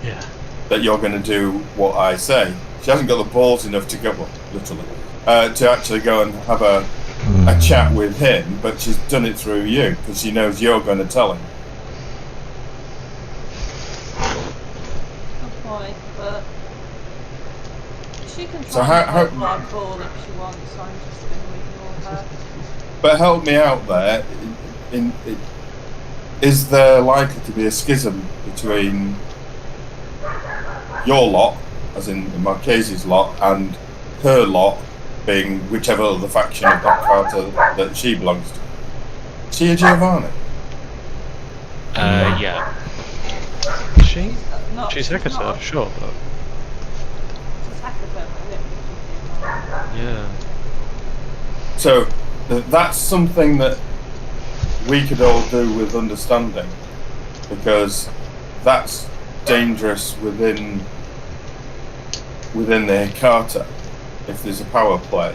[SPEAKER 4] Yeah.
[SPEAKER 2] That you're going to do what I say. She hasn't got the balls enough to go, well, literally, to actually go and have a chat with him, but she's done it through you because she knows you're going to tell him.
[SPEAKER 3] Good point, but she can try
[SPEAKER 2] So
[SPEAKER 3] and
[SPEAKER 2] how
[SPEAKER 3] hardball if she wants, so I'm just going to ignore her.
[SPEAKER 2] But help me out there. Is there likely to be a schism between your lot, as in the Marchese's lot, and her lot, being whichever other faction of that Carter that she belongs to? Is she a Giovanni?
[SPEAKER 5] Yeah.
[SPEAKER 4] she?
[SPEAKER 3] Not,
[SPEAKER 4] She's Hecate,
[SPEAKER 3] not,
[SPEAKER 4] sure, but
[SPEAKER 3] she's Hecate, but I don't think she's
[SPEAKER 4] yeah.
[SPEAKER 2] So that's something that we could all do with understanding, because that's dangerous within the Hecate if there's a power play.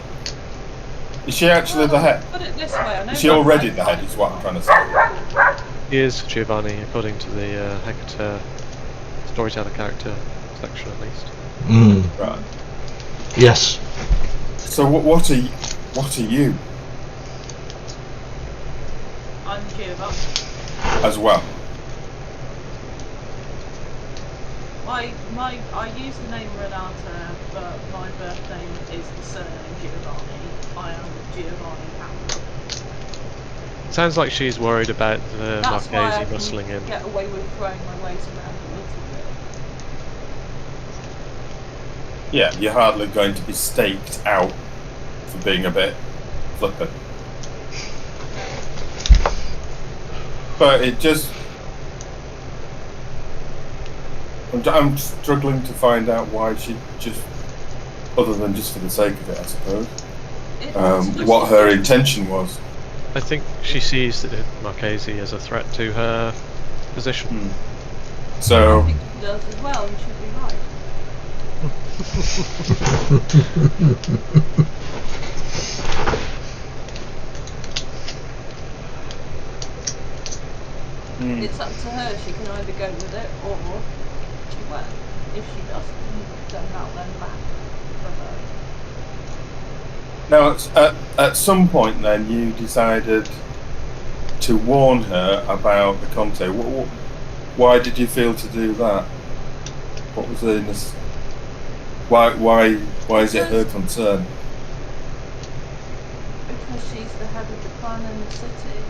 [SPEAKER 2] Is she actually the head?
[SPEAKER 3] Put it this way, I know
[SPEAKER 2] Is she already the head, is what I'm trying to say.
[SPEAKER 4] He is Giovanni, according to the Hecate storyteller character section at least.
[SPEAKER 2] Right.
[SPEAKER 1] Yes.
[SPEAKER 2] So what are you
[SPEAKER 3] I'm Giovanni.
[SPEAKER 2] as well?
[SPEAKER 3] I use the name Renata, but my birth name is the surname Giovanni. I am Giovanni Campbell.
[SPEAKER 4] Sounds like she's worried about the
[SPEAKER 3] That's why I
[SPEAKER 4] Marchese muscling in.
[SPEAKER 3] can get away with throwing my weight around a little bit.
[SPEAKER 2] Yeah, you're hardly going to be staked out for being a bit flippant. But it just... I'm struggling to find out why she just... Other than just for the sake of it, I suppose. What her intention was.
[SPEAKER 4] I think she sees the Marchese as a threat to her position.
[SPEAKER 2] So...
[SPEAKER 3] I think she does as well, and she'd be right. It's up to her. She can either go with it or she won't. If she doesn't, then that'll then back for her.
[SPEAKER 2] Now, at some point then, you decided to warn her about the Conte. Why did you feel to do that? What was the... Why is it her concern?
[SPEAKER 3] Because she's the head of the clan in the city.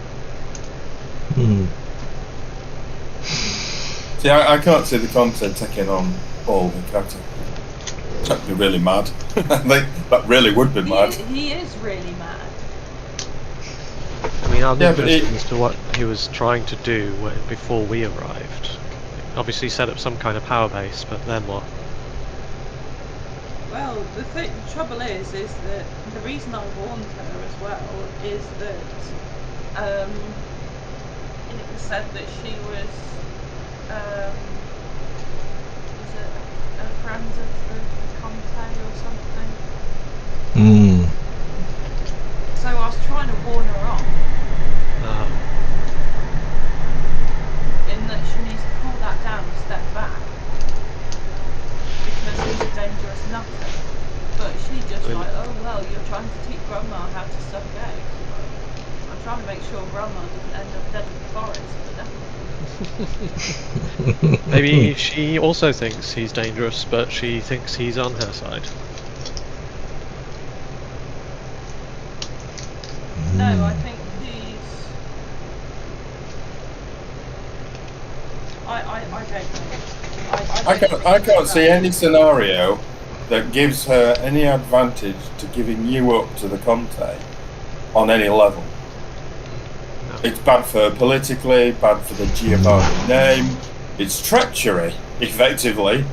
[SPEAKER 2] See, I can't see the Conte taking on all the captain. That'd be really mad. I think that really would be mad.
[SPEAKER 3] He is really mad.
[SPEAKER 4] I mean, I'm
[SPEAKER 2] Yeah, but
[SPEAKER 4] interested as to what he was trying to do before we arrived. Obviously set up some kind of power base, but then what?
[SPEAKER 3] Well, the trouble is that the reason I warned her as well is that it was said that she was it a friend of the Conte or something? So I was trying to warn her off in that she needs to cool that down and step back, because he's a dangerous nutter. But she just like, oh well, you're trying to teach Grandma how to suck eggs. I'm trying to make sure Grandma doesn't end up dead in the forest, but definitely.
[SPEAKER 4] Maybe she also thinks he's dangerous, but she thinks he's on her side.
[SPEAKER 3] No, I think he's... I don't know.
[SPEAKER 2] I can't see any scenario that gives her any advantage to giving you up to the Conte on any level.
[SPEAKER 4] No.
[SPEAKER 2] It's bad for her politically, bad for the Giovanni name. It's treachery, effectively.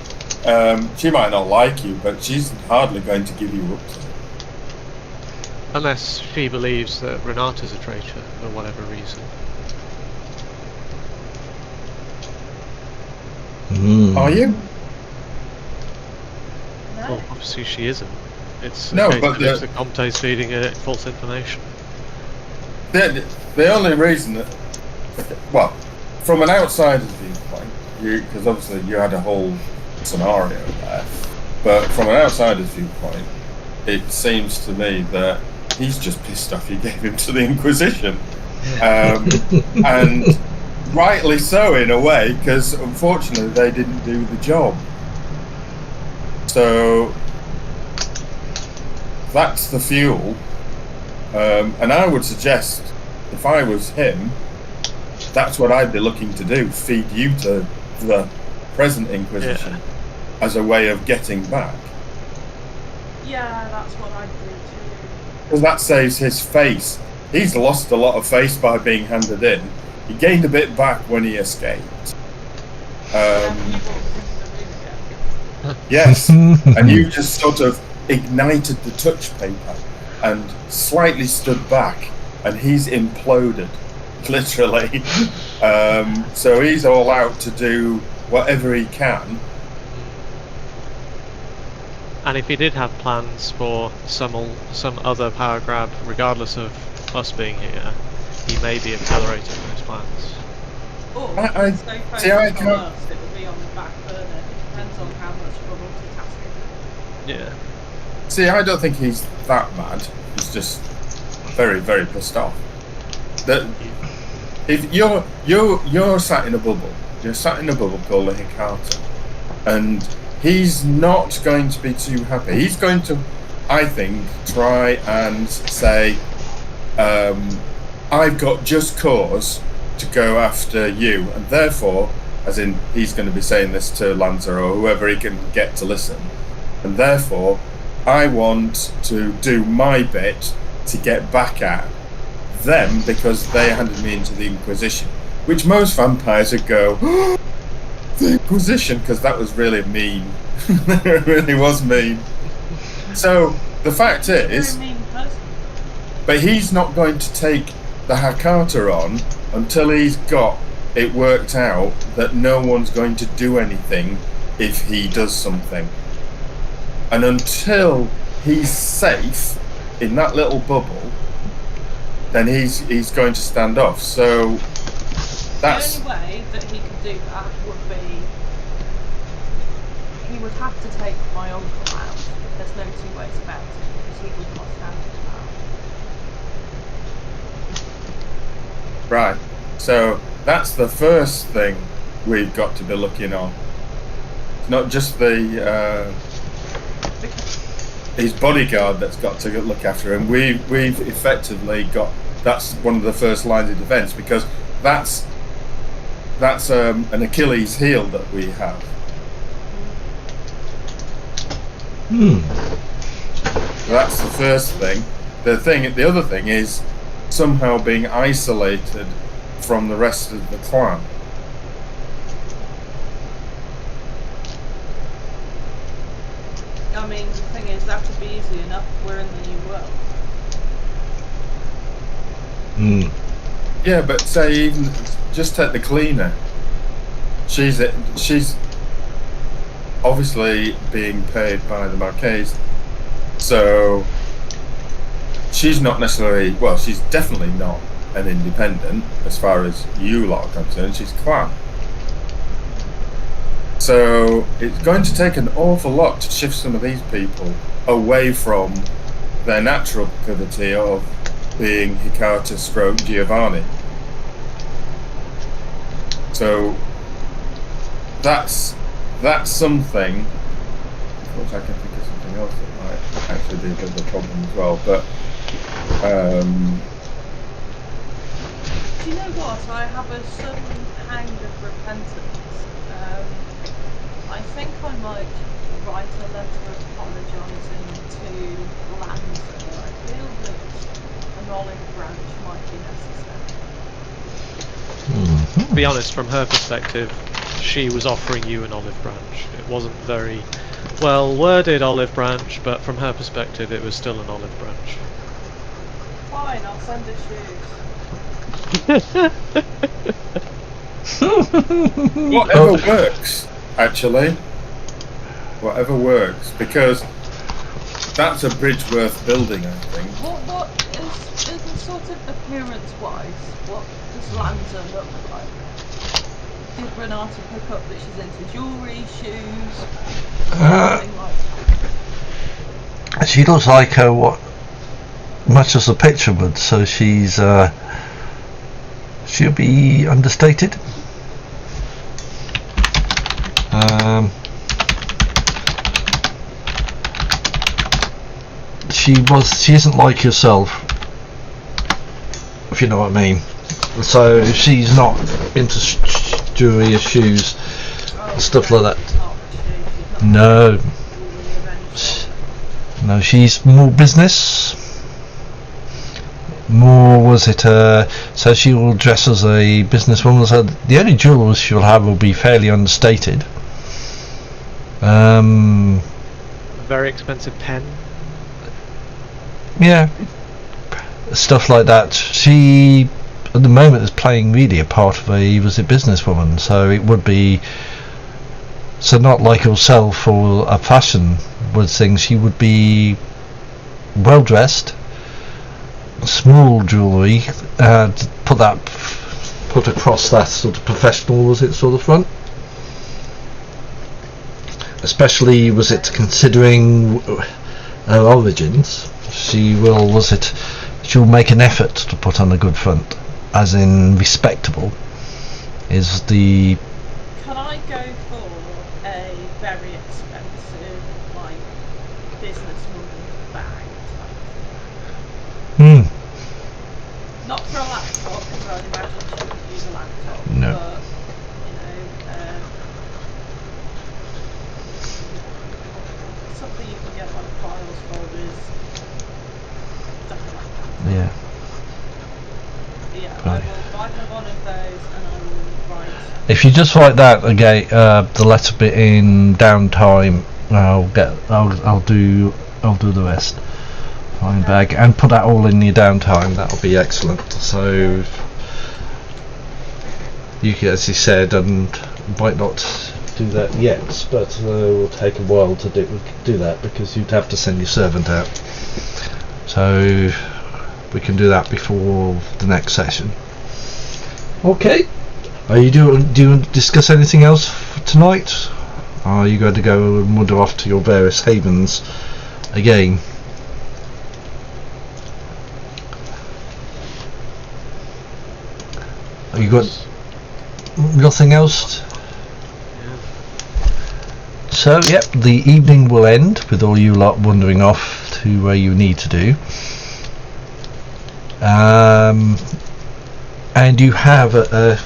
[SPEAKER 2] She might not like you, but she's hardly going to give you up to her.
[SPEAKER 4] Unless she believes that Renata's a traitor for whatever reason.
[SPEAKER 2] Are you?
[SPEAKER 3] No.
[SPEAKER 4] Well, obviously she isn't. It's
[SPEAKER 2] No,
[SPEAKER 4] a case
[SPEAKER 2] but
[SPEAKER 4] in which the Comte's feeding her false information.
[SPEAKER 2] The only reason that... Well, from an outsider's viewpoint, because obviously you had a whole scenario there, but from an outsider's viewpoint, it seems to me that he's just pissed off you gave him to the Inquisition. And rightly so in a way, because unfortunately they didn't do the job. So that's the fuel. And I would suggest, if I was him, that's what I'd be looking to do, feed you to the present Inquisition as a way of getting back.
[SPEAKER 3] Yeah, that's what I'd do too.
[SPEAKER 2] Because that saves his face. He's lost a lot of face by being handed in. He gained a bit back when he escaped.
[SPEAKER 3] You walked into the room again.
[SPEAKER 2] Yes, and you just sort of ignited the touch paper and slightly stood back, and he's imploded, literally. So he's all out to do whatever he can.
[SPEAKER 4] And if he did have plans for some other power grab, regardless of us being here, he may be accelerating those plans.
[SPEAKER 3] Or
[SPEAKER 2] I-
[SPEAKER 3] so focused
[SPEAKER 2] see, I
[SPEAKER 3] on
[SPEAKER 2] can't-
[SPEAKER 3] us, it will be on the back burner. It depends on how much we're multitasking.
[SPEAKER 4] Yeah.
[SPEAKER 2] See, I don't think he's that mad. He's just very, very pissed off. That if you're sat in a bubble, you're sat in a bubble called a Hikata, and he's not going to be too happy. He's going to, I think, try and say, I've got just cause to go after you, and therefore, as in he's going to be saying this to Lanza or whoever he can get to listen, and therefore I want to do my bit to get back at them because they handed me into the Inquisition, which most vampires would go, the Inquisition, because that was really mean. It really was mean. So the fact is,
[SPEAKER 3] Very mean person.
[SPEAKER 2] but he's not going to take the Hakata on until he's got it worked out that no one's going to do anything if he does something. And until he's safe in that little bubble, then he's going to stand off. So that's
[SPEAKER 3] The only way that he could do that would be he would have to take my uncle out. There's no two ways about it, because he would not stand for that.
[SPEAKER 2] right. So that's the first thing we've got to be looking on. It's not just the his bodyguard that's got to look after him. We've effectively got, that's one of the first lines of defence, because that's an Achilles heel that we have. That's the first thing. The other thing is somehow being isolated from the rest of the clan.
[SPEAKER 3] I mean, the thing is, that would be easy enough. We're in the new world.
[SPEAKER 2] Yeah, but say even just take the cleaner. She's obviously being paid by the Marquise, so she's not necessarily, well, she's definitely not an independent as far as you lot are concerned. She's clan. So it's going to take an awful lot to shift some of these people away from their natural proclivity of being Hikata stroke Giovanni. So that's something. Of course, I can think of something else that might actually be a bit of a problem as well. But
[SPEAKER 3] Do you know what? I have a sudden pang of repentance. I think I might write a letter apologising to Lanza. I feel that an olive branch might be necessary.
[SPEAKER 4] To be honest, from her perspective, she was offering you an olive branch. It wasn't very well worded olive branch, but from her perspective, it was still an olive branch.
[SPEAKER 3] Fine, I'll send her shoes.
[SPEAKER 2] whatever works, actually. Whatever works, because that's a bridge worth building, I think.
[SPEAKER 3] What is sort of appearance-wise, what does Lanza look like? Did Renata pick up that she's into jewellery, shoes, anything like that?
[SPEAKER 1] She looks like what much as the picture would, so she'll be understated. She isn't like yourself, if you know what I mean. So she's not into jewelry or shoes, stuff like that. No, no, she's more business. more was it so she will dress as a businesswoman, so the only jewels she'll have will be fairly understated.
[SPEAKER 4] Very expensive pen.
[SPEAKER 1] Yeah, stuff like that. She at the moment is playing really a part of a businesswoman, so it would be not like herself or a fashion would thing. She would be well dressed, small jewellery, put across that sort of professional sort of front. Especially considering her origins, she'll make an effort to put on a good front, as in respectable is the.
[SPEAKER 3] Can I go for a very expensive, like, businesswoman's bag type? Not for a laptop, because I'd imagine she wouldn't use a laptop.
[SPEAKER 1] No.
[SPEAKER 3] But, something you can get like files, folders, stuff like that.
[SPEAKER 1] Yeah.
[SPEAKER 3] Yeah,
[SPEAKER 1] Right.
[SPEAKER 3] I will buy her one of those and I will write.
[SPEAKER 1] If you just write that again, the letter bit in downtime, I'll do the rest. Fine bag, and put that all in your downtime. That'll be excellent. So you can, as you said, and might not do that yet, but it will take a while to do that because you'd have to send your servant out. So we can do that before the next session. Okay. Are you do you discuss anything else for tonight? Or are you going to go and wander off to your various havens again? Have you got nothing else? So, yep, the evening will end with all you lot wandering off to where you need to do. And you have an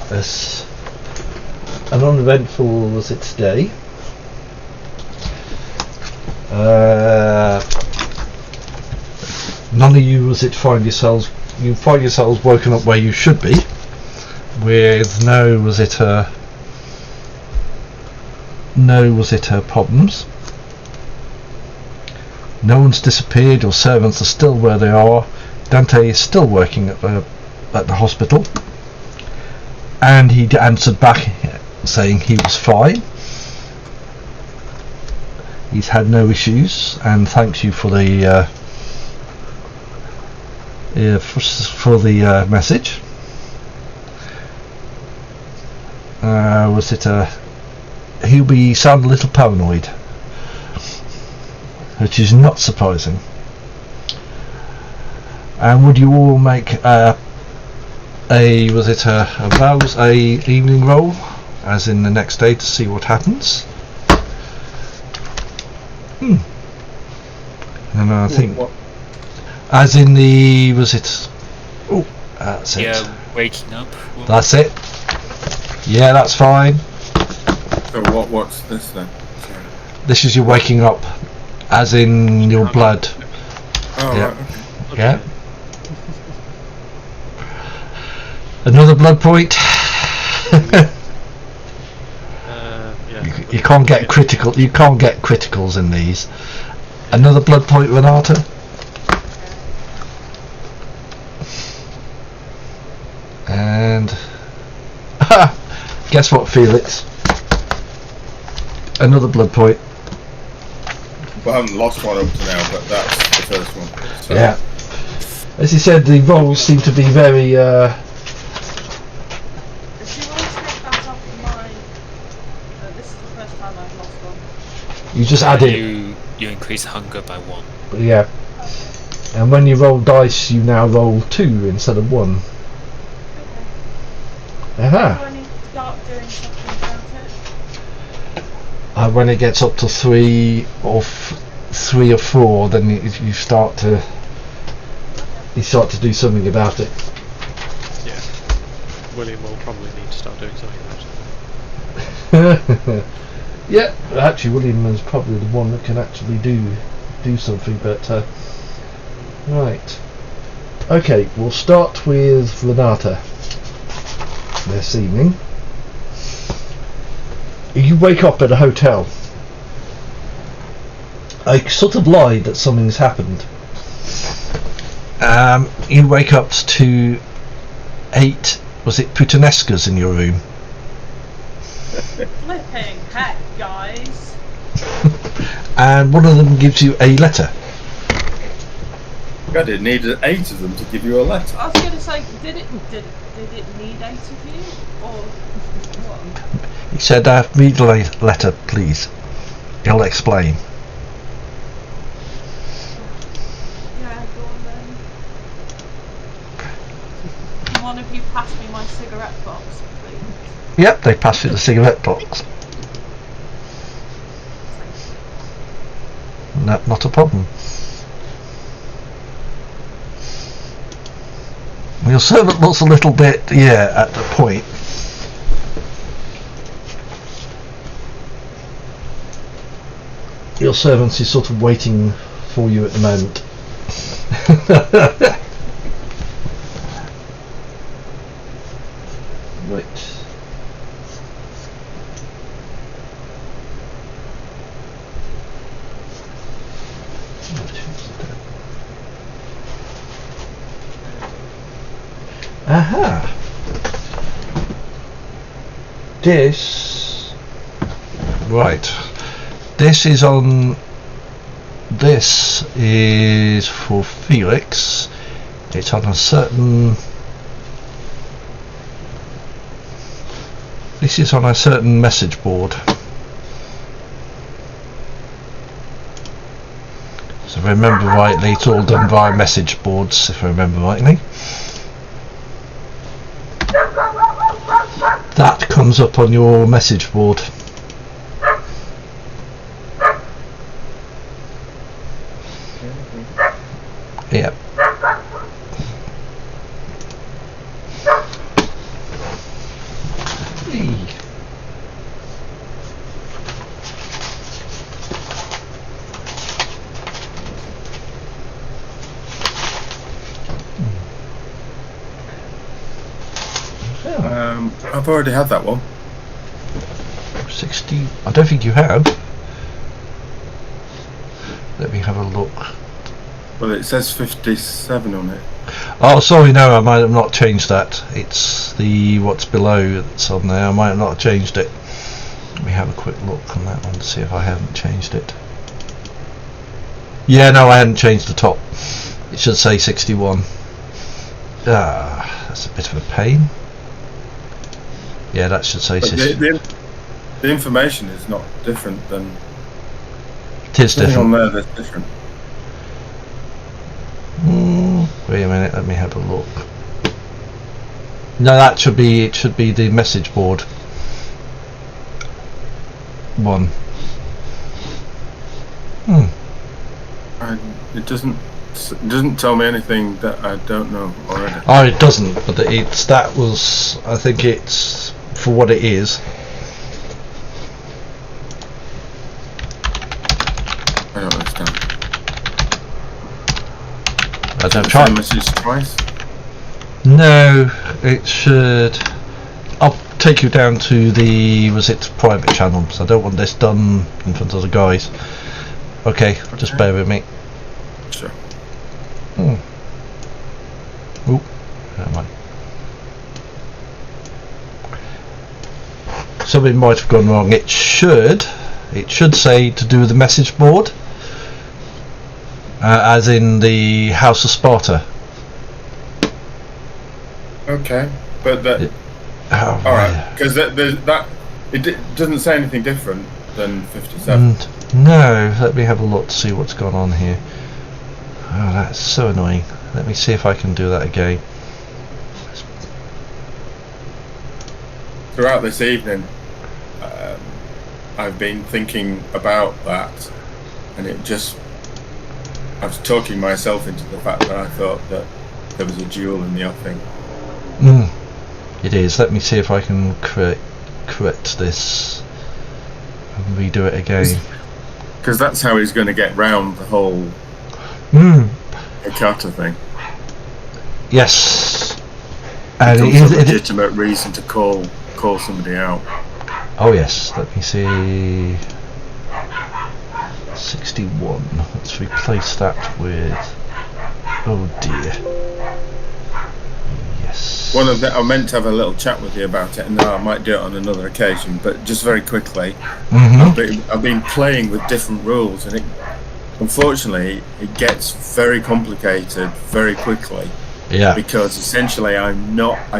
[SPEAKER 1] uneventful day. None of you find yourselves woken up where you should be, with no problems. No one's disappeared. Your servants are still where they are. Dante is still working at the hospital, and he answered back saying he was fine. He's had no issues, and thanks you for the message. He'll sound a little paranoid, which is not surprising. And would you all make a evening roll, as in the next day, to see what happens? And I think, as in the that's it.
[SPEAKER 5] Yeah, waking up.
[SPEAKER 1] That's it. Yeah, that's fine.
[SPEAKER 2] So what's this then? Sorry.
[SPEAKER 1] This is your waking up, as in your blood.
[SPEAKER 2] Oh,
[SPEAKER 1] Yeah.
[SPEAKER 2] right, okay.
[SPEAKER 1] Yeah. Another blood point.
[SPEAKER 4] Yeah.
[SPEAKER 1] You can't get critical. You can't get criticals in these. Another blood point, Renata. And guess what, Felix? Another blood point.
[SPEAKER 2] Well, I haven't lost one up to now, but that's the first one. So.
[SPEAKER 1] Yeah. As you said, the rolls seem to be very.
[SPEAKER 3] Do you want to take that off my? This is the first time I've lost one.
[SPEAKER 1] You just add it.
[SPEAKER 5] You increase hunger by 1.
[SPEAKER 1] Yeah. And when you roll dice, you now roll 2 instead of 1.
[SPEAKER 3] Do
[SPEAKER 1] Aha.
[SPEAKER 3] I need to start doing something about it?
[SPEAKER 1] When it gets up to 3 or 4, then you start to do something about it.
[SPEAKER 4] Yeah. William will probably need to start doing something about it.
[SPEAKER 1] Yeah, actually William is probably the one that can actually do something, but right. Okay, we'll start with Renata this evening. You wake up at a hotel. I sort of lied that something's happened. You wake up to 8, was it puttanescas in your room?
[SPEAKER 3] Flipping heck, guys.
[SPEAKER 1] And one of them gives you a letter.
[SPEAKER 2] God, it needed 8 of them to give you a letter.
[SPEAKER 3] I was going to say, did it need 8 of you? Or what?
[SPEAKER 1] He said, read the letter, please. He'll explain.
[SPEAKER 3] Yeah, go on then. Can one of you pass me my cigarette box, please?
[SPEAKER 1] Yep, they pass you the cigarette box. No, not a problem. Your servant looks a little bit, at the point. Your servant is sort of waiting for you at the moment. Right. Aha! This... Right. This is for Felix. It's on a certain... This is on a certain message board. So if I remember rightly, it's all done via message boards, if I remember rightly. That comes up on your message board. Yep.
[SPEAKER 2] I've already had that one.
[SPEAKER 1] 60. I don't think you have. Let me have a look.
[SPEAKER 2] Well, it says 57 on it.
[SPEAKER 1] Oh, sorry, no, I might have not changed that. It's the what's below that's on there. I might have not changed it. Let me have a quick look on that one to see if I haven't changed it. Yeah, no, I hadn't changed the top. It should say 61. That's a bit of a pain. Yeah, that should say 61.
[SPEAKER 2] The information is not different than...
[SPEAKER 1] It is different.
[SPEAKER 2] on there that's different.
[SPEAKER 1] Wait a minute, let me have a look. No, it should be the message board one.
[SPEAKER 2] It doesn't tell me anything that I don't know already.
[SPEAKER 1] Oh, it doesn't, but I think it's for what it is.
[SPEAKER 2] I don't understand.
[SPEAKER 1] I don't try.
[SPEAKER 2] Same message twice?
[SPEAKER 1] No, it should. I'll take you down to the private channel, so I don't want this done in front of the guys. Okay, just bear with me.
[SPEAKER 2] Sure.
[SPEAKER 1] Oop, never mind. Something might have gone wrong. It should say to do with the message board, as in the House of Sparta.
[SPEAKER 2] Okay, but that. All right, because it doesn't say anything different than 57.
[SPEAKER 1] No, let me have a look to see what's gone on here. Oh, that's so annoying. Let me see if I can do that again.
[SPEAKER 2] Throughout this evening, I've been thinking about that, and I was talking myself into the fact that I thought that there was a duel in the offing.
[SPEAKER 1] It is. Let me see if I can correct this and redo it again.
[SPEAKER 2] Because that's how he's going to get round the whole Carter thing.
[SPEAKER 1] Yes. And
[SPEAKER 2] becomes a legitimate reason to call somebody out.
[SPEAKER 1] Oh yes, let me see. 61. Let's replace that with. Oh dear. Yes.
[SPEAKER 2] I meant to have a little chat with you about it, and I might do it on another occasion. But just very quickly, I've been playing with different rules, and unfortunately it gets very complicated very quickly.
[SPEAKER 1] Yeah.
[SPEAKER 2] Because essentially I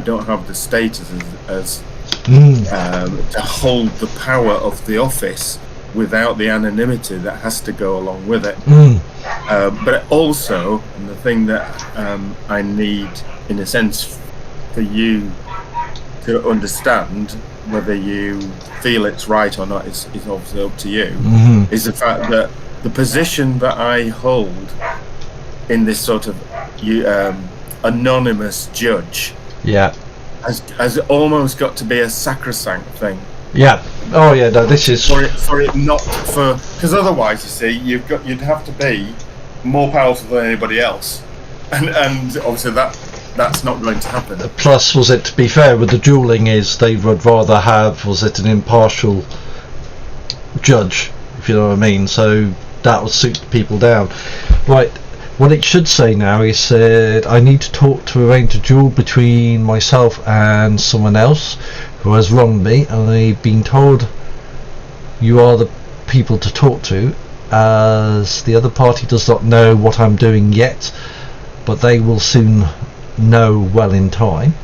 [SPEAKER 2] don't have the status as to hold the power of the office without the anonymity that has to go along with it. But also, and the thing that I need, in a sense, for you to understand whether you feel it's right or not is obviously up to you, is the fact that the position that I hold in this sort of anonymous judge has almost got to be a sacrosanct thing.
[SPEAKER 1] Yeah. Oh yeah. No, this is
[SPEAKER 2] for it not for, because otherwise, you see, you'd have to be more powerful than anybody else, and obviously that's not going to happen.
[SPEAKER 1] Plus, was it, to be fair with the dueling, is they would rather have, was it, an impartial judge, if you know what I mean? So that would suit people down. Right. What it should say now is I need to arrange a duel between myself and someone else who has wronged me, and I've been told you are the people to talk to, as the other party does not know what I'm doing yet, but they will soon know well in time.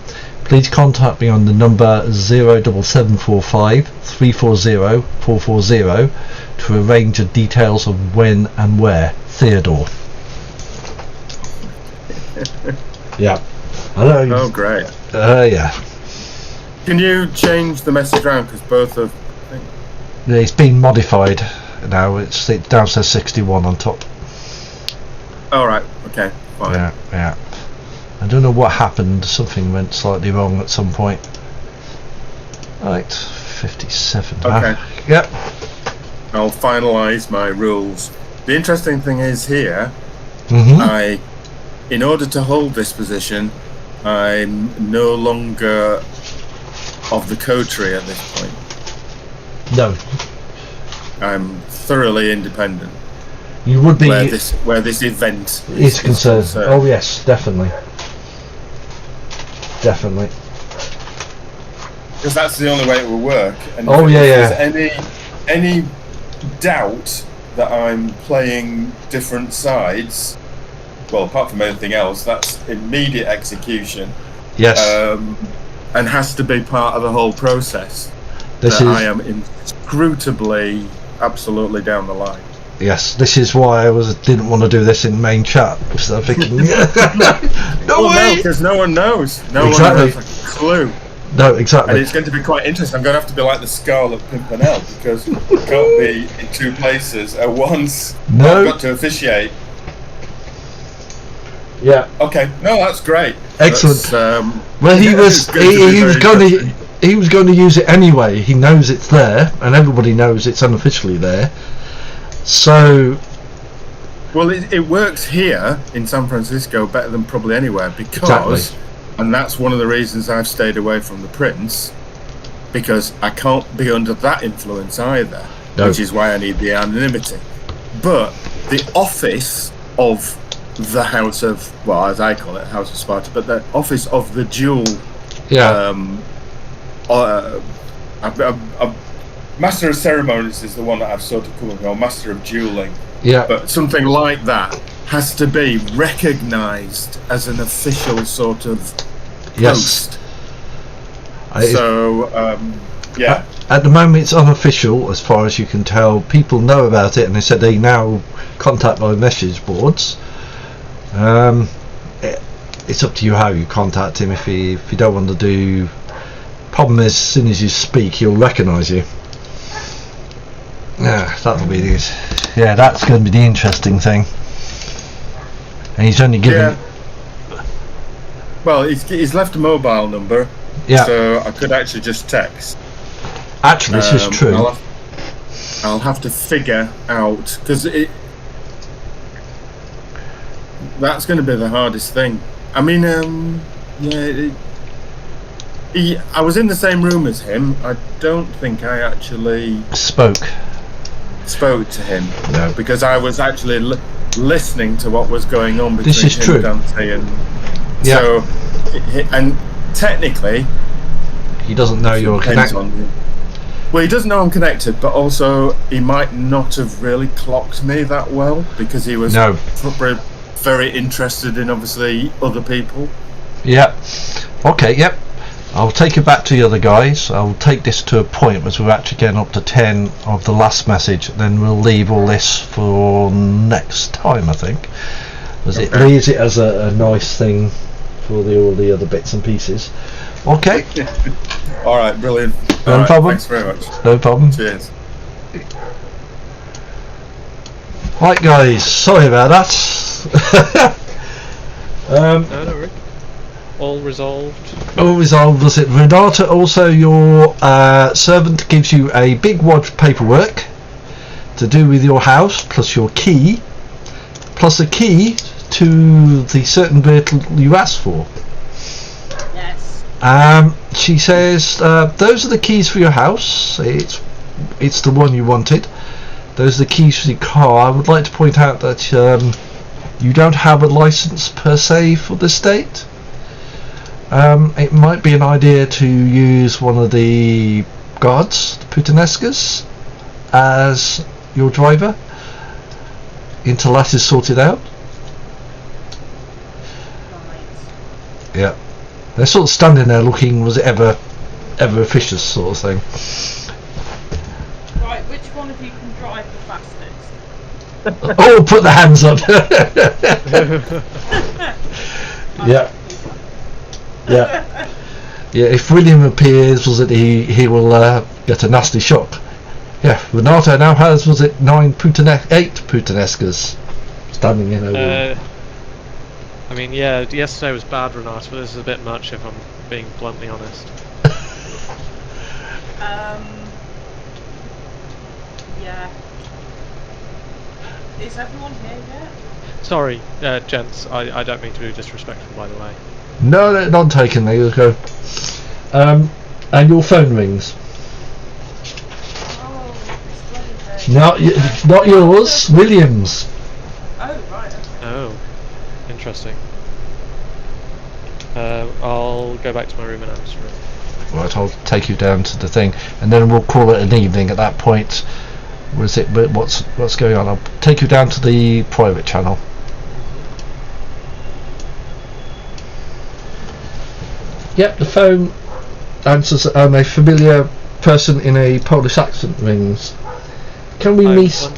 [SPEAKER 1] Please contact me on the number 07745 340 440 to arrange the details of when and where. Theodore. Yeah. Hello.
[SPEAKER 2] Oh, great.
[SPEAKER 1] Yeah.
[SPEAKER 2] Can you change the message around, because both of...
[SPEAKER 1] It's been modified now. It down says 61 on top.
[SPEAKER 2] All right. Okay. Fine.
[SPEAKER 1] Yeah. I don't know what happened. Something went slightly wrong at some point. Right. 57.
[SPEAKER 2] Okay.
[SPEAKER 1] Yep.
[SPEAKER 2] I'll finalise my rules. The interesting thing is here, in order to hold this position, I'm no longer of the coterie at this point.
[SPEAKER 1] No.
[SPEAKER 2] I'm thoroughly independent.
[SPEAKER 1] You would be
[SPEAKER 2] where this event
[SPEAKER 1] is concerned. Oh yes, definitely. Definitely.
[SPEAKER 2] Because that's the only way it will work. And
[SPEAKER 1] if
[SPEAKER 2] there's any doubt that I'm playing different sides, well, apart from anything else, that's immediate execution.
[SPEAKER 1] Yes.
[SPEAKER 2] And has to be part of the whole process. I am inscrutably, absolutely down the line.
[SPEAKER 1] Yes, this is why I didn't want to do this in main chat, because I'm thinking, no way!
[SPEAKER 2] No, because no one knows. No one has a clue.
[SPEAKER 1] No, exactly.
[SPEAKER 2] And it's going to be quite interesting. I'm going to have to be like the Scarlet Pimpernel, because you can't be in two places at once.
[SPEAKER 1] No.
[SPEAKER 2] I've got to officiate.
[SPEAKER 1] Yeah.
[SPEAKER 2] Okay. No, that's great.
[SPEAKER 1] Excellent. Well, he was going to use it anyway. He knows it's there, and everybody knows it's unofficially there. So.
[SPEAKER 2] Well, it works here in San Francisco better than probably anywhere, because, and that's one of the reasons I've stayed away from the Prince, because I can't be under that influence either, which is why I need the anonymity. But the office of the House of, well, as I call it, House of Sparta, but the office of the duel, Master of Ceremonies is the one that I've sort of come or Master of Dueling.
[SPEAKER 1] Yeah.
[SPEAKER 2] But something like that has to be recognised as an official sort of post. Yeah.
[SPEAKER 1] At the moment it's unofficial as far as you can tell. People know about it, and they said they now contact my message boards. It's up to you how you contact him. If you don't want to do... Problem is, as soon as you speak, he'll recognise you. Yeah, that'll be this. Yeah, that's going to be the interesting thing. And he's only given.
[SPEAKER 2] Well, he's left a mobile number.
[SPEAKER 1] Yeah.
[SPEAKER 2] So I could actually just text.
[SPEAKER 1] Actually, this is true.
[SPEAKER 2] I'll have to figure out, because that's going to be the hardest thing. I mean, yeah. I was in the same room as him. I don't think I actually
[SPEAKER 1] Spoke.
[SPEAKER 2] spoke to him.
[SPEAKER 1] No.
[SPEAKER 2] Because I was actually listening to what was going on between
[SPEAKER 1] This is
[SPEAKER 2] him,
[SPEAKER 1] true.
[SPEAKER 2] Dante, and
[SPEAKER 1] Yeah.
[SPEAKER 2] so. And technically,
[SPEAKER 1] He doesn't know you're
[SPEAKER 2] depends
[SPEAKER 1] connected.
[SPEAKER 2] on- Well, he doesn't know I'm connected, but also he might not have really clocked me that well because he was
[SPEAKER 1] No.
[SPEAKER 2] probably very interested in obviously other people.
[SPEAKER 1] Yep. Okay, yep. I'll take it back to the other guys. I'll take this to a point as we're actually getting up to 10 of the last message. Then we'll leave all this for next time, I think. As it leaves it as a nice thing for all the other bits and pieces. Okay.
[SPEAKER 2] All right, brilliant.
[SPEAKER 1] No
[SPEAKER 2] All right,
[SPEAKER 1] problem.
[SPEAKER 2] Thanks very much.
[SPEAKER 1] No problem.
[SPEAKER 2] Cheers.
[SPEAKER 1] Right, guys. Sorry about that.
[SPEAKER 4] No, no, Rick. All resolved.
[SPEAKER 1] All resolved. Was it Renata? Also, your servant gives you a big wad of paperwork to do with your house, plus your key, plus a key to the certain vehicle you asked for.
[SPEAKER 3] Yes.
[SPEAKER 1] She says those are the keys for your house. It's the one you wanted. Those are the keys for your car. I would like to point out that you don't have a license per se for the state. It might be an idea to use one of the guards, the Putanescas, as your driver until that is sorted out.
[SPEAKER 3] Right.
[SPEAKER 1] Yeah. They're sort of standing there looking, was it ever officious sort of thing.
[SPEAKER 3] Right, which one of you can drive the fastest?
[SPEAKER 1] Oh, put the hands up. Yeah. Yeah. Yeah, if William appears, was it he will get a nasty shock. Yeah, Renato now has, was it 8 Putanescas standing in over.
[SPEAKER 4] I mean, yeah, yesterday was bad, Renata, but this is a bit much if I'm being bluntly honest.
[SPEAKER 3] Yeah. Is everyone here yet?
[SPEAKER 4] Sorry, gents, I don't mean to be disrespectful, by the way.
[SPEAKER 1] No, not taken. There you go. And your phone rings.
[SPEAKER 3] Oh, it's bloody thing.
[SPEAKER 1] No, not yours. William's.
[SPEAKER 3] Oh, right. Okay.
[SPEAKER 4] Oh, interesting. I'll go back to my room and answer it.
[SPEAKER 1] Right, I'll take you down to the thing, and then we'll call it an evening. At that point, what's going on? I'll take you down to the private channel. Yep, the phone answers, and a familiar person in a Polish accent rings. Can we meet?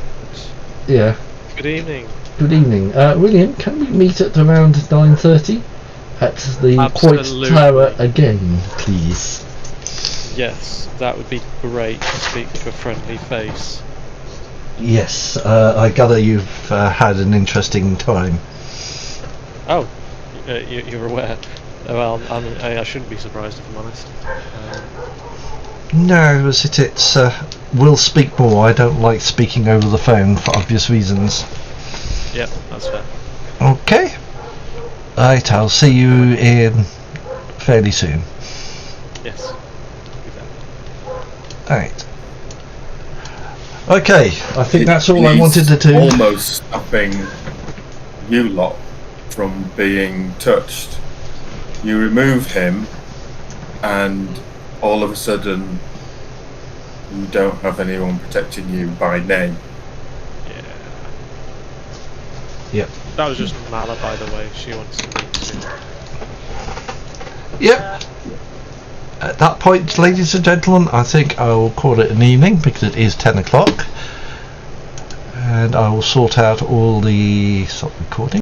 [SPEAKER 1] Yeah.
[SPEAKER 4] Good evening.
[SPEAKER 1] Good evening, William. Can we meet at around 9:30 at the Quoit
[SPEAKER 4] Absolutely.
[SPEAKER 1] Tower again, please?
[SPEAKER 4] Yes, that would be great to speak to a friendly face.
[SPEAKER 1] Yes, I gather you've had an interesting time.
[SPEAKER 4] Oh, you're aware. Well, I shouldn't be surprised if I'm honest.
[SPEAKER 1] No, it's we'll speak more. I don't like speaking over the phone for obvious reasons.
[SPEAKER 4] Yeah, that's fair.
[SPEAKER 1] Okay. Right, I'll see you in fairly soon.
[SPEAKER 4] Yes.
[SPEAKER 1] Right. Okay, I think that's all I
[SPEAKER 2] He's
[SPEAKER 1] wanted to do.
[SPEAKER 2] Almost stopping you lot from being touched. You remove him, and all of a sudden, you don't have anyone protecting you by name.
[SPEAKER 4] Yeah.
[SPEAKER 1] Yep.
[SPEAKER 4] That was just Mala, by the way. She wants to meet too.
[SPEAKER 1] Yep. At that point, ladies and gentlemen, I think I will call it an evening because it is 10 o'clock. And I will sort out all the... Stop recording.